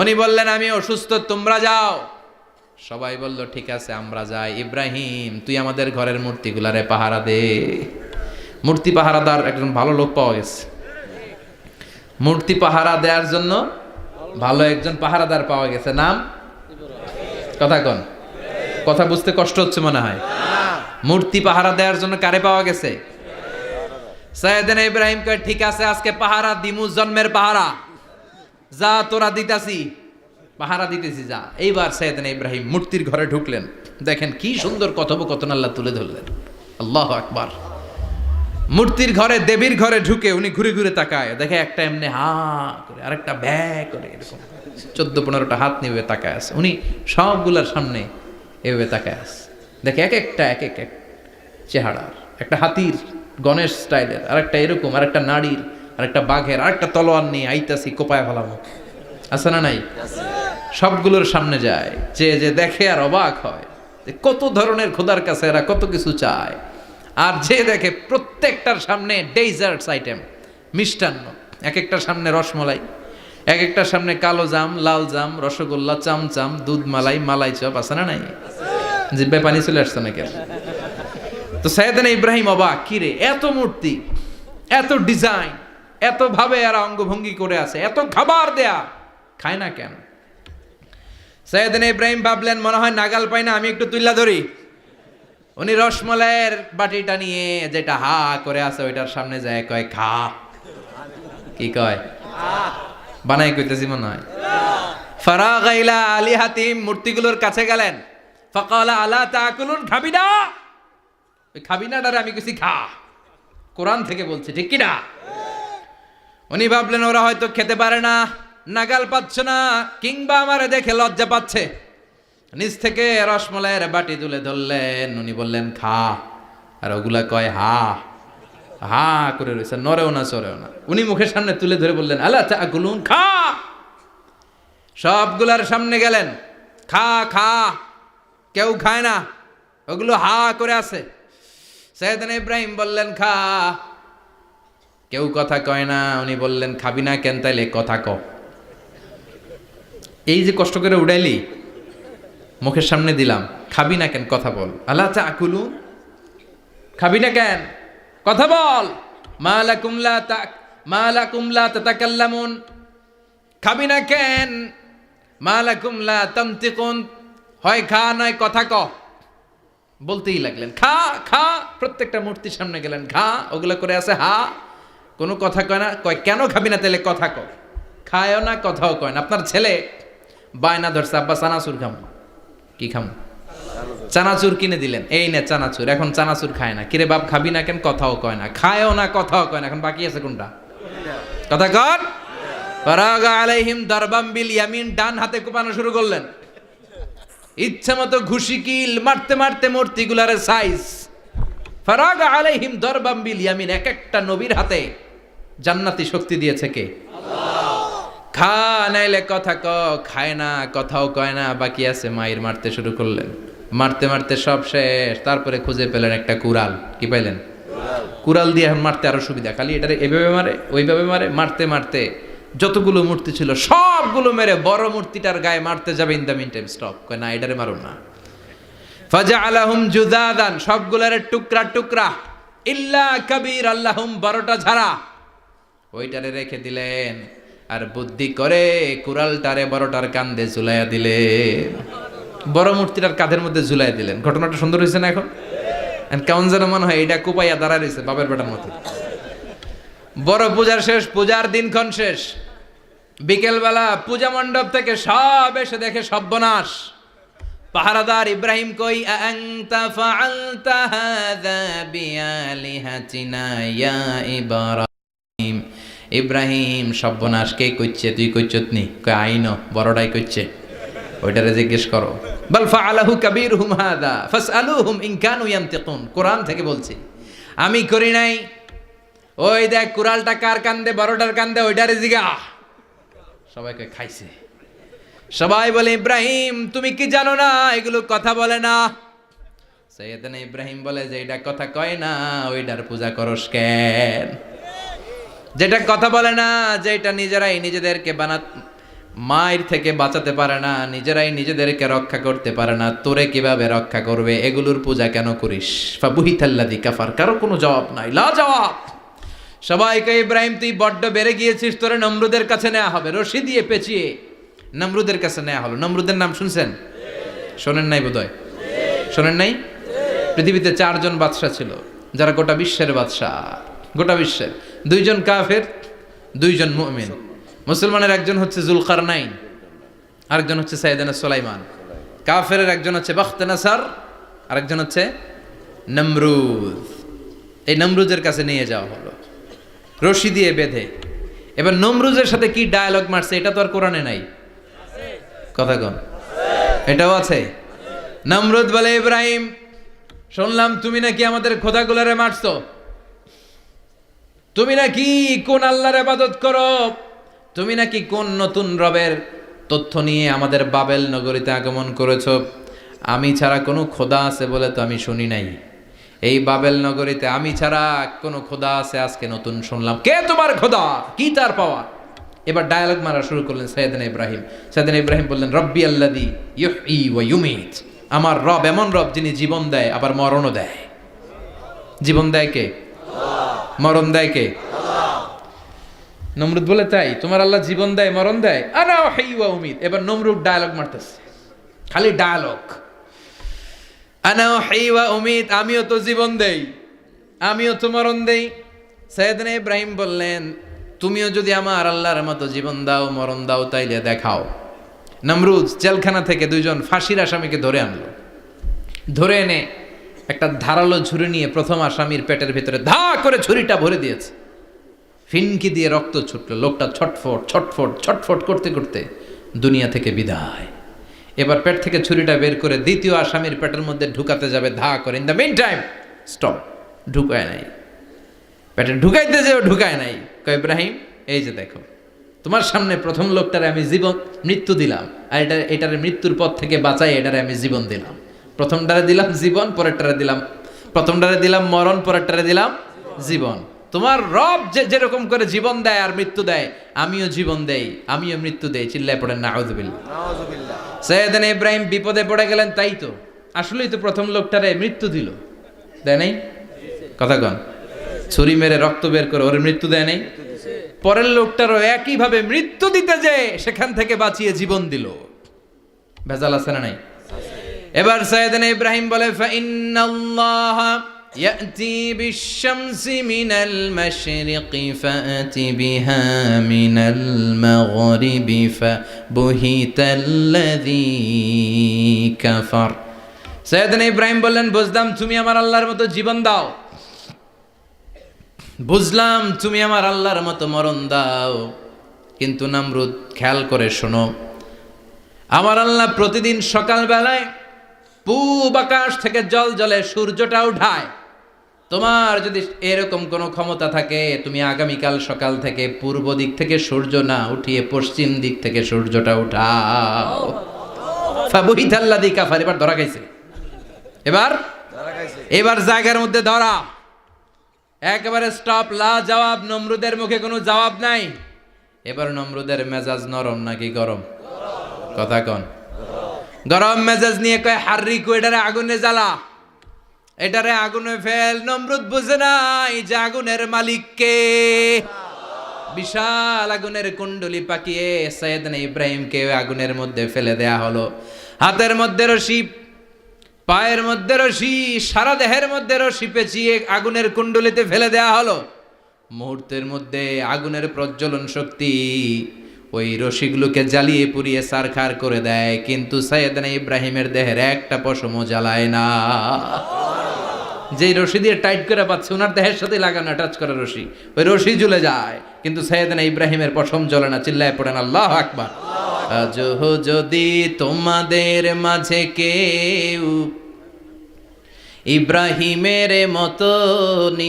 উনি বললেন আমি অসুস্থ, তোমরা যাও। সবাই বলল ঠিক আছে আমরা যাই। ইব্রাহিম তুই আমাদের ঘরের মূর্তিগুলারে পাহারা দে। মূর্তি পাহারাদার একজন ভালো লোক পাওয়া গেছে, মূর্তি পাহারা দেওয়ার জন্য ভালো একজন পাহারাদার পাওয়া গেছে। নাম? কথা কন, কথা বুঝতে কষ্ট হচ্ছে মনে হয়। মূর্তি পাহারা দেওয়ার জন্য কারে পাওয়া গেছে? সাইয়েদনা ইব্রাহিম কয় ঠিক আছে আজকে পাহারা দিমু, জন্মের পাহারা। যা তোরা দিতাছি, পাহারা দিতেছি যা। এইবার সাইয়েদনা ইব্রাহিম মূর্তির ঘরে ঢুকলেন। দেখেন কি সুন্দর কথোপকথন আল্লাহ তুলে ধরলেন। আল্লাহু আকবার। মূর্তির ঘরে, দেবীর ঘরে ঢুকে উনি ঘুরে ঘুরে তাকায়, দেখে একটা এমনি হা করে, আরেকটা ব্যা করে, এরকম 14-15টা হাত নিয়ে তাকায় আছে। উনি সবগুলার সামনে এভাবে তাকায় আছে, দেখে এক একটা এক এক এক চেহারার, একটা হাতির গণেশ স্টাইলের, আরেকটা এরকম, আরেকটা নারীর, আরেকটা বাঘের, আরেকটা তলোয়ার নিয়ে আইতাছি কোপায় ফেলামো, আছে না নাই? সবগুলোর সামনে যায়, যে দেখে আর অবাক হয় কত ধরনের খোদার কাছে এরা কত কিছু চায়। আর যে দেখে প্রত্যেকটার সামনে ডেজার্টস আইটেম, মিষ্টান্ন, এক একটার সামনে রসমলাই, এক একটার সামনে কালো জাম, লাল জাম, রসগোল্লা, চামচাম, দুধ মালাই, মালাই চপ, আছে না নাই? জিব্বায় পানি চলে আসছে নাকি? তো সাইয়েদনা ইব্রাহিম অবাক, কি রে এত মূর্তি, এত ডিজাইন, এত ভাবে এরা অঙ্গভঙ্গি করে আছে, এত খাবার দেয়া, খায় না কেন? সাইয়েদনা ইব্রাহিম ভাবলেন মনে হয় নাগাল পাই না, আমি একটু তুইলা ধরি। উনি রসমলাইয়ের বাটিটা নিয়ে, যেটা হা করে আছে ওইটার সামনে যায়, কয় খা। কি কয়? বানাই কইতেছি মনে হয়। ফারাগা ইলা আলিহাতিম, মূর্তিগুলোর কাছে গেলেন। ফাকালা আলা তাকুলুন, খাবি না? ওই খাবি না ডারে আমি কইছি খা, কোরআন থেকে বলছি, ঠিক কি না? উনি ভাবলেন ওরা হয়তো খেতে পারে না, নাগাল পাচ্ছে না, কিংবা আমারে দেখে লজ্জা পাচ্ছে। নিচ থেকে রসমলাইয়ের বাটি তুলে ধরলেন, উনি বললেন খা। আর ওগুলা কয় হা হা করে রয়েছে, নরেও না চড়েও না। উনি মুখের সামনে তুলে ধরে বললেন আলা তাকুলুন, খা। সবগুলার সামনে গেলেন, খা খা। কেউ খায় না, ওগুলো হা করে আছে। সাইয়েদনা ইব্রাহিম বললেন খা, কেউ কথা কয় না। উনি বললেন খাবি না কেন? তাইলে কথা ক। এই যে কষ্ট করে উড়াইলি, মুখের সামনে দিলাম, খাবি না কেন? কথা বল। আলা তাকুলুন, খাবি না কেন? কথা বল। মা লাকুম লা তাতাকাল্লামুন, খাবি না কেন? মা লাকুম লা তানতিকুন, হয় খা নয় কথা ক। বলতেই লাগলেন খা খা। প্রত্যেকটা মূর্তির সামনে গেলেন, খা। ওগুলো করে আছে হা, কোনো কথা কয় না। কয় কেন খাবি না? তাহলে কথা ক। খায়ও না, কথাও কয় না। আপনার ছেলে বায়না ধরছে, আব্বা চানাচুর খাম। কি খাম? চানাচুর কিনে দিলেন, এই নে চানাচুর। এখন চানাচুর খায় না। কিরে বাপ খাবি না কেন? কথাও কয় না, খায়ও না, কথাও কয় না। এখন বাকি আছে কোনটা? কথা কর। ফারাগা আলাইহিম দারবাম বিল ইয়ামিন, ডান হাতে কোপানো শুরু করলেন। ইচ্ছা মতো ঘুষি কিল মারতে মারতে মূর্তিগুলার সাইজ। ফারাগা আলাইহিম দারবাম বিল ইয়ামিন, এক একটা নবীর হাতে জান্নাতি শক্তি দিয়েছে কে? খা নাইলে কথা ক, খায় না, কথাও কয় না, বাকি আছে। মায়ের মারতে শুরু করলেন, মারতে মারতে সব শেষ। তারপরে খুঁজে পেলেন একটা কুড়াল। কি পাইলেন? কুড়াল দিয়ে এখন মারতে আরো সুবিধা। খালি এটারে এভাবে মারে, ওইভাবে মারে। মারতে মারতে যতগুলো মূর্তি ছিল সবগুলো মেরে বড় মূর্তিটার গায়ে মারতে যাবে। In the meantime stop, কয় না এটারে মারুন না। ফাজআলাহুম জুদাদান, সবগুলোরে টুকরা টুকরা। ইল্লা কাবীর আল্লাহুম, 12টা ঝাড়া ওইটারে রেখে দিলেন। আর বুদ্ধি করে কুড়ালটারে বড়টার কাঁধে ঝুলাইয়া দিলেন। বড় মূর্তিটার কাঁধের মধ্যে ঝুলাই দিলেন। ঘটনাটা সুন্দর হয়েছে না? এখন কেমন যেন মনে হয় এটা কুপাইয়া দাঁড়া রয়েছে বাপের বেটার মতো। বড় পূজার শেষ, পূজার দিনক্ষণ শেষ। বিকেলবেলা পূজা মণ্ডপ থেকে সব এসে দেখে সর্বনাশ। পাহারাদার ইব্রাহিম কই, আনতা ফাআলতা হাযা বিআলিহাতিনা ইয়া ইব্রাহিম। ইব্রাহিম সর্বনাশ কে কইছে? তুই কইছত নি? কয় আইনো, বড়টাই কইছে। ওইটারে জিজ্ঞেস করো। বাল ফাআলাহু কাবীরুহুম হাযা ফাসআলুহুম ইন কানু ইয়ানতিকুন। কোরআন থেকে বলছি, আমি করি নাই। ওই দেখ কুড়ালটা কার কান্দে? বড়টার কান্দে, ওইটারে জিগা। সবাই কয় খাইছে। সবাই বলে ইব্রাহিম তুমি কি জানো না এগুলো কথা বলে না? সাইয়েদনা ইব্রাহিম বলে যে এটা কথা কয় না, ওইটার পূজা করস কেন? যেটা কথা বলে না, যেটা নিজেরাই নিজেদেরকে মায়ের থেকে বাঁচাতে পারে না, নিজেরাই নিজেদেরকে রক্ষা করতে পারে না, তোরে কিভাবে রক্ষা করবে? এগুলোর পূজা কেন করিস? ফাবুহিতাল্লাযী কাফার। কারো কোনো জবাব নাই, লা জবাব। সবাইকে ইব্রাহিম তুই বড্ড বেড়ে গিয়েছিস, তোরে নমরুদের কাছে নেওয়া হবে। রশি দিয়ে পেঁচিয়ে নমরুদের কাছে নেওয়া হলো। নমরুদের নাম শুনছেন? শোনেন নাই বোধহয়? শোনেন নাই? পৃথিবীতে 4 জন বাদশা ছিল যারা গোটা বিশ্বের বাদশা। গোটা বিশ্বের 2 জন কাফের, 2 জন মুমিন। মুসলমানের একজন হচ্ছে জুলকারনাইন, আরেকজন হচ্ছে সাইয়েদনা সুলাইমান। কাফেরের একজন হচ্ছে বাখতানাসার, আরেকজন হচ্ছে নমরুদ। এই নমরুদের কাছে নিয়ে যাওয়া হলো রশি দিয়ে বেঁধে। এবার নমরুদের সাথে কি ডায়ালগ মারছে এটা তো আর কোরআনে নাই। কথা কন, এটাও আছে। নমরুদ বলে, ইব্রাহিম শুনলাম তুমি নাকি আমাদের খোদাগুলারে মারছো। তুমি নাকি কোন আল্লাহর ইবাদত করো। তুমি নাকি কোন নতুন রবের তথ্য নিয়ে আমাদের বাবেল নগরীতে আগমন করেছো। আমি ছাড়া কোনো খোদা আছে বলে তো আমি শুনি নাই। এই বাবেল নগরীতে আমি ছাড়া কোনো খোদা আছে আজকে নতুন শুনলাম। কে তোমার খোদা? কি তার পাওয়া? এবার ডায়ালগ মারা শুরু করলেন সাইয়েদনা ইব্রাহিম। সাইয়েদনা ইব্রাহিম বললেন, রব্বি আল্লাযী ইউহয়ী ওয়া ইউমীত। আমার রব এমন রব যিনি জীবন দেয় আবার মরণও দেয়। জীবন দেয় কে? মরণ দেয় কে? নমরুদ বলে, তাই তোমার আল্লাহ জীবন দেয় মরণ দেয়? আনা উহয়ী ওয়া উমীত। এবার নমরুদ ডায়ালগ মারতেছে, খালি ডায়ালগ। আনা উহয়ী ওয়া উমীত, আমিও তো জীবন দেই, আমিও তো মরণ দেই। সাইয়েদনা ইব্রাহিম বললেন, তুমিও যদি আমার আল্লাহর মতো জীবন দাও মরণ দাও তাইলে দেখাও। নমরুদ জেলখানা থেকে 2 জন ফাঁসির আসামিকে ধরে আনলো। ধরে এনে একটা ধারালো ছুরি নিয়ে প্রথম আসামির পেটের ভিতরে ধা করে ছুরিটা ভরে দিয়েছে। ফিনকি দিয়ে রক্ত ছুটলো। লোকটা ছটফট ছটফট ছটফট করতে করতে দুনিয়া থেকে বিদায়। এবার পেট থেকে ছুরিটা বের করে দ্বিতীয় আসামির পেটের মধ্যে ঢুকাতে যাবে ধা করে। In the meantime stop, ঢুকায় নাই। পেটে ঢুকাইতে যেও ঢুকায় নাই। কয় ইব্রাহিম এই যে দেখো, তোমার সামনে প্রথম লোকটারে আমি মৃত্যু দিলাম, আর এটারে মৃত্যুর পথ থেকে বাঁচাই এটারে আমি জীবন দিলাম। প্রথমটারে দিলাম জীবন, পরেরটারে দিলাম, প্রথমটারে দিলাম মরণ, পরেরটারে দিলাম জীবন। তোমার রব যেরকম করে জীবন দেয় আর মৃত্যু দেয়, আমিও জীবন দেই আমিও মৃত্যু দেই। চিল্লায় পড়েন নাউযুবিল্লাহ। সাইয়েদনা ইব্রাহিম বিপদে পড়ে গেলেন। তাই তো, আসলেই তো প্রথম লোকটারে মৃত্যু দিল, দেয় নাই? কথা কন, ছুরি মেরে রক্ত বের করে ওর মৃত্যু দেয় নাই? পরের লোকটারও একইভাবে মৃত্যু দিতে যে সেখান থেকে বাঁচিয়ে জীবন দিল। ভেজাল আছে না নাই? এবার সাইয়েদনা ইব্রাহিম বলে, ফাইন্নাল্লাহা يأتي بالشمس من المشرق فأت بها من المغرب فبهت الذي كفر সৈয়দনা ইব্রাহিম বললেন বুঝলাম তুমি আমার আল্লাহর মতো জীবন দাও, বুঝলাম তুমি আমার আল্লাহর মতো মরণ দাও, কিন্তু নমরুদ খেয়াল করে শোনো, আমার আল্লাহ প্রতিদিন সকালবেলায় পূব আকাশ থেকে জল জলে সূর্যটা উঠায়। তোমার যদি এরকম কোনো ক্ষমতা থাকে, তুমি আগামীকাল সকাল থেকে পূর্ব দিক থেকে সূর্য না উঠিয়ে পশ্চিম দিক থেকে সূর্যটা উঠাও। ফাবুহিতাল্লাযী কাফার, এবার ধরা খাইছে, এবার জায়গার মধ্যে ধরা, একেবারে স্টপ, লা জবাব। নমরুদের মুখে কোনো জবাব নাই। এবার নমরুদের মেজাজ নরম নাকি গরম? কথা কন। গরম মেজাজ নিয়ে কয় হাররিকু, এটারে আগুনে জ্বালা, এটারে আগুনে ফেল। নমরুদ বুঝে নাই যে আগুনের মালিক কে। বিশাল আগুনের কুণ্ডলি পাকিয়ে সৈয়দনা ইব্রাহিমকে আগুনের মধ্যে ফেলে দেয়া হলো। হাতের মধ্যে রশি, পায়ের মধ্যে রশি, সারা দেহের মধ্যে রশি পেঁচিয়ে আগুনের কুণ্ডলিতে ফেলে দেয়া হলো। মুহূর্তের মধ্যে আগুনের প্রজ্বলন শক্তি ওই রশিগুলোকে জ্বালিয়ে পুড়িয়ে ছারখার করে দেয়, কিন্তু সৈয়দনা ইব্রাহিমের দেহের একটা পশমও জ্বালায় না। যেই রশি দিয়ে টাইট করে পাচ্ছে, ওনার দেহের সাথে লাগানো টাচ করা রশি, ওই রশি জ্বলে যায়, কিন্তু সৈয়দনা ইব্রাহিমের পশম জ্বলে না। চিল্লায় পড়েন আল্লাহু আকবার। আজ যদি তোমাদের মাঝে কেউ ইব্রাহিমের মতো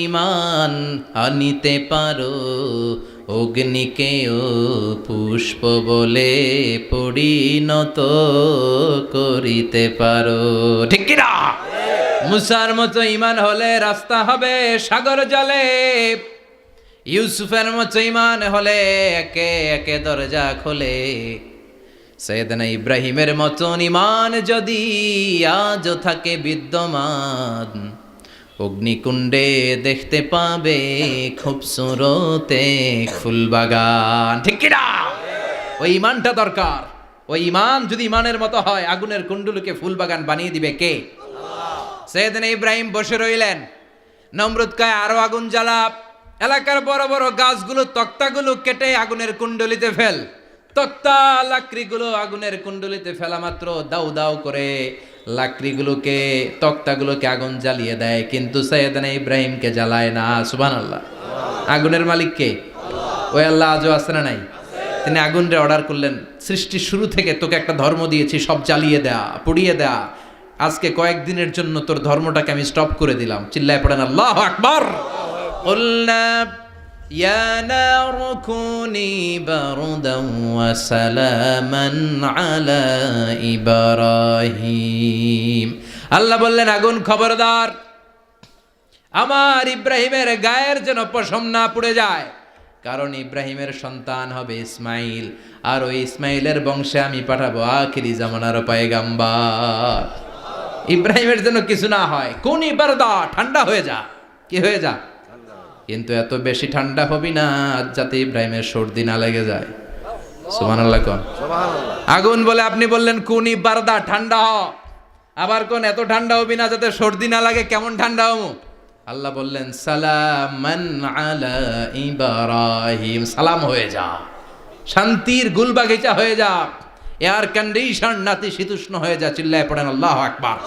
ঈমান আনিতে পারো, অগ্নিকেও পুষ্প বলে পরিণত করিতে পারো, ঠিক কি না? মুসার মতো ঈমান হলে রাস্তা হবে সাগর জলে, ইউসুফের মতো ঈমান হলে একে একে দরজা খোলে। সৈয়দনা ইব্রাহিমের মতন ঈমান যদি আজও থাকে বিদ্যমান, অগ্নিকুণ্ডে দেখতে পাবে খুবসুরত এক ফুলবাগান, ঠিক কি না? ওই ঈমানটা দরকার। ওই ঈমান যদি ঈমানের মতো হয়, আগুনের কুণ্ডুলকে ফুলবাগান বানিয়ে দিবে কে? সৈয়দনা ইব্রাহিম বসে রইলেন। নমরুদ কয় আরো আগুন জ্বালা, এলাকার বড় বড় গাছগুলো তক্তাগুলো কেটে আগুনের কুণ্ডলিতে ফেল। তক্তা লাকড়িগুলো আগুনের কুণ্ডলিতে ফেলা মাত্র দাউ দাউ করে লাকড়িগুলোকে, তক্তাগুলোকে আগুন জ্বালিয়ে দেয়, কিন্তু সৈয়দনা ইব্রাহিমকে জ্বালায় না। সুবহানাল্লাহ। আগুনের মালিক কে? ওই আল্লাহ আজও আছে না নাই? তিনি আগুনরে অর্ডার করলেন, সৃষ্টির শুরু থেকে তোকে একটা ধর্ম দিয়েছি, সব জ্বালিয়ে দেয়া, পুড়িয়ে দেয়া, আজকে কয়েকদিনের জন্য তোর ধর্মটাকে আমি স্টপ করে দিলাম। চিল্লায় পড়েন আল্লাহু আকবার। কুলনা ইয়া নারু কুনি বারদান ওয়া সালামান আলা ইব্রাহিম। আল্লাহ বললেন আগুন খবরদার, আমার ইব্রাহিমের গায়ের যেন পশম না পুড়ে যায়, কারণ ইব্রাহিমের সন্তান হবে ইসমাইল, আর ওই ইসমাইলের বংশে আমি পাঠাবো আখিরি জামানার পয়গাম্বার। ইব্রাহিমের জন্য কিছু না হয়, কোন বারদা, ঠান্ডা হয়ে যা। কি হয়ে যা? কিন্তু এত বেশি ঠান্ডা হবি না যাতে ইব্রাহিমের সর্দি না লেগে যায়। সুবহানাল্লাহ কোন। আগুন বলে আপনি বললেন কোন বারদা, ঠান্ডা হ, আবার কোন এত ঠান্ডা হবি না যাতে সর্দি না লাগে। কেমন ঠান্ডা হবো? আল্লাহ বললেন সালামান আলা ইব্রাহিম, সালাম হয়ে যা, শান্তির গুলবাগিচা হয়ে যা, এয়ার কন্ডিশন নাতিশীতোষ্ণ হয়ে যা। চিল্লায় পড়েন আল্লাহু আকবার।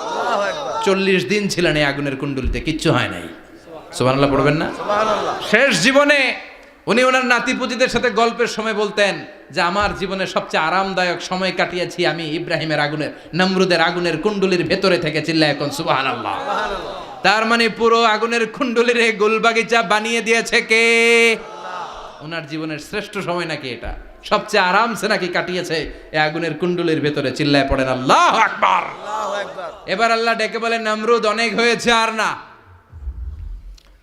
40 দিন ছিলেন এই আগুনের কুণ্ডলিতে, কিচ্ছু হয় নাই। সুবহানাল্লাহ পড়বেন না? শেষ জীবনে উনি ওনার নাতিপুতিদের সাথে গল্পের সময় বলতেন যে আমার জীবনে সবচেয়ে আরামদায়ক সময় কাটিয়েছি আমি ইব্রাহিমের আগুনের, নমরুদের আগুনের কুণ্ডলির ভেতরে থেকে। চিল্লায় এখন সুবহানাল্লাহ। তার মানে পুরো আগুনের কুণ্ডলির গুলবাগিচা বানিয়ে দিয়েছে কে? ওনার জীবনের শ্রেষ্ঠ সময় নাকি এটা, সবচেয়ে আরামসে নাকি কাটিয়েছে এই আগুনের কুণ্ডলির ভেতরে। চিল্লায় পড়েন আল্লাহু আকবার। এবার আল্লাহ ডেকে বলেন নমরুদ অনেক হয়েছে, আর না,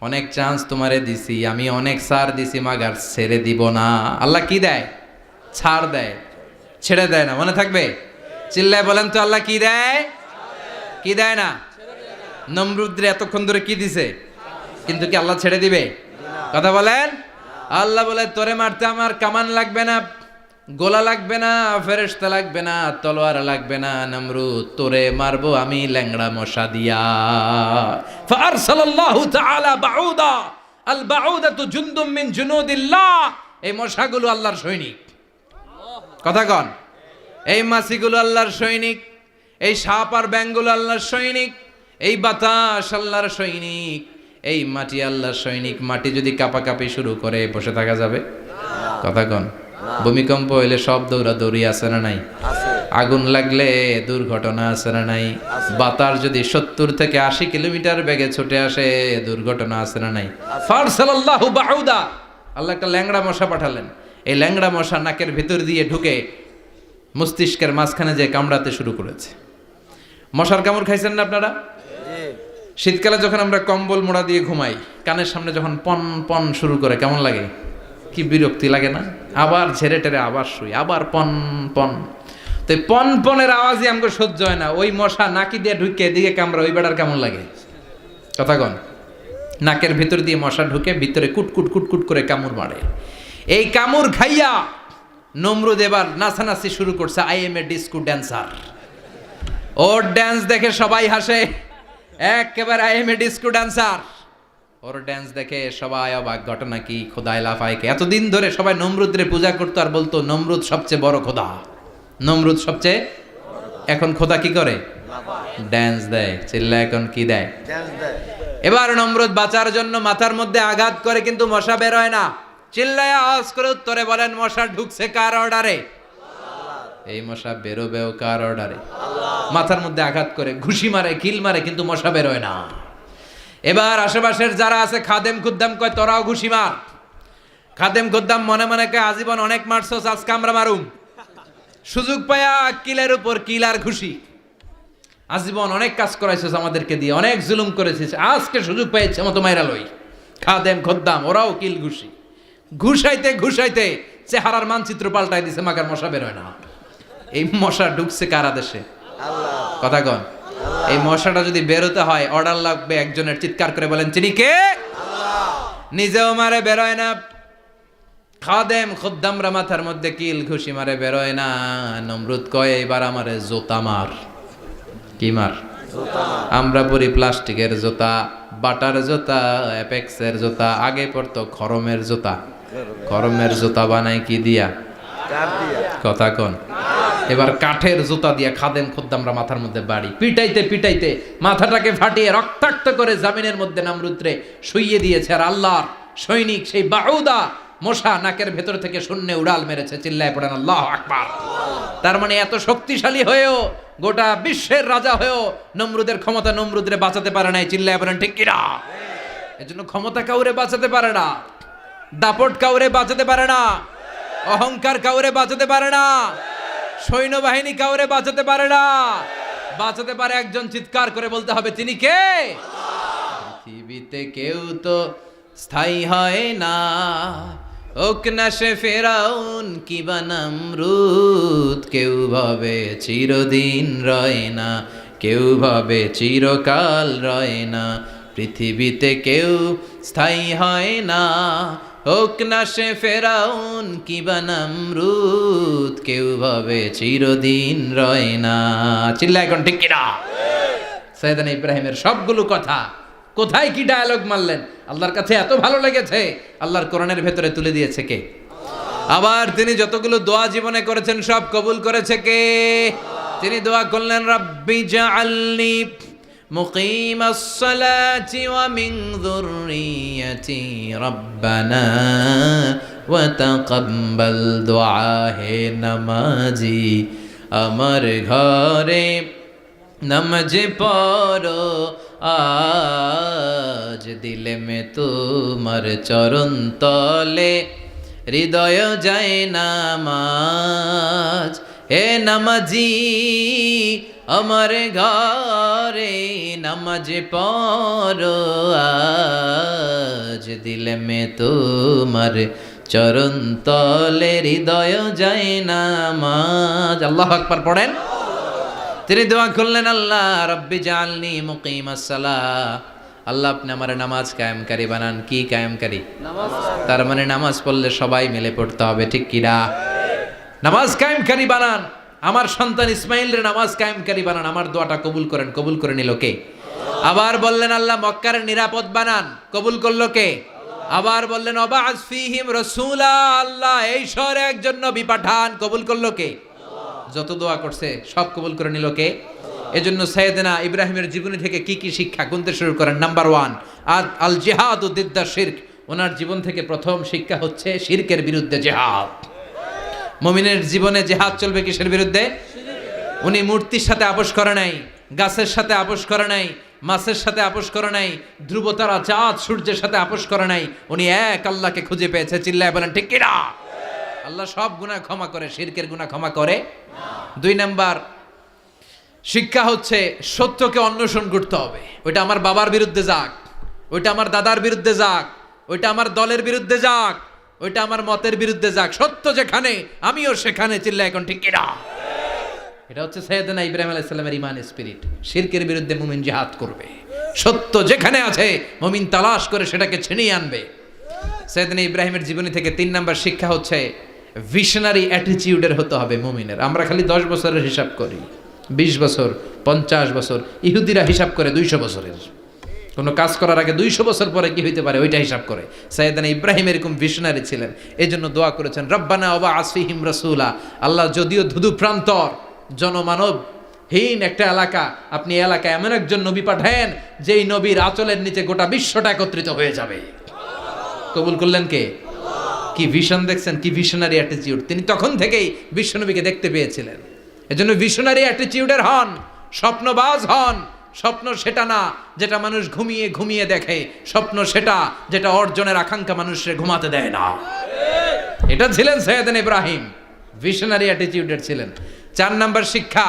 অনেক চান্স তোমারে দিছি আমি, অনেক ছাড় দিছি, মাগার ছেড়ে দিব না। আল্লাহ কি দেয়? ছাড় দেয়, ছেড়ে দেয় না। মনে থাকবে? চিল্লায় বলেন তো আল্লাহ কি দেয়? কি দেয় না? নমরুদের এতক্ষণ ধরে কি দিছে, কিন্তু কি আল্লাহ ছেড়ে দিবে? কথা বলেন। আল্লাহ বলে তোরে মারতে আমার কামান লাগবে না, গোলা লাগবে না, ফেরেশতা লাগবে না, তলোয়ার লাগবে না, নমরুদ তোরে মারবো আমি ল্যাংড়া মশা দিয়া। ফারসালাল্লাহু তাআলা বাউদা, আল বাউদাতু জুনদুম মিন জুনুদিল্লাহ। এই মশাগুলো আল্লাহর সৈনিক। কথা কন, এই মাছিগুলো আল্লাহর সৈনিক, এই সাপ আর ব্যাঙগুলো আল্লাহর সৈনিক, এই বাতাস আল্লাহর সৈনিক, এই মাটি আল্লাহর সৈনিক। মাটি যদি কাঁপাকাঁপি শুরু করে বসে থাকা যাবে? কথা কন। ভূমিকম্প হইলে সব দৌড়াদৌড়ি আছে না নাই? আগুন লাগলে দুর্ঘটনা আছে না নাই? বাতাস যদি 70 থেকে 80 কিলোমিটার বেগে ছুটে আসে দুর্ঘটনা আছে না নাই? ফারসালাল্লাহু বাউদা, আল্লাহ একটা ল্যাংড়া মশা পাঠালেন। এই ল্যাংড়া মশা নাকের ভিতর দিয়ে ঢুকে মস্তিষ্কের মাঝখানে যে কামড়াতে শুরু করেছে। মশার কামড় খাইছেন না আপনারা? শীতকালে যখন আমরা কম্বল মোড়া দিয়ে ঘুমাই, কানের সামনে যখন পন পন শুরু করে কেমন লাগে? কি বিরক্তি লাগে না? আবার ঝেড়ে টেরে আবার শুই, আবার পন পন। তো পন পনের আওয়াজই আমাকে সহ্য হয় না। ওই মশা নাকি দিয়ে ঢুকে এদিকে কামড়া, ওই বেড়ার কেমন লাগে? কথা কন। নাকের ভিতর দিয়ে মশা ঢুকে ভিতরে কুটকুট কুটকুট করে কামড় মারে। এই কামড় খাইয়া নমরুদ এবার নাচানাচি শুরু করছে। I M A disco dancer. Or dance দেখে সবাই হাসে, একেবারে I M A disco dancer. Or dance দেখে সবাই অবাক। ঘটনা কি? খোদায় লাফায় কে? এতদিন ধরে সবাই নমরুদরে পূজা করতো আর বলতো নমরুদ সবচেয়ে বড় খোদা, নমরুদ সবচেয়ে। এখন খোদা কি করে? ড্যান্স দেয়। চিল্লা এখন কি দেয়? এবার নমরুদ বাঁচার জন্য মাথার মধ্যে আঘাত করে, কিন্তু মশা বের হয় না। চিল্লায় আওয়াজ করে উত্তরে বলেন, মশা ঢুকছে কার অর্ডারে? এই মশা বেরোবেও কার অর্ডারে? মাথার মধ্যে আঘাত করে ঘুষি মারে, কিল মারে, কিন্তু মশা বের হয় না। এবার আশেপাশের যারা আছে খাদেম খুদ্দাম কয় তোরাও ঘুষি মার। খাদেম খুদ্দাম মনে মনে কয় আজীবন অনেক মারছস, আজকে আমরা মারুম। সুযোগ পায়া কিলের উপর কিল আর ঘুষি। আজীবন অনেক কাজ করাইছিস আমাদেরকে দিয়ে, অনেক জুলুম করেছিস, আজকে সুযোগ পেয়েছে মতো মাইরা লই। খাদেম খুদ্দাম ওরাও কিল ঘুষি। ঘুষাইতে ঘুষাইতে চেহারার মানচিত্র পাল্টাই দিছে, মাকার মশা বের হয় না। এই মশা ঢুকছে কার আদেশে? কথা কন। এই মশাটা যদি বেরোতে হয় অর্ডার লাগবে একজনের। চিৎকার করে বলেন তিনি কে? নিজেও মারে বেরোয় না, খাদেম খুদ্দামরা মাথার মধ্যে কিল ঘুষি মারে বেরোয় না। নমরুদ কয় এবার আমারে জোতা মার। কি মার? আমরা পরি প্লাস্টিকের জুতা, বাটার জুতা, অ্যাপেক্সের জুতা। আগে পড়তো খরমের জুতা। খরমের জুতা বানাই কি দিয়া? কথা কন। এবার কাঠের জুতা দিয়া খাদেম খুদ্দামরা মাথার মধ্যে বাড়ি। পিটাইতে পিটাইতে মাথাটাকে ফাটিয়ে রক্তাক্ত করে জামিনের মধ্যে নমরুদরে শুইয়ে দিয়েছে। আর আল্লাহর সৈনিক সেই বাউদা মশা নাকের ভেতর থেকে শূন্যে উড়াল মেরেছে। চিল্লায় পড়েন আল্লাহু আকবার। তার মানে এত শক্তিশালী হয়েও, গোটা বিশ্বের রাজা হয়েও নমরুদের ক্ষমতা নমরুদরে বাঁচাতে পারে নাই। চিল্লায় পড়েন ঠিক কিনা? এজন্য ক্ষমতা কাউরে বাঁচাতে পারে না, দাপট কাউরে বাঁচাতে পারে না, অহংকার কাউরে বাঁচাতে পারে না, সৈন্যবাহিনী কাউরে বাঁচাতে পারে না। বাঁচাতে পারে একজন। চিৎকার করে বলতে হবে তিনি কে? পৃথিবীতে কেউ তো স্থায়ী হয় না, হোক না সে ফেরাউন কিবা নমরুদ। কেউ ভাবে চিরদিন রয় না, কেউ ভাবে চিরকাল রয় না। পৃথিবীতে কেউ স্থায়ী হয় না, হোক না সে ফেরাউন কিবা নমরুদ। কেউ ভাবে চিরদিন রয় না। চিল্লা এখন ঠিক কিনা? সাইয়েদনা ইব্রাহিমের সবগুলো কথা কোথায় কি ডায়ালগ মারলেন, আল্লাহর কাছে এত ভালো লেগেছে। আল্লাহর কোরআনের ভেতরে তুলে দিয়েছে কে? আবার তিনি যতগুলো দোয়া জীবনে করেছেন সব কবুল করেছে কে? তিনি দোয়া করলেন রাব্বি জাআলনি মুকিমাস সালাতি ওয়া মিন যুররিয়াতি রাব্বানা ওয়া তাকাব্বাল দুআ। হে নামাজি আমার ঘরে নামাজ পড়ো আজ, দিলে মে তোমার চরণ তলে হৃদয় যায় নামাজ। হে নামাজি আমার ঘরে নামাজ পড়ো আজ, দিলে মে তোমার চরণ তলে হৃদয় যায় নামাজ। আল্লাহু আকবার পড়েন। তিনি দোয়া করলেন আল্লাহ রব্বি জাআলনি মুকিমাস সালাহ। আল্লাহ আপনি আমার নামাজ কায়েমকারী বানান। কি কায়েমকারী? নামাজ। তার মানে নামাজ পড়লে সবাই মিলে পড়তে হবে, ঠিক কিনা? নামাজ কায়েমকারী বানান, আমার সন্তান ইসমাইলের নামাজ কায়েমকারী বানান, আমার দোয়াটা কবুল করেন। কবুল করে নিল কে? আবার বললেন আল্লাহ মক্কার নিরাপদ বানান, কবুল করলো কে? আবার বললেন ওয়াবা'আস ফীহিম রাসূলা, আল্লাহ এই শহরে একজন নবী পাঠান, কবুল করলো কে? যত দোয়া করছে সব কবুল করে নিল কে? এজন্য সাইয়েদনা ইব্রাহিমের জীবনী থেকে কি কি শিক্ষা গুনতে শুরু করেন। নাম্বার 1, আল জিহাদু দিদ্দা শিরক। ওনার জীবন থেকে প্রথম শিক্ষা হচ্ছে শিরকের বিরুদ্ধে জিহাদ। মুমিনের জীবনে জিহাদ চলবে কিসের বিরুদ্ধে? উনি মূর্তির সাথে আপোষ করে নাই, গাছের সাথে আপোষ করে নাই, মাছের সাথে আপোষ করে নাই, ধ্রুবতারা চাঁদ সূর্যের সাথে আপোষ করে নাই। উনি এক আল্লাহকে খুঁজে পেয়েছে। চিল্লায় বলেন ঠিক কিনা? আল্লাহ সব গুনাহ ক্ষমা করে, শিরকের গুনাহ ক্ষমা করে না। 2 নাম্বার শিক্ষা হচ্ছে সত্যকে অন্বেষণ করতে হবে। ওইটা আমার বাবার বিরুদ্ধে যাক, ওইটা আমার দাদার বিরুদ্ধে যাক, ওইটা আমার দলের বিরুদ্ধে যাক, ওইটা আমার মতের বিরুদ্ধে যাক, সত্য যেখানে আমিও সেখানে। চিল্লায় এখন ঠিক কিনা? এটা হচ্ছে সাইয়েদনা ইব্রাহিম আলাইহিস সালামের ঈমান স্পিরিট। শিরকের বিরুদ্ধে মুমিন জিহাদ করবে, সত্য যেখানে আছে মুমিন তালাশ করে সেটাকে ছিনিয়ে আনবে। সাইয়েদনা ইব্রাহিমের জীবনী থেকে 3 নাম্বার শিক্ষা হচ্ছে ভিশনারি অ্যাটিটিউডের হতে হবে মুমিনের। আমরা খালি 10 বছরের হিসাব করি, 20 বছর, 50 বছর। ইহুদিরা হিসাব করে 200 বছরের। কোনো কাজ করার আগে 200 বছর পরে কি হইতে পারে ওইটা হিসাব করে। সাইয়েদনা ইব্রাহিম এরকম ভিশনারি ছিলেন, এই জন্য দোয়া করেছেন রব্বানা ওয়াবা'আস ফীহিম রাসূলা। আল্লাহ যদিও ধুধু প্রান্তর জনমানবহীন একটা এলাকা, আপনি এলাকায় এমন একজন নবী পাঠায়েন যেই নবীর আঁচলের নিচে গোটা বিশ্বটা একত্রিত হয়ে যাবে। কবুল করলেন কে? কি ভিশন দেখছেন, কি ভিশনারি অ্যাটিটিউড। তিনি তখন থেকেই বিশ্বনবীকে দেখতে পেয়েছিলেন। এজন্য ভিশনারি অ্যাটিটিউডের হন, স্বপ্নবাজ হন। স্বপ্ন সেটা না যেটা মানুষ ঘুমিয়ে ঘুমিয়ে দেখে, স্বপ্ন সেটা যেটা অর্জনের আকাঙ্ক্ষা মানুষের ঘুমাতে দেয় না। এটা ছিলেন সাইয়েদনা ইব্রাহিম, ভিশনারি অ্যাটিটিউডের ছিলেন। 4 নাম্বার শিক্ষা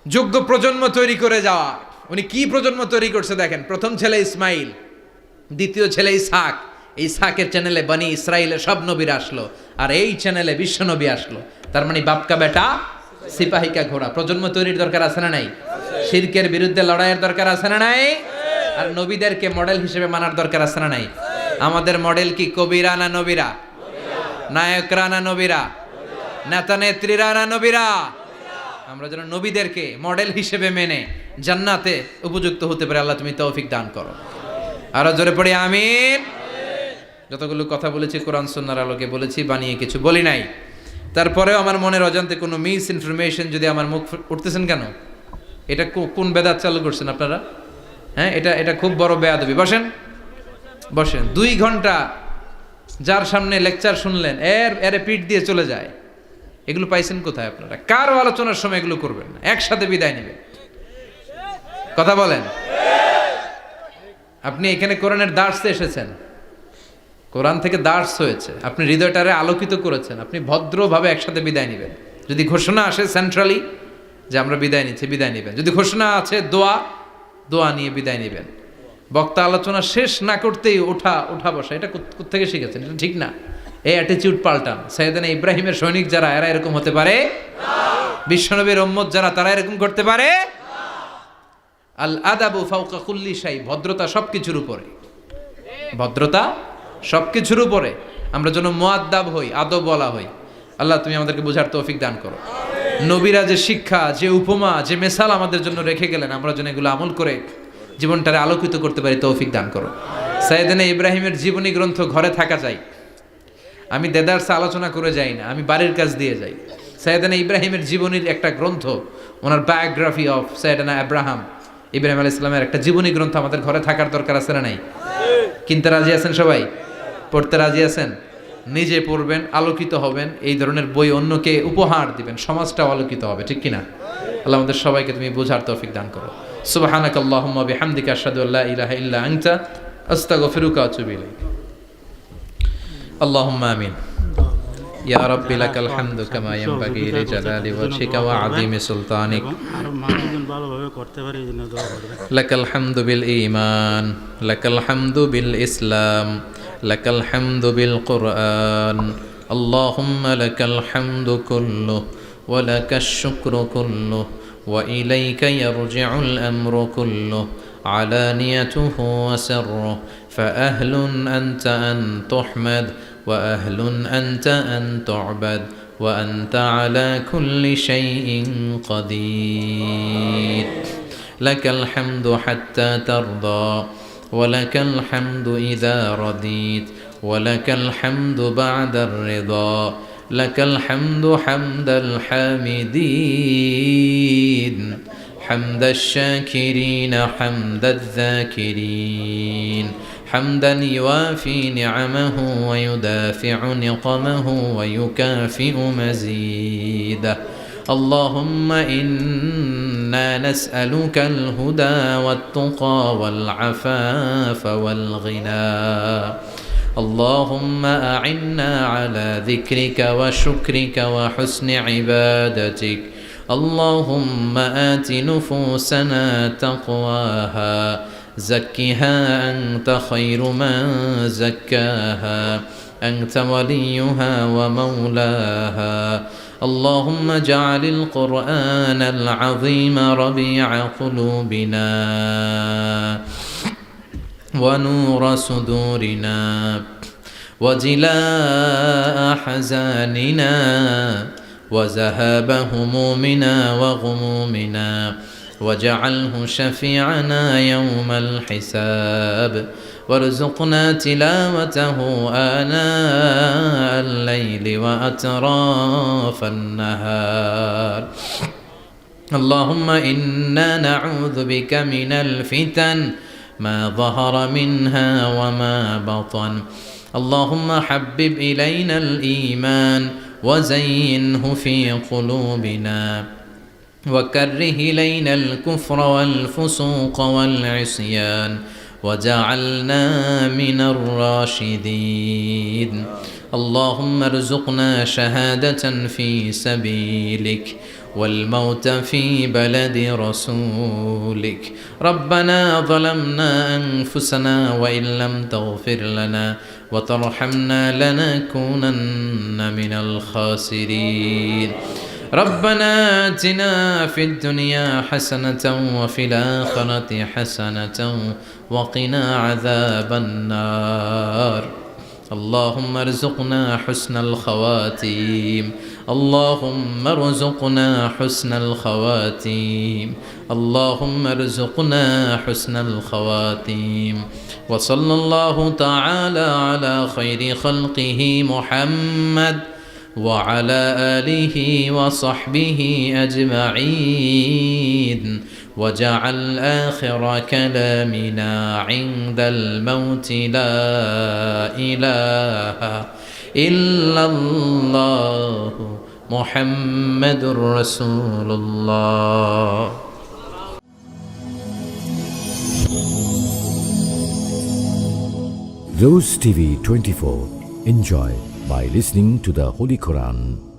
যোগ্য প্রজন্ম তৈরি করে যাওয়া। উনি কি প্রজন্ম তৈরি করছে দেখেন। প্রথম ছেলে ইসমাইল, দ্বিতীয় ছেলে ইসহাক। ইসহাকের চ্যানেলে বনি ইসরাইলের সব নবীরা আসলো, আর এই চ্যানেলে বিশ্ব নবী আসলো। তার মানে বাপকা বেটা সিপাহিকা ঘোড়া। প্রজন্ম তৈরির দরকার আছে না নাই? শিরকের বিরুদ্ধে লড়াইয়ের দরকার আছে না নাই? আর নবীদেরকে মডেল হিসেবে মানার দরকার আছে না নাই? আমাদের মডেল কি কবিরা না নবীরা? নায়করা না নবীরা? নেতা নেত্রীরা না নবীরা? আমরা যেন নবীদেরকে মডেল হিসেবে মেনে জান্নাতে উপযুক্ত হতে পারে। আল্লাহ তুমি তৌফিক দান করো। আরো জোরে পড়ি আমিন। যতগুলো কথা বলেছি কোরআন সুন্নাহর আলোকে বলেছি, বানিয়ে কিছু বলি নাই। তারপরেও আমার মনের অজান্তে কোনো মিস ইনফরমেশন যদি আমার মুখ উঠতেছেন কেন? এটা কোন বেদাত চালু করছেন আপনারা? হ্যাঁ, এটা খুব বড় বেয়াদবি। বসেন বসেন। 2 ঘন্টা যার সামনে লেকচার শুনলেন, এর পিঠ দিয়ে চলে যায়। এগুলো পাইছেন কোথায় আপনারা? কারো আলোচনার সময় এগুলো করবেন না, একসাথে বিদায় নেবেন। কথা বলেন। আপনি এখানে কোরআনের দার্সে এসেছেন, কোরআন থেকে দার্স হয়েছে, আপনি হৃদয়টারে আলোকিত করেছেন, আপনি ভদ্রভাবে একসাথে বিদায় নেবেন। যদি ঘোষণা আসে সেন্ট্রালি যে আমরা বিদায় নিচ্ছি, বিদায় নেবেন। যদি ঘোষণা আছে দোয়া নিয়ে বিদায় নেবেন। বক্তা আলোচনা শেষ না করতেই ওঠা বসা, এটা কোত্থেকে শিখেছেন? এটা ঠিক না। এই অ্যাটিটিউড পাল্টান। সাইয়েদনা ইব্রাহিমের সৈনিক যারা, এরা এরকম হতে পারে না। বিশ্বনবীর উম্মত যারা, তারা এরকম করতে পারে না। আল আদাবু ফাওকা কুল্লি শাই। ভদ্রতা সবকিছুর উপরে, ভদ্রতা সবকিছুর উপরে। আমরা যেন মুআদ্দাব হই, আদব বলা হই। আল্লাহ তুমি আমাদেরকে বোঝার তৌফিক দান করো। নবীরা যে শিক্ষা, যে উপমা, যে মেসাল আমাদের জন্য রেখে গেলেন, আমরা যেন এগুলো আমল করে জীবনটারে আলোকিত করতে পারি, তৌফিক দান করো। সাইয়েদনা ইব্রাহিমের জীবনী গ্রন্থ ঘরে থাকা চাই। আমি দেদারসে আলোচনা করে যাই না, আমি বাড়ির কাজ দিয়ে যাই। সাইয়েদনা ইব্রাহিমের জীবনীর একটা গ্রন্থ, ওনার বায়োগ্রাফি অফ সাইয়েদনা ইব্রাহিম আলাইহিস সালামের একটা জীবনী গ্রন্থ আমাদের ঘরে থাকার দরকার আছে না নাই? কিনতে রাজি আছেন সবাই? পড়তে রাজি আছেন? নিজে পড়বেন, আলোকিত হবেন, এই ধরনের বই অন্যকে উপহার দিবেন, সমাজটাও আলোকিত হবে। ঠিক কিনা? আল্লাহ আমাদের সবাইকে তুমি বোঝার তৌফিক দান করো। সুবহানাকাল্লাহুম্মা বিহামদিকা আশহাদু আল্লা ইলাহা ইল্লা আনতা আস্তাগফিরুকা ওয়া আতুবু ইলাইক। আল্লাহুম্মা আমিন। ইয়া রাব্বি লাকাল হামদু কামা ইয়ানবাগি লিজালালি ওয়াজহিকা ওয়া আযীমি সুলতানিক। আর মানুষজন ভালোভাবে করতে পারে এই জন্য দোয়া করবেন। লাকাল হামদু বিল ঈমান, লাকাল হামদু বিল ইসলাম, লাকাল হামদু বিল কুরআন। আল্লাহুম্মা লাকাল হামদু কুল্লু ওয়া লাকাশ শুকরু কুল্লু ওয়া ইলাইকা ইয়ারজিউল আমরু কুল্লু আলানিয়াতুহু ওয়া সিররুহু ফাআহলুন আনতা আন তুহমাদ وأهل أنت أن تعبد وأنت على كل شيء قدير لك الحمد حتى ترضى ولك الحمد إذا رضيت ولك الحمد بعد الرضا لك الحمد حمد الحامدين حمد الشاكرين حمد الذاكرين حمدا يوافي نعمه ويدافع نقمه ويكافئ مزيده اللهم إنا نسألك الهدى والتقى والعفاف والغنى اللهم أعنا على ذكرك وشكرك وحسن عبادتك اللهم آت نفوسنا تقواها زكها أنت خير من زكاها أنت وليها ومولاها اللهم اجعل القرآن العظيم ربيع قلوبنا ونور صدورنا وجلاء حزاننا وذهاب همومنا وغمومنا واجعله شفيعنا يوم الحساب وارزقنا تلاوته آناء الليل وأطراف النهار اللهم إنا نعوذ بك من الفتن ما ظهر منها وما بطن اللهم حبب إلينا الإيمان وزينه في قلوبنا وكره إلينا الكفر والفسوق والعصيان وجعلنا من الراشدين اللهم ارزقنا شهادة في سبيلك والموت في بلد رسولك ربنا ظلمنا أنفسنا وإن لم تغفر لنا وترحمنا لنكونن من الخاسرين ربنا آتنا في الدنيا حسنة وفي الآخرة حسنة وقنا عذاب النار اللهم ارزقنا حسن الخواتيم اللهم ارزقنا حسن الخواتيم اللهم ارزقنا حسن الخواتيم وصلى الله تعالى على خير خلقه محمد وعلى آله وصحبه أجمعين وجعل آخر كلامنا عند الموت لا إله إلا الله محمد رسول الله. Rose TV 24. Enjoy by listening to the Holy Quran.